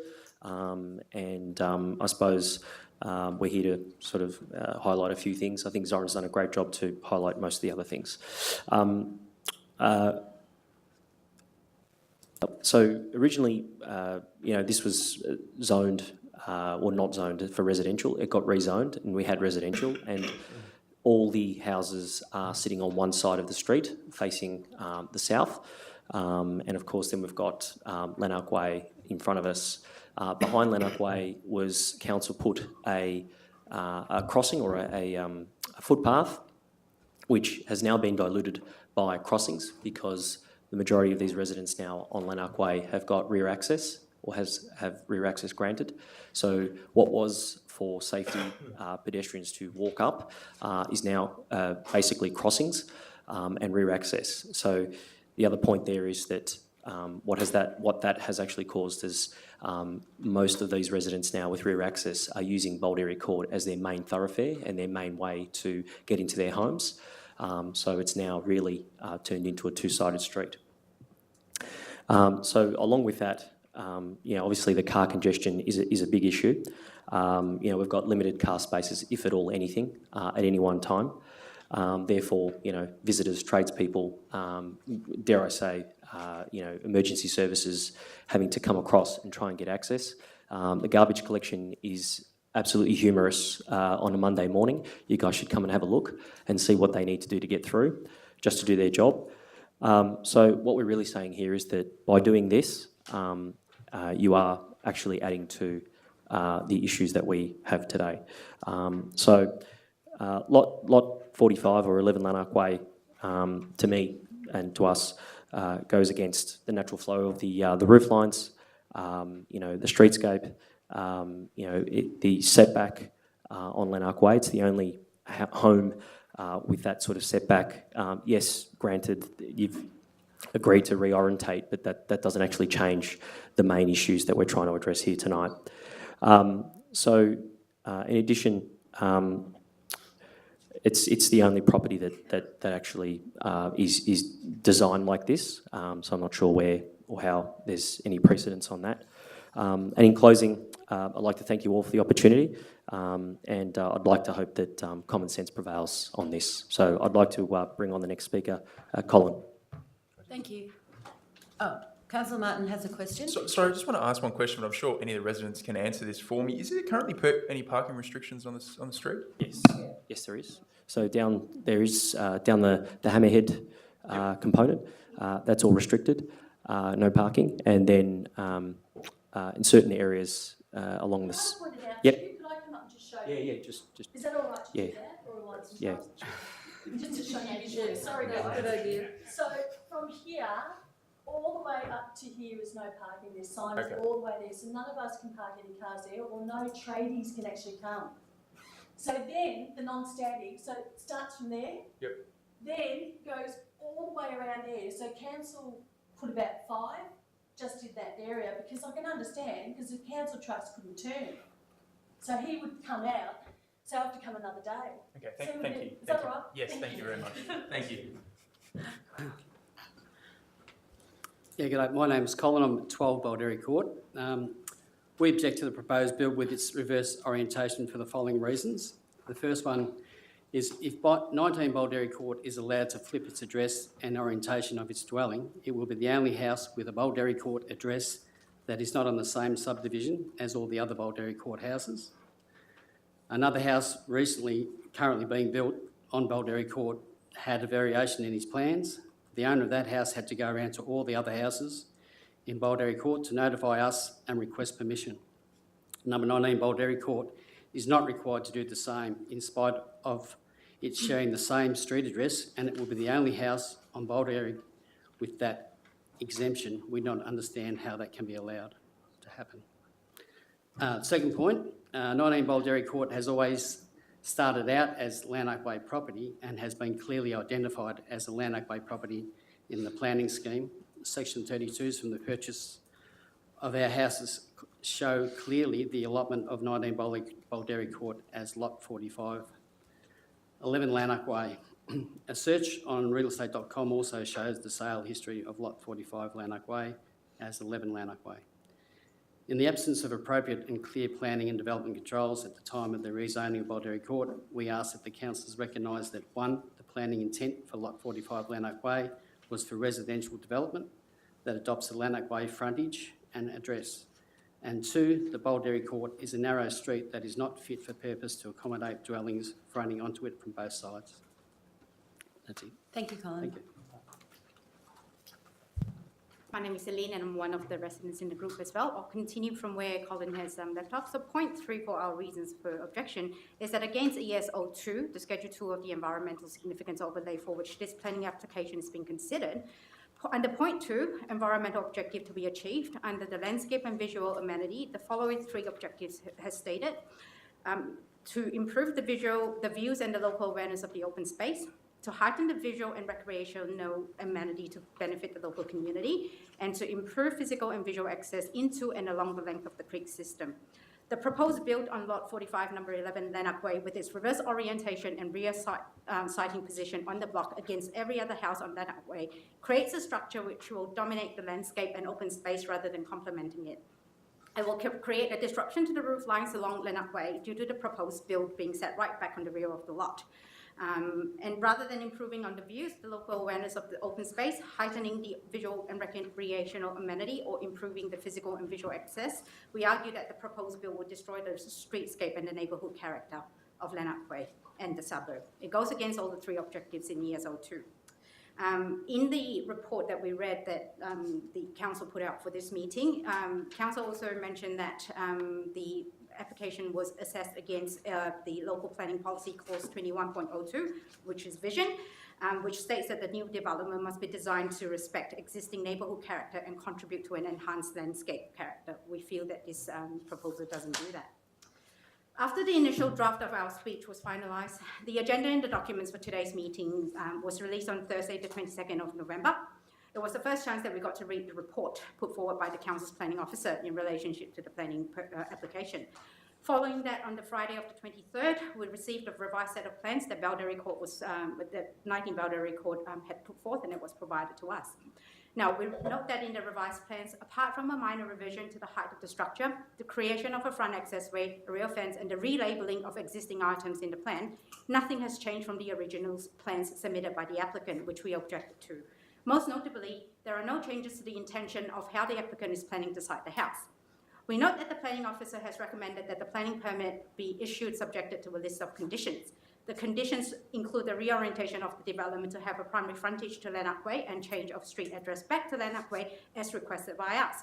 and I suppose we're here to sort of highlight a few things. I think Zoran's done a great job to highlight most of the other things. So originally, this was zoned, or not zoned for residential. It got rezoned and we had residential, and all the houses are sitting on one side of the street facing the south. And of course then we've got Lanark Way in front of us. Behind Lanark Way was council put a crossing or a footpath, which has now been diluted by crossings because the majority of these residents now on Lanark Way have got rear access or have rear access granted. So what was for safety pedestrians to walk up is now basically crossings and rear access. So the other point there is that what that has actually caused is most of these residents now with rear access are using Baldari Court as their main thoroughfare and their main way to get into their homes. So it's now really turned into a two-sided street. So along with that, obviously the car congestion is a big issue. We've got limited car spaces, if at all anything, at any one time. Therefore, visitors, tradespeople, dare I say, emergency services having to come across and try and get access. The garbage collection is absolutely humorous on a Monday morning. You guys should come and have a look and see what they need to do to get through, just to do their job. So what we're really saying here is that by doing this, you are actually adding to the issues that we have today. Lot 45 or 11 Lanark Way, to me and to us, goes against the natural flow of the roof lines, the streetscape, the setback on Lanark Way. It's the only home with that sort of setback. Yes, granted, agreed to reorientate, but that doesn't actually change the main issues that we're trying to address here tonight. In addition, it's the only property that actually is designed like this, so I'm not sure where or how there's any precedence on that. And in closing, I'd like to thank you all for the opportunity, and I'd like to hope that common sense prevails on this. So I'd like to bring on the next speaker, Colin. Thank you. Oh, Councillor Martin has a question. Sorry, I just want to ask one question, but I'm sure any of the residents can answer this for me. Is there currently any parking restrictions on the street? Yes. Yes, there is. So down the Hammerhead component, that's all restricted, no parking, and then in certain areas along this. Yep. Could I come up and just show Yeah, you? yeah, just. Is that all right to Yeah. do that, or am I just Yeah. just to show you visually? Sorry, Yeah, guys. good idea. So from here, all the way up to here is no parking. There's signs Okay. all the way there, so none of us can park any cars there, or no tradies can actually come. So then the non-static, so it starts from there. Yep. Then goes all the way around there. So council put about 5 just in that area, because I can understand, because the council trucks couldn't turn. So he would come out, so I have to come another day. Okay, So thank you. Is Thank that you. all right? Yes, thank you very much. Thank you. Yeah, g'day. My name's Colin. I'm at 12 Balderry Court. We object to the proposed bill with its reverse orientation for the following reasons. The first one is if 19 Balderry Court is allowed to flip its address and orientation of its dwelling, it will be the only house with a Balderry Court address that is not on the same subdivision as all the other Balderry Court houses. Another house currently being built on Balderry Court had a variation in his plans. The owner of that house had to go around to all the other houses in Balderry Court to notify us and request permission. Number 19 Balderry Court is not required to do the same in spite of it sharing the same street address, and it will be the only house on Balderry with that exemption. We don't understand how that can be allowed to happen. Second point, 19 Balderry Court has always started out as Lanark Way property and has been clearly identified as a Lanark Way property in the planning scheme. Section 32s from the purchase of our houses show clearly the allotment of 19 Balderry Court as Lot 45. 11 Lanark Way. A search on realestate.com also shows the sale history of Lot 45 Lanark Way as 11 Lanark Way. In the absence of appropriate and clear planning and development controls at the time of the rezoning of Balderry Court, we ask that the councillors recognise that 1, the planning intent for Lot 45 Lanark Way was for residential development that adopts the Lanark Way frontage and address. And 2, the Balderry Court is a narrow street that is not fit for purpose to accommodate dwellings fronting onto it from both sides. That's it. Thank you, Colin. Thank you. My name is Aline and I'm one of the residents in the group as well. I'll continue from where Colin has left off. So point 3 for our reasons for objection is that against ES02, the Schedule 2 of the Environmental Significance Overlay for which this planning application is being considered, under point 2, environmental objective to be achieved, under the landscape and visual amenity, the following 3 objectives has stated. To improve the views and the local awareness of the open space, to heighten the visual and recreational amenity to benefit the local community, and to improve physical and visual access into and along the length of the creek system. The proposed build on Lot 45, number 11, Lanark Way, with its reverse orientation and rear sighting position on the block against every other house on Lanark Way, creates a structure which will dominate the landscape and open space rather than complementing it. It will create a disruption to the roof lines along Lanark Way due to the proposed build being set right back on the rear of the lot. And rather than improving on the views, the local awareness of the open space, heightening the visual and recreational amenity, or improving the physical and visual access, we argue that the proposed bill would destroy the streetscape and the neighbourhood character of Lanark Way and the suburb. It goes against all the 3 objectives in ES02. In the report that we read that the council put out for this meeting, council also mentioned that the application was assessed against the local planning policy clause 21.02, which is vision, which states that the new development must be designed to respect existing neighbourhood character and contribute to an enhanced landscape character. We feel that this proposal doesn't do that. After the initial draft of our speech was finalised, the agenda and the documents for today's meeting was released on Thursday, the 22nd of November. It was the first chance that we got to read the report put forward by the council's planning officer in relationship to the planning application. Following that, on the Friday of the 23rd, we received a revised set of plans that Balderry Court was, the 19 Balderry Court had put forth, and it was provided to us. Now, we note that in the revised plans, apart from a minor revision to the height of the structure, the creation of a front accessway, a rear fence, and the relabeling of existing items in the plan, nothing has changed from the original plans submitted by the applicant, which we objected to. Most notably, there are no changes to the intention of how the applicant is planning to site the house. We note that the planning officer has recommended that the planning permit be issued subjected to a list of conditions. The conditions include the reorientation of the development to have a primary frontage to Lanark Way and change of street address back to Lanark Way as requested by us.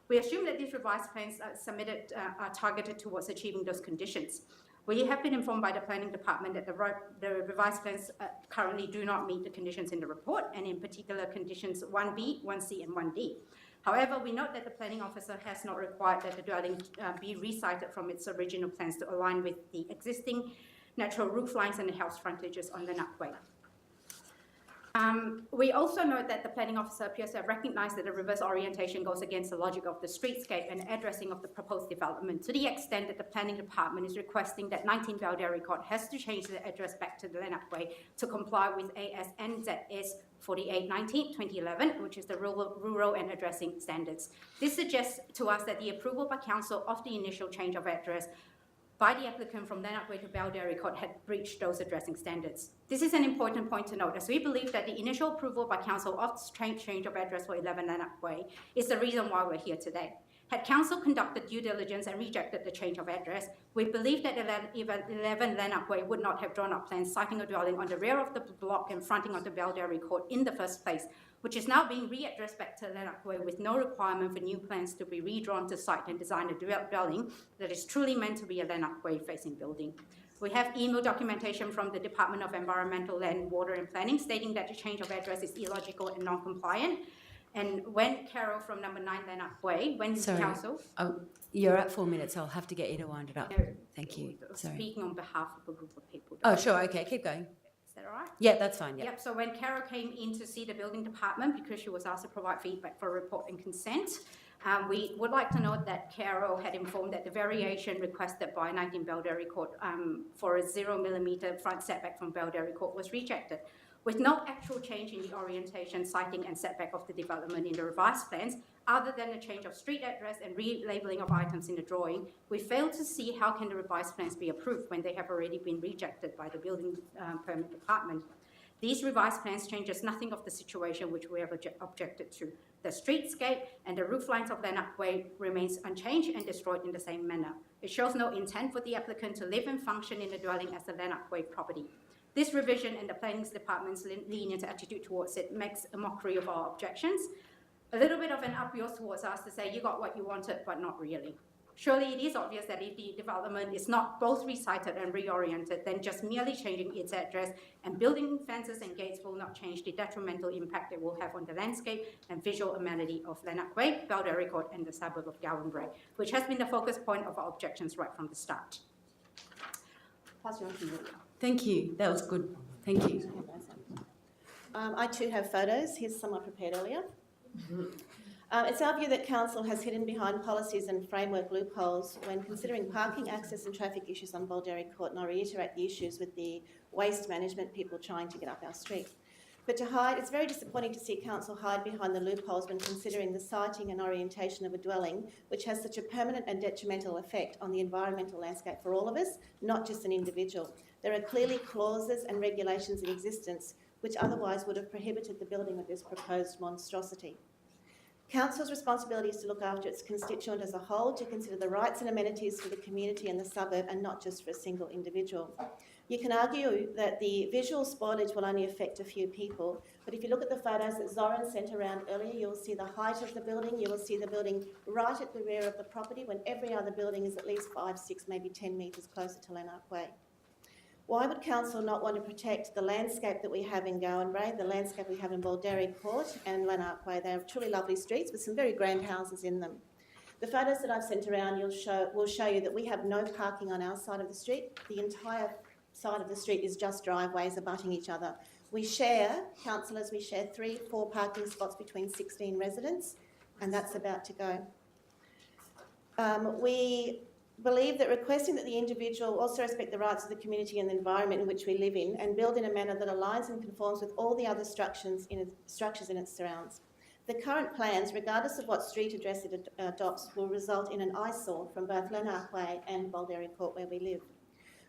We assume that these revised plans submitted are targeted towards achieving those conditions. We have been informed by the planning department that the revised plans currently do not meet the conditions in the report, and in particular conditions 1B, 1C and 1D. However, we note that the planning officer has not required that the dwelling be recited from its original plans to align with the existing natural roof lines and the house frontages on Lanark Way. We also note that the planning officer appears to have recognised that the reverse orientation goes against the logic of the streetscape and addressing of the proposed development, to the extent that the planning department is requesting that 19 Balderry Court has to change the address back to the Lanark Way to comply with ASNZS 4819/2011, which is the rural and addressing standards. This suggests to us that the approval by council of the initial change of address by the applicant from Lanark Way to Balderry Court had breached those addressing standards. This is an important point to note, as we believe that the initial approval by council of change of address for 11 Lanark Way is the reason why we're here today. Had council conducted due diligence and rejected the change of address, we believe that 11 Lanark Way would not have drawn up plans citing a dwelling on the rear of the block and fronting onto Balderry Court in the first place, which is now being readdressed back to Lanark Way with no requirement for new plans to be redrawn to site and design a dwelling that is truly meant to be a Lanark Way facing building. We have email documentation from the Department of Environmental, Land, Water and Planning stating that the change of address is illogical and non-compliant. And when Carol from number 9 Lanark Way, when council... You're at 4 minutes, I'll have to get you to wind it up. No, Thank you. Sorry. Speaking on behalf of a group of people. Oh, sure, okay, keep going. Is that all right? Yeah, that's fine, yeah. Yep, so when Carol came in to see the building department, because she was asked to provide feedback for a report and consent, we would like to note that Carol had informed that the variation requested by 19 Balderry Court for a 0mm front setback from Balderry Court was rejected. With no actual change in the orientation, siting and setback of the development in the revised plans, other than the change of street address and relabeling of items in the drawing, we fail to see how can the revised plans be approved when they have already been rejected by the building permit department. These revised plans changes nothing of the situation which we have objected to. The streetscape and the roof lines of Lanark Way remains unchanged and destroyed in the same manner. It shows no intent for the applicant to live and function in the dwelling as the Lanark Way property. This revision and the planning department's lenient attitude towards it makes a mockery of our objections. A little bit of an appeal towards us to say you got what you wanted, but not really. Surely it is obvious that if the development is not both recited and reoriented, then just merely changing its address and building fences and gates will not change the detrimental impact it will have on the landscape and visual amenity of Lanark Way, Balderry Court and the suburb of Gowan Bray, which has been the focus point of our objections right from the start. Pass you on to Julia. Thank you, that was good. Thank you. I too have photos. Here's some I prepared earlier. It's our view that council has hidden behind policies and framework loopholes when considering parking, access and traffic issues on Balderry Court, and I reiterate the issues with the waste management people trying to get up our street. But it's very disappointing to see council hide behind the loopholes when considering the siting and orientation of a dwelling, which has such a permanent and detrimental effect on the environmental landscape for all of us, not just an individual. There are clearly clauses and regulations in existence which otherwise would have prohibited the building of this proposed monstrosity. Council's responsibility is to look after its constituent as a whole, to consider the rights and amenities for the community and the suburb and not just for a single individual. You can argue that the visual spoilage will only affect a few people, but if you look at the photos that Zoran sent around earlier, you'll see the height of the building, you will see the building right at the rear of the property when every other building is at least 5, 6, maybe 10 metres closer to Lanark Way. Why would council not want to protect the landscape that we have in Gowan Bray, the landscape we have in Balderry Court and Lanark Way? They are truly lovely streets with some very grand houses in them. The photos that I've sent around will show you that we have no parking on our side of the street. The entire side of the street is just driveways abutting each other. We share, councillors, we share 4 parking spots between 16 residents, and that's about to go. We believe that requesting that the individual also respect the rights of the community and the environment in which we live in and build in a manner that aligns and conforms with all the other structures in its surrounds. The current plans, regardless of what street address it adopts, will result in an eyesore from both Lanark Way and Boldary Court where we live.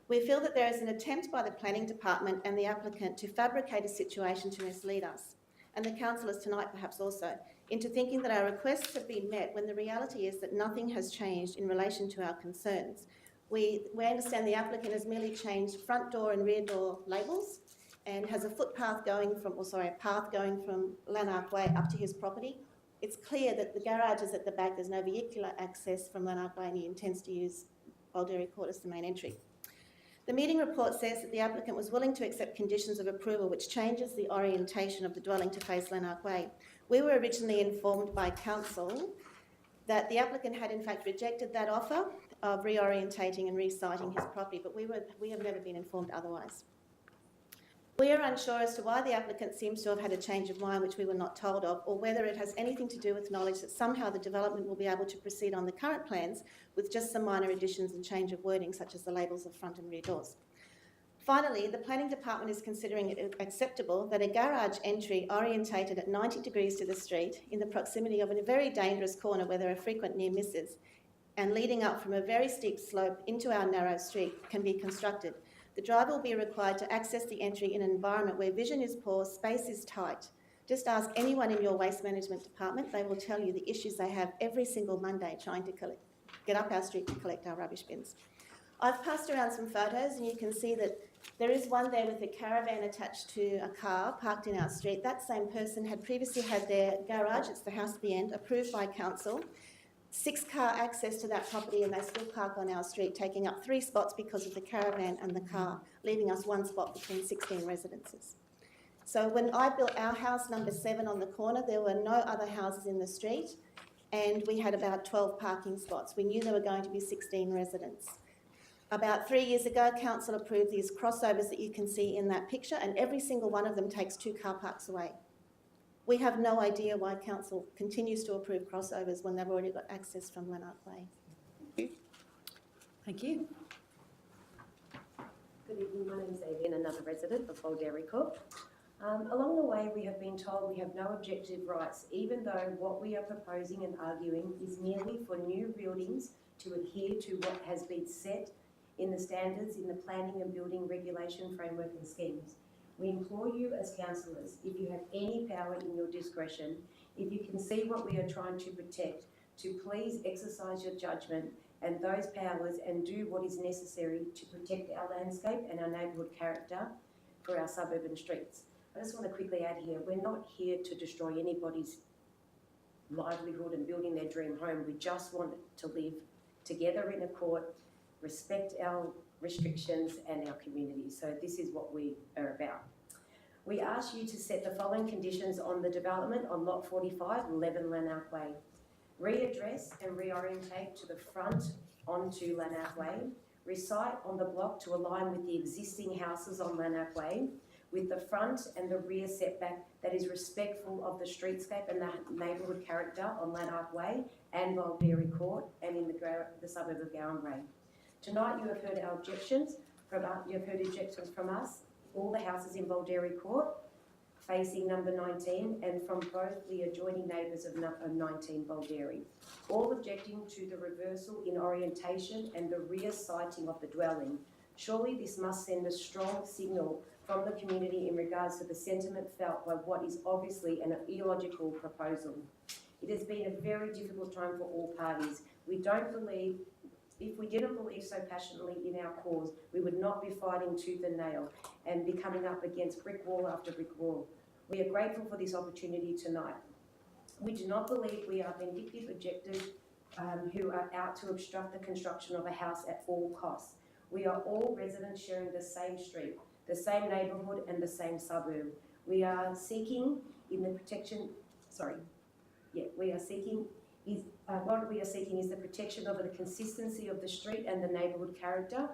We feel that there is an attempt by the Planning Department and the applicant to fabricate a situation to mislead us, and the councillors tonight perhaps also, into thinking that our requests have been met when the reality is that nothing has changed in relation to our concerns. We understand the applicant has merely changed front door and rear door labels and has a path going from Lanark Way up to his property. It's clear that the garage is at the back, there's no vehicular access from Lanark Way, and he intends to use Boldary Court as the main entry. The meeting report says that the applicant was willing to accept conditions of approval which changes the orientation of the dwelling to face Lanark Way. We were originally informed by council that the applicant had in fact rejected that offer of reorientating and resiting his property, but we have never been informed otherwise. We are unsure as to why the applicant seems to have had a change of mind which we were not told of, or whether it has anything to do with knowledge that somehow the development will be able to proceed on the current plans with just some minor additions and change of wording, such as the labels of front and rear doors. Finally, the Planning Department is considering it acceptable that a garage entry orientated at 90 degrees to the street in the proximity of a very dangerous corner where there are frequent near misses and leading up from a very steep slope into our narrow street can be constructed. The driver will be required to access the entry in an environment where vision is poor, space is tight. Just ask anyone in your waste management department, they will tell you the issues they have every single Monday trying to get up our street to collect our rubbish bins. I've passed around some photos and you can see that there is one there with a caravan attached to a car parked in our street. That same person had previously had their garage, it's the house at the end, approved by council. 6-car access to that property, and they still park on our street, taking up 3 spots because of the caravan and the car, leaving us 1 spot between 16 residences. So when I built our house, number 7 on the corner, there were no other houses in the street, and we had about 12 parking spots. We knew there were going to be 16 residents. About 3 years ago, council approved these crossovers that you can see in that picture, and every single one of them takes 2 car parks away. We have no idea why council continues to approve crossovers when they've already got access from Lanark Way. Thank you. Good evening, my name is Adrian, another resident of Boldary Court. Along the way, we have been told we have no objective rights, even though what we are proposing and arguing is merely for new buildings to adhere to what has been set in the standards in the planning and building regulation framework and schemes. We implore you as councillors, if you have any power in your discretion, if you can see what we are trying to protect, to please exercise your judgment and those powers and do what is necessary to protect our landscape and our neighbourhood character for our suburban streets. I just want to quickly add here, we're not here to destroy anybody's livelihood and building their dream home. We just want to live together in a court, respect our restrictions and our community. So this is what we are about. We ask you to set the following conditions on the development on lot 45, 11 Lanark Way. Readdress and reorientate to the front onto Lanark Way. Recite on the block to align with the existing houses on Lanark Way, with the front and the rear setback that is respectful of the streetscape and the neighbourhood character on Lanark Way and Boldary Court and in the suburb of Gowan Brae. Tonight you have heard our objections from us, all the houses in Boldary Court facing number 19 and from both the adjoining neighbours of 19 Boldary, all objecting to the reversal in orientation and the rear siting of the dwelling. Surely this must send a strong signal from the community in regards to the sentiment felt by what is obviously an illogical proposal. It has been a very difficult time for all parties. If we didn't believe so passionately in our cause, we would not be fighting tooth and nail and be coming up against brick wall after brick wall. We are grateful for this opportunity tonight. We do not believe we are vindictive objectors who are out to obstruct the construction of a house at all costs. We are all residents sharing the same street, the same neighbourhood and the same suburb. What we are seeking is the protection of the consistency of the street and the neighbourhood character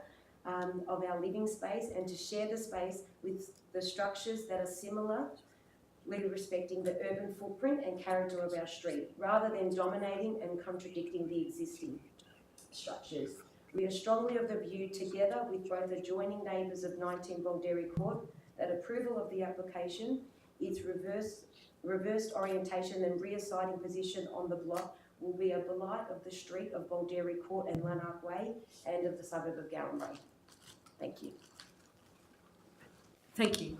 of our living space and to share the space with the structures that are similarly respecting the urban footprint and character of our street, rather than dominating and contradicting the existing structures. We are strongly of the view, together with both adjoining neighbours of 19 Balderry Court, that approval of the application, its reversed orientation and rear siding position on the block will be a blight of the street of Balderry Court and Lanark Way and of the suburb of Galway. Thank you. Thank you.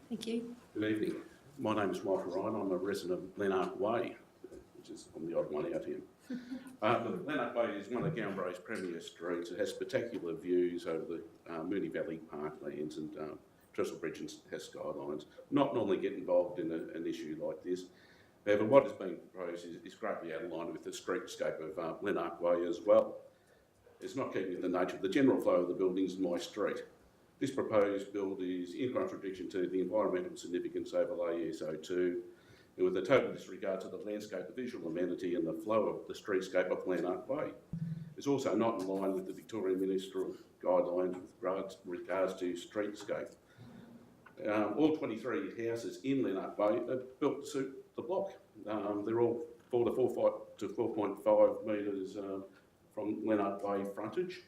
Thank you. Good evening. My name is Michael Ryan. I'm a resident of Lanark Way, which is on the odd one out here. Lanark Way is one of Galway's premier streets. It has spectacular views over the Moonee Valley parklands and Trestle Bridge and has skylines. Not normally get involved in an issue like this. However, what is being proposed is greatly out of line with the streetscape of Lanark Way as well. It's not keeping with the nature of the general flow of the buildings in my street. This proposed build is in contradiction to the environmental significance overlay SO2, and with a total disregard to the landscape, the visual amenity and the flow of the streetscape of Lanark Way. It's also not in line with the Victorian Ministerial Guidelines with regards to streetscape. All 23 houses in Lanark Way are built to suit the block. They're all 4 to 4.5 metres from Lanark Way frontage.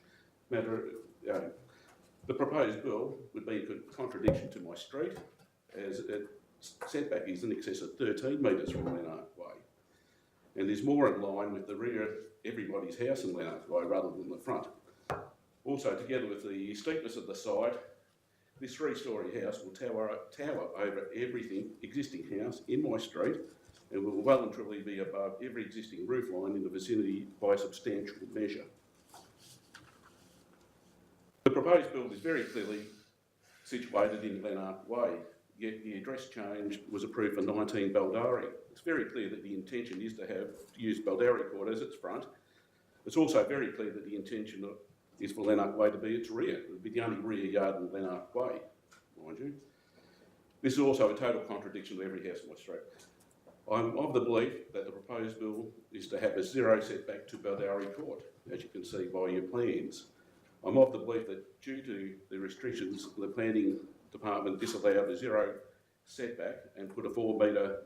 The proposed build would be in contradiction to my street, as its setback is in excess of 13 metres from Lanark Way, and is more in line with the rear of everybody's house in Lanark Way rather than the front. Also, together with the steepness of the site, this 3-storey house will tower over everything existing house in my street, and will well and truly be above every existing roof line in the vicinity by a substantial measure. The proposed build is very clearly situated in Lanark Way, yet the address change was approved for 19 Balderry. It's very clear that the intention is to use Balderry Court as its front. It's also very clear that the intention is for Lanark Way to be its rear. It would be the only rear yard in Lanark Way, mind you. This is also a total contradiction to every house in my street. I'm of the belief that the proposed bill is to have a zero setback to Balderry Court, as you can see by your plans. I'm of the belief that due to the restrictions, the planning department disallowed a zero setback and put a 4 metre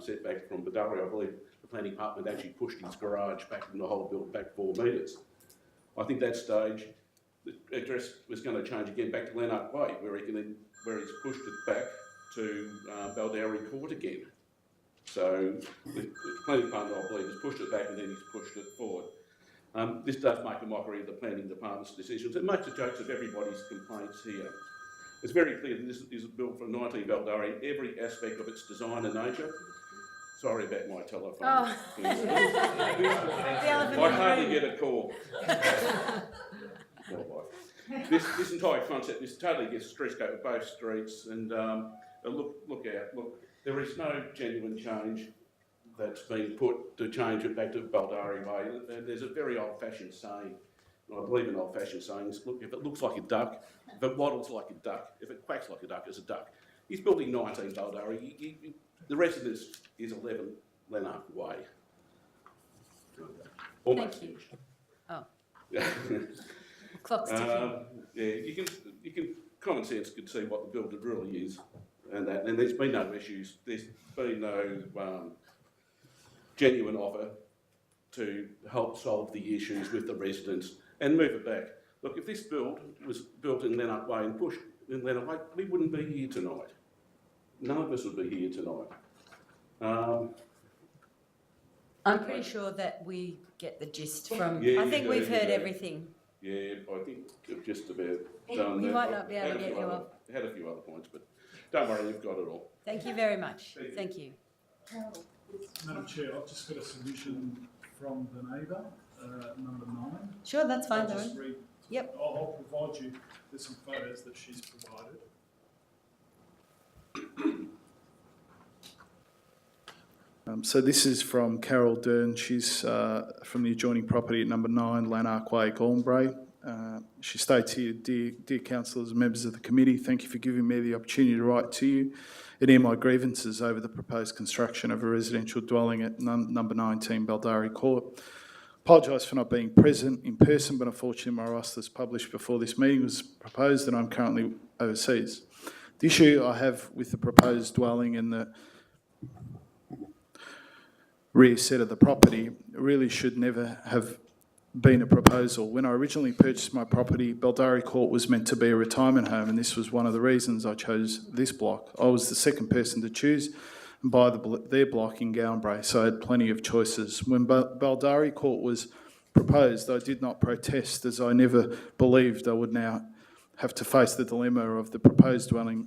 setback from Balderry. I believe the planning department actually pushed his garage back from the whole build back 4 metres. I think that stage, the address was going to change again back to Lanark Way, where he's pushed it back to Balderry Court again. So the planning department, I believe, has pushed it back and then he's pushed it forward. This does make a mockery of the planning department's decisions. It makes a joke of everybody's complaints here. It's very clear that this is built for 19 Balderry in every aspect of its design and nature. Sorry about my telephone. Oh. I hardly get a call. This entire concept is totally against the streetscape of both streets, and look out. Look, there is no genuine change that's been put to change it back to Balderry Way. There's a very old-fashioned saying, and I believe in old-fashioned sayings, look, if it looks like a duck, if it waddles like a duck, if it quacks like a duck, it's a duck. He's building 19 Balderry. The residence is 11 Lanark Way. Almost. Thank you. Oh. Clock's ticking. Yeah, you can common sense could see what the builder really is, and there's been no issues. There's been no genuine offer to help solve the issues with the residents and move it back. Look, if this build was built in Lanark Way and pushed in Lanark Way, we wouldn't be here tonight. None of us would be here tonight. I'm pretty sure that we get the gist from. Yeah, I think we've heard everything. Yeah, I think we've just about done We that. might not be able to get you off. Had a few other points, but don't worry, you've got it all. Thank you very much. Thank you. Madam Chair, I've just got a submission from the neighbour, number 9. Sure, that's fine, I'll just Lauren. read. Yep. I'll provide you with some photos that she's provided. So this is from Carol Dern. She's from the adjoining property at number 9, Lanark Way, Galway. She states here, Dear councillors, members of the committee, thank you for giving me the opportunity to write to you and air my grievances over the proposed construction of a residential dwelling at number 19 Balderry Court. Apologise for not being present in person, but unfortunately my roster is published before this meeting was proposed and I'm currently overseas. The issue I have with the proposed dwelling and the rear set of the property really should never have been a proposal. When I originally purchased my property, Baldari Court was meant to be a retirement home, and this was one of the reasons I chose this block. I was the second person to choose and buy their block in Gowanbray, so I had plenty of choices. When Baldari Court was proposed, I did not protest, as I never believed I would now have to face the dilemma of the proposed dwelling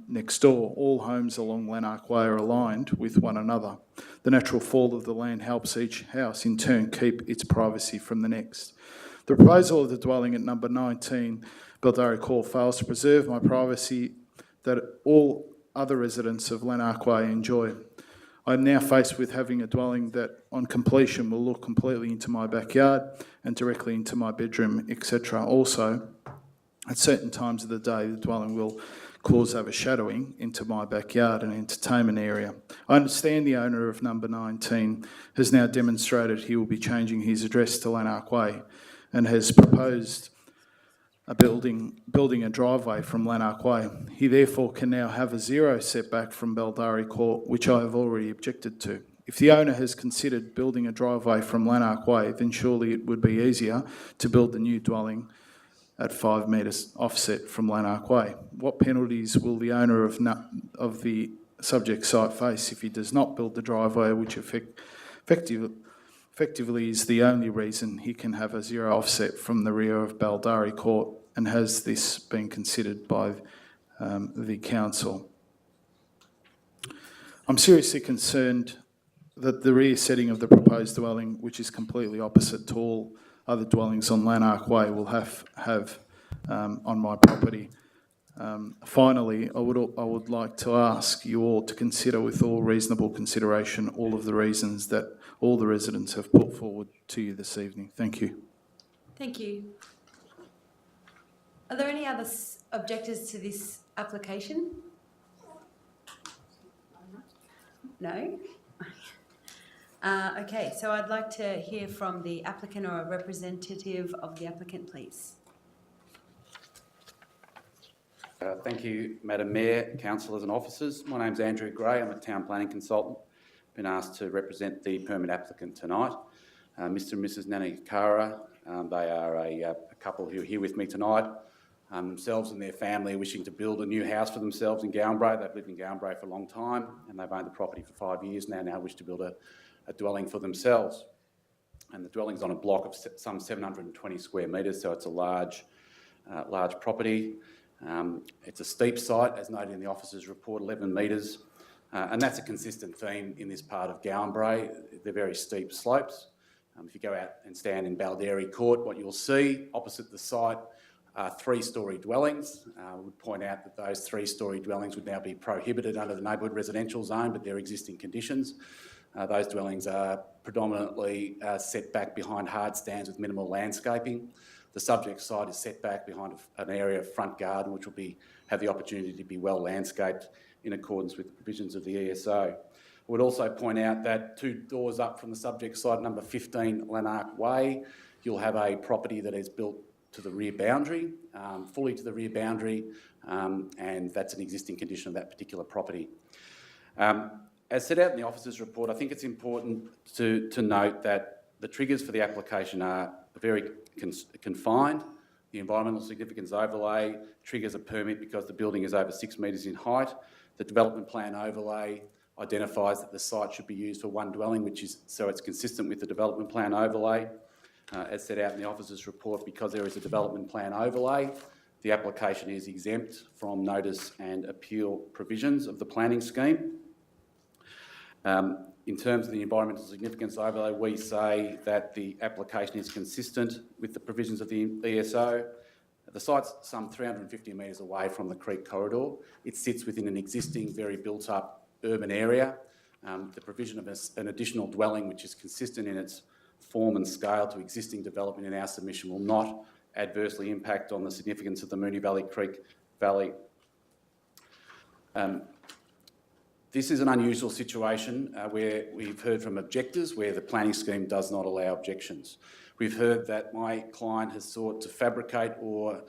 next door. All homes along Lanark Way are aligned with one another. The natural fall of the land helps each house in turn keep its privacy from the next. The proposal of the dwelling at number 19 Baldari Court fails to preserve my privacy that all other residents of Lanark Way enjoy. I am now faced with having a dwelling that on completion will look completely into my backyard and directly into my bedroom, etc. Also, at certain times of the day, the dwelling will cause overshadowing into my backyard and entertainment area. I understand the owner of number 19 has now demonstrated he will be changing his address to Lanark Way and has proposed building a driveway from Lanark Way. He therefore can now have a zero setback from Baldari Court, which I have already objected to. If the owner has considered building a driveway from Lanark Way, then surely it would be easier to build the new dwelling at 5 metres offset from Lanark Way. What penalties will the owner of the subject site face if he does not build the driveway, which effectively is the only reason he can have a zero offset from the rear of Baldari Court, and has this been considered by the council? I'm seriously concerned that the rear setting of the proposed dwelling, which is completely opposite to all other dwellings on Lanark Way, will have on my property. Finally, I would like to ask you all to consider with all reasonable consideration all of the reasons that all the residents have put forward to you this evening. Thank you. Thank you. Are there any other objectors to this application? No? Okay, so I'd like to hear from the applicant or a representative of the applicant, please. Thank you, Madam Mayor, councillors and officers. My name's Andrew Gray. I'm a town planning consultant. Been asked to represent the permit applicant tonight. Mr and Mrs Nanakara, they are a couple who are here with me tonight. Themselves and their family are wishing to build a new house for themselves in Gowanbray. They've lived in Gowanbray for a long time and they've owned the property for 5 years now wish to build a dwelling for themselves. And the dwelling's on a block of some 720 square metres, so it's a large property. It's a steep site, as noted in the officer's report, 11 metres, and that's a consistent theme in this part of Gowanbray. They're very steep slopes. If you go out and stand in Baldari Court, what you'll see opposite the site are 3-storey dwellings. I would point out that those 3-storey dwellings would now be prohibited under the neighbourhood residential zone, but they're existing conditions. Those dwellings are predominantly set back behind hard stands with minimal landscaping. The subject site is set back behind an area of front garden which will have the opportunity to be well landscaped in accordance with the provisions of the ESO. I would also point out that 2 doors up from the subject site, number 15 Lanark Way, you'll have a property that is built to the rear boundary, fully to the rear boundary, and that's an existing condition of that particular property. As set out in the officer's report, I think it's important to note that the triggers for the application are very confined. The environmental significance overlay triggers a permit because the building is over 6 metres in height. The development plan overlay identifies that the site should be used for 1 dwelling, so it's consistent with the development plan overlay. As set out in the officer's report, because there is a development plan overlay, the application is exempt from notice and appeal provisions of the planning scheme. In terms of the environmental significance overlay, we say that the application is consistent with the provisions of the ESO. The site's some 350 metres away from the creek corridor. It sits within an existing, very built-up urban area. The provision of an additional dwelling, which is consistent in its form and scale to existing development in our submission, will not adversely impact on the significance of the Moonee Valley Creek Valley. This is an unusual situation where we've heard from objectors where the planning scheme does not allow objections. We've heard that my client has sought to fabricate or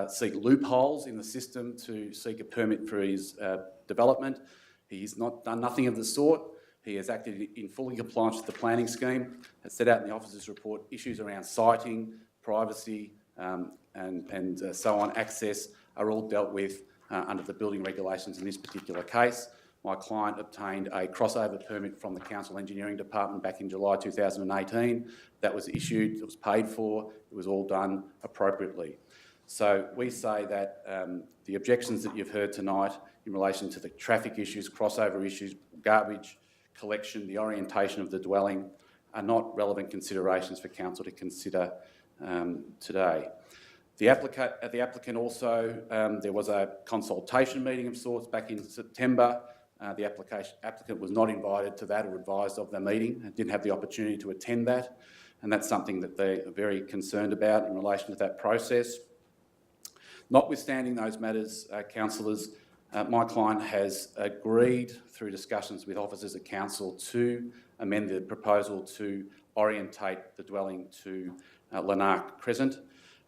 seek loopholes in the system to seek a permit for his development. He's not done nothing of the sort. He has acted in fully compliance with the planning scheme, has set out in the officer's report issues around siting, privacy and so on, access are all dealt with under the building regulations in this particular case. My client obtained a crossover permit from the Council Engineering Department back in July 2018. That was issued, it was paid for, it was all done appropriately. So we say that the objections that you've heard tonight in relation to the traffic issues, crossover issues, garbage collection, the orientation of the dwelling are not relevant considerations for Council to consider today. The applicant also, there was a consultation meeting of sorts back in September. The applicant was not invited to that or advised of the meeting and didn't have the opportunity to attend that. And that's something that they are very concerned about in relation to that process. Notwithstanding those matters, councillors, my client has agreed through discussions with officers at Council to amend the proposal to orientate the dwelling to Lanark Crescent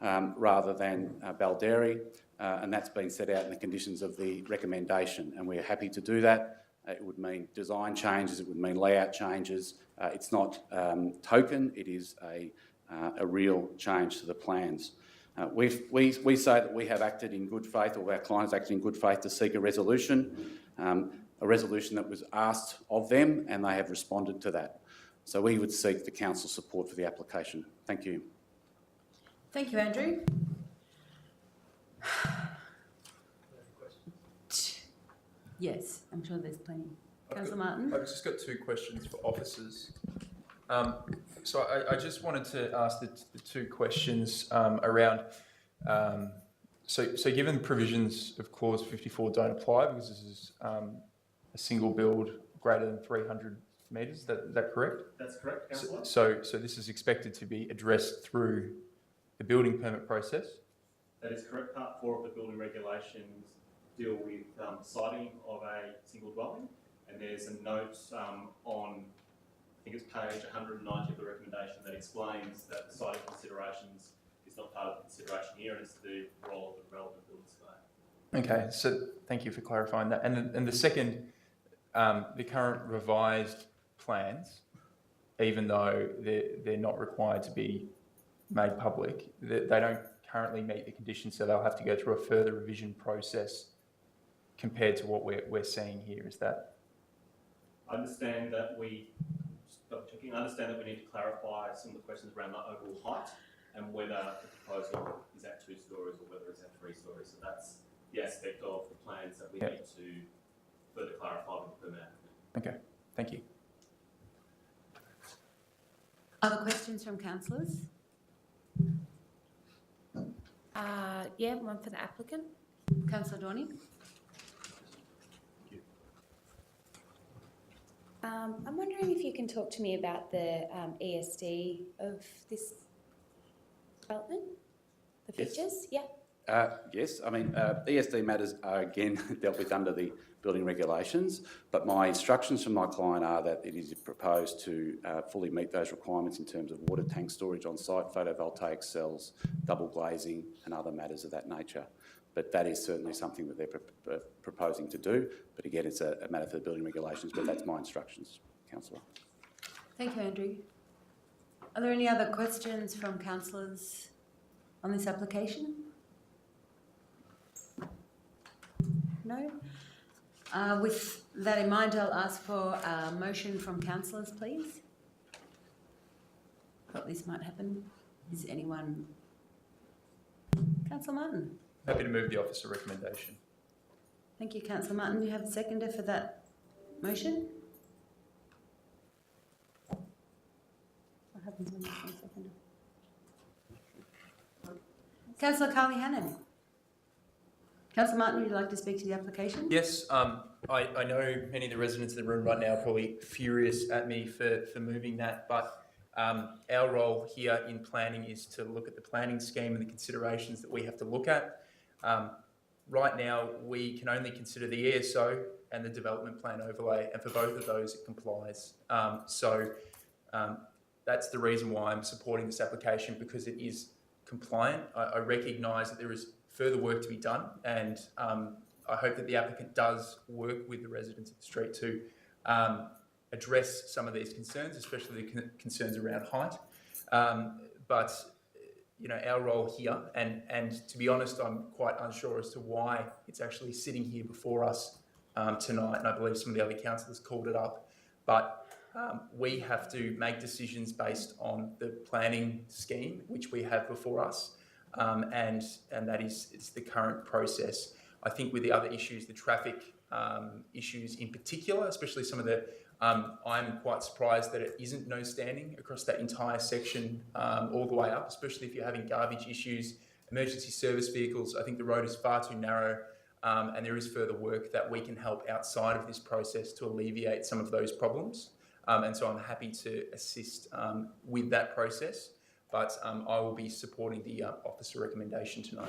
rather than Balderi, and that's been set out in the conditions of the recommendation, and we're happy to do that. It would mean design changes, it would mean layout changes. It's not token, it is a real change to the plans. We say that we have acted in good faith, or our clients acted in good faith to seek a resolution that was asked of them, and they have responded to that. So we would seek the Council support for the application. Thank you. Thank you, Andrew. Yes, I'm sure there's plenty. Councillor Martin? I've just got two questions for officers. So I just wanted to ask the two questions around, so given provisions of clause 54 don't apply because this is a single build greater than 300 metres, is that correct? That's correct, Councillor. So this is expected to be addressed through the building permit process? That is correct. Part 4 of the building regulations deal with siting of a single dwelling, and there's a note on, I think it's page 190 of the recommendation that explains that the siting considerations is not part of the consideration here, and it's the role of the relevant building surveyor. Okay, so thank you for clarifying that. And the second, the current revised plans, even though they're not required to be made public, they don't currently meet the conditions, so they'll have to go through a further revision process compared to what we're seeing here. Is that? I understand that we need to clarify some of the questions around the overall height and whether the proposal is at 2 stories or whether it's at 3 stories. So that's the aspect of the plans that we need to further clarify with the permit. Okay, thank you. Other questions from councillors? Yeah, one for the applicant. Councillor Dorney? I'm wondering if you can talk to me about the ESD of this development, the features? Yeah. Yes, I mean, ESD matters are again dealt with under the building regulations, but my instructions from my client are that it is proposed to fully meet those requirements in terms of water tank storage on site, photovoltaic cells, double glazing and other matters of that nature. But that is certainly something that they're proposing to do. But again, it's a matter for the building regulations, but that's my instructions, Councillor. Thank you, Andrew. Are there any other questions from councillors on this application? No? With that in mind, I'll ask for a motion from councillors, please. Thought this might happen. Is anyone? Councillor Martin. Happy to move the officer recommendation. Thank you, Councillor Martin. Do you have a seconder for that motion? What happens when there's no seconder? Councillor Carly Hannon. Councillor Martin, would you like to speak to the application? Yes, I know many of the residents in the room right now are probably furious at me for moving that, but our role here in planning is to look at the planning scheme and the considerations that we have to look at. Right now, we can only consider the ESO and the development plan overlay, and for both of those it complies. That's the reason why I'm supporting this application, because it is compliant. I recognise that there is further work to be done, and I hope that the applicant does work with the residents of the street to address some of these concerns, especially the concerns around height. But you know, our role here, and to be honest, I'm quite unsure as to why it's actually sitting here before us tonight, and I believe some of the other councillors called it up, but we have to make decisions based on the planning scheme which we have before us, and that is, it's the current process. I think with the other issues, the traffic issues in particular, especially some of the, I'm quite surprised that it isn't no standing across that entire section all the way up, especially if you're having garbage issues, emergency service vehicles. I think the road is far too narrow, and there is further work that we can help outside of this process to alleviate some of those problems. And so I'm happy to assist with that process, but I will be supporting the officer recommendation tonight.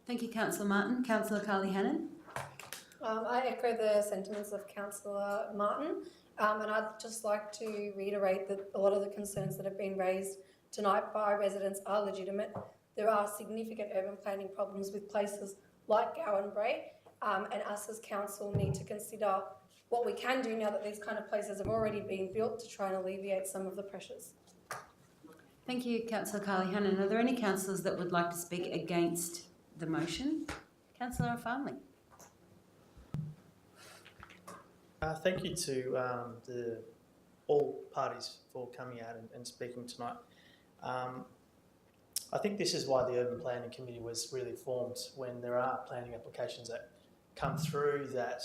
Thank you, Councillor Martin. Councillor Carly Hannon. I echo the sentiments of Councillor Martin, and I'd just like to reiterate that a lot of the concerns that have been raised tonight by residents are legitimate. There are significant urban planning problems with places like Gowan Bray, and us as council need to consider what we can do now that these kind of places have already been built to try and alleviate some of the pressures. Thank you, Councillor Carly Hannon. Are there any councillors that would like to speak against the motion? Councillor Farnley. Thank you to all parties for coming out and speaking tonight. I think this is why the Urban Planning Committee was really formed. When there are planning applications that come through that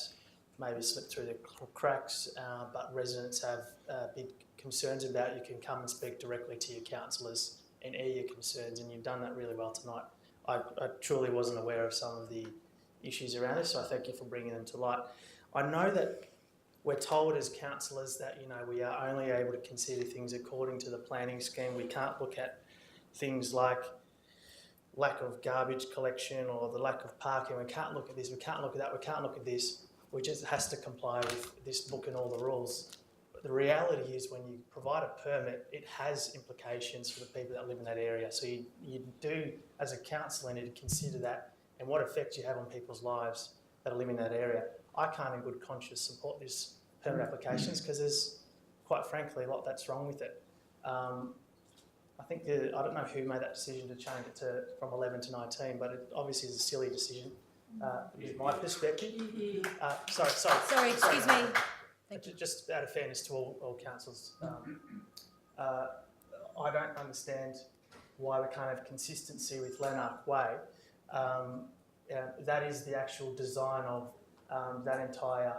maybe slip through the cracks, but residents have big concerns about, you can come and speak directly to your councillors and air your concerns, and you've done that really well tonight. I truly wasn't aware of some of the issues around this, so I thank you for bringing them to light. I know that we're told as councillors that, you know, we are only able to consider things according to the planning scheme. We can't look at things like lack of garbage collection or the lack of parking. We can't look at this, we can't look at that, we can't look at this. We just has to comply with this book and all the rules. But the reality is when you provide a permit, it has implications for the people that live in that area. So you do, as a councillor, need to consider that and what effect you have on people's lives that are living in that area. I can't in good conscience support this permit applications because there's, quite frankly, a lot that's wrong with it. I think I don't know who made that decision to change it from 11 to 19, but it obviously is a silly decision. Is my perspective. Sorry, excuse me. Thank you. Just out of fairness to all councils, I don't understand why we can't have consistency with Lanark Way. That is the actual design of that entire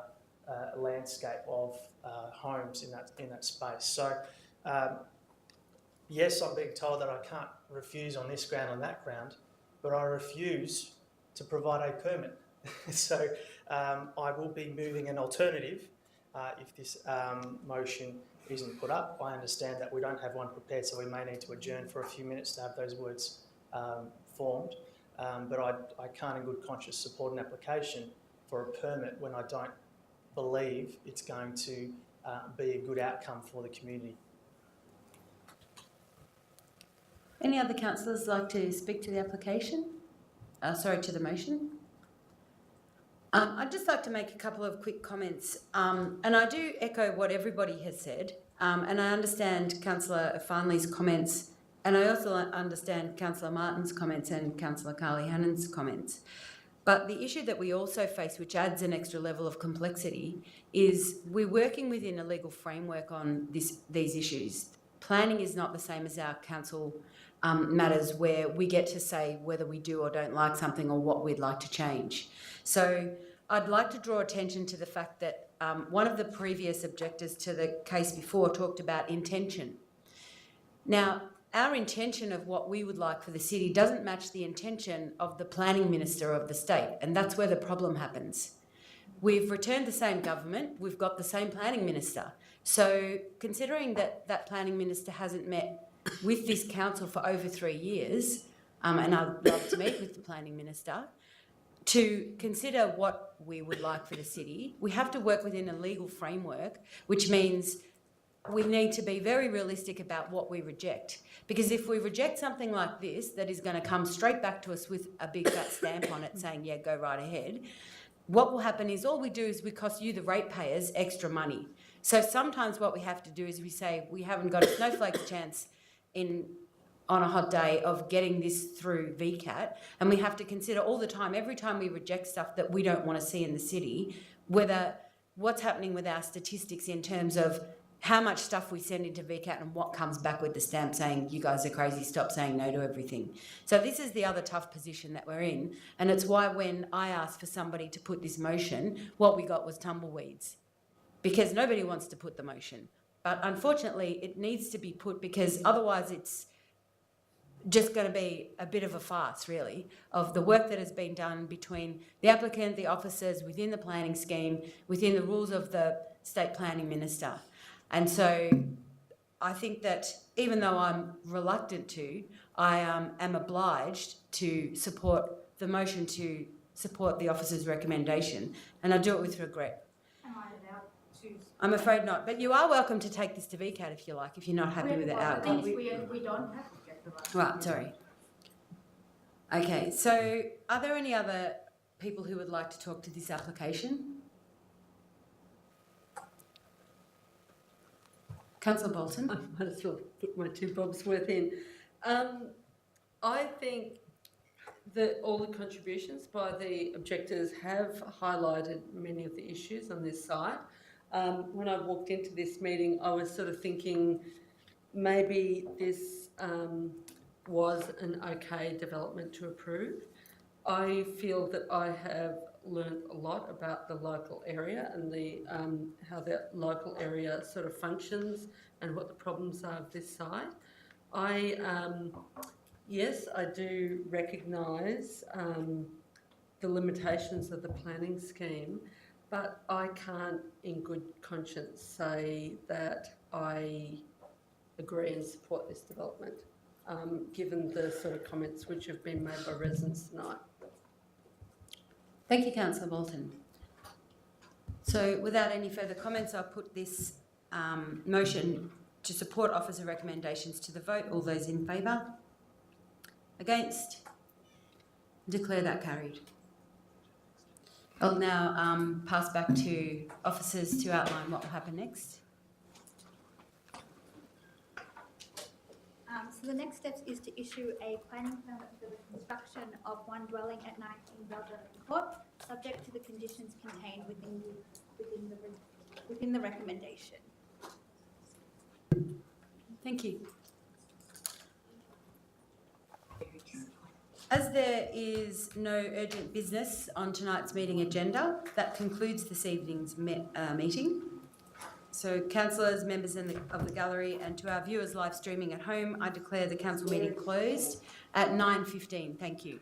landscape of homes in that space. So, yes, I'm being told that I can't refuse on this ground and that ground, but I refuse to provide a permit. So I will be moving an alternative if this motion isn't put up. I understand that we don't have one prepared, so we may need to adjourn for a few minutes to have those words formed. But I can't in good conscience support an application for a permit when I don't believe it's going to be a good outcome for the community. Any other councillors like to speak to the application? To the motion? I'd just like to make a couple of quick comments. And I do echo what everybody has said. And I understand Councillor Farnley's comments, and I also understand Councillor Martin's comments and Councillor Carly Hannon's comments. But the issue that we also face, which adds an extra level of complexity, is we're working within a legal framework on these issues. Planning is not the same as our council matters where we get to say whether we do or don't like something or what we'd like to change. So I'd like to draw attention to the fact that one of the previous objectors to the case before talked about intention. Now, our intention of what we would like for the city doesn't match the intention of the planning minister of the state, and that's where the problem happens. We've returned the same government, we've got the same planning minister. So considering that that planning minister hasn't met with this council for over 3 years, and I'd love to meet with the planning minister, to consider what we would like for the city, we have to work within a legal framework, which means we need to be very realistic about what we reject. Because if we reject something like this, that is going to come straight back to us with a big fat stamp on it saying, yeah, go right ahead, what will happen is all we do is we cost you, the ratepayers, extra money. So sometimes what we have to do is we say we haven't got a snowflake's chance on a hot day of getting this through VCAT, and we have to consider all the time, every time we reject stuff that we don't want to see in the city, whether what's happening with our statistics in terms of how much stuff we send into VCAT and what comes back with the stamp saying, you guys are crazy, stop saying no to everything. So this is the other tough position that we're in, and it's why when I asked for somebody to put this motion, what we got was tumbleweeds, because nobody wants to put the motion. But unfortunately, it needs to be put because otherwise it's just going to be a bit of a farce, really, of the work that has been done between the applicant, the officers, within the planning scheme, within the rules of the state planning minister. And so I think that even though I'm reluctant to, I am obliged to support the motion to support the officer's recommendation, and I do it with regret. Am I allowed to? I'm afraid not, but you are welcome to take this to VCAT if you like, if you're not happy with the outcome. We don't have objective rights. Right, sorry. Okay, so are there any other people who would like to talk to this application? Councillor Bolton. I might as well put my 2 bobs worth in. I think that all the contributions by the objectors have highlighted many of the issues on this site. When I walked into this meeting, I was sort of thinking maybe this was an okay development to approve. I feel that I have learned a lot about the local area and the how the local area sort of functions and what the problems are of this site. Yes, I do recognise the limitations of the planning scheme, but I can't in good conscience say that I agree and support this development, given the sort of comments which have been made by residents tonight. Thank you, Councillor Bolton. So without any further comments, I'll put this motion to support officer recommendations to the vote. All those in favour? Against? Declare that carried. I'll now pass back to officers to outline what will happen next. So the next steps is to issue a planning permit for the construction of one dwelling at 19 Belgian Court, subject to the conditions contained within the recommendation. Thank you. As there is no urgent business on tonight's meeting agenda, that concludes this evening's meeting. So, councillors, members of the gallery, and to our viewers live streaming at home, I declare the council meeting closed at 9:15. Thank you.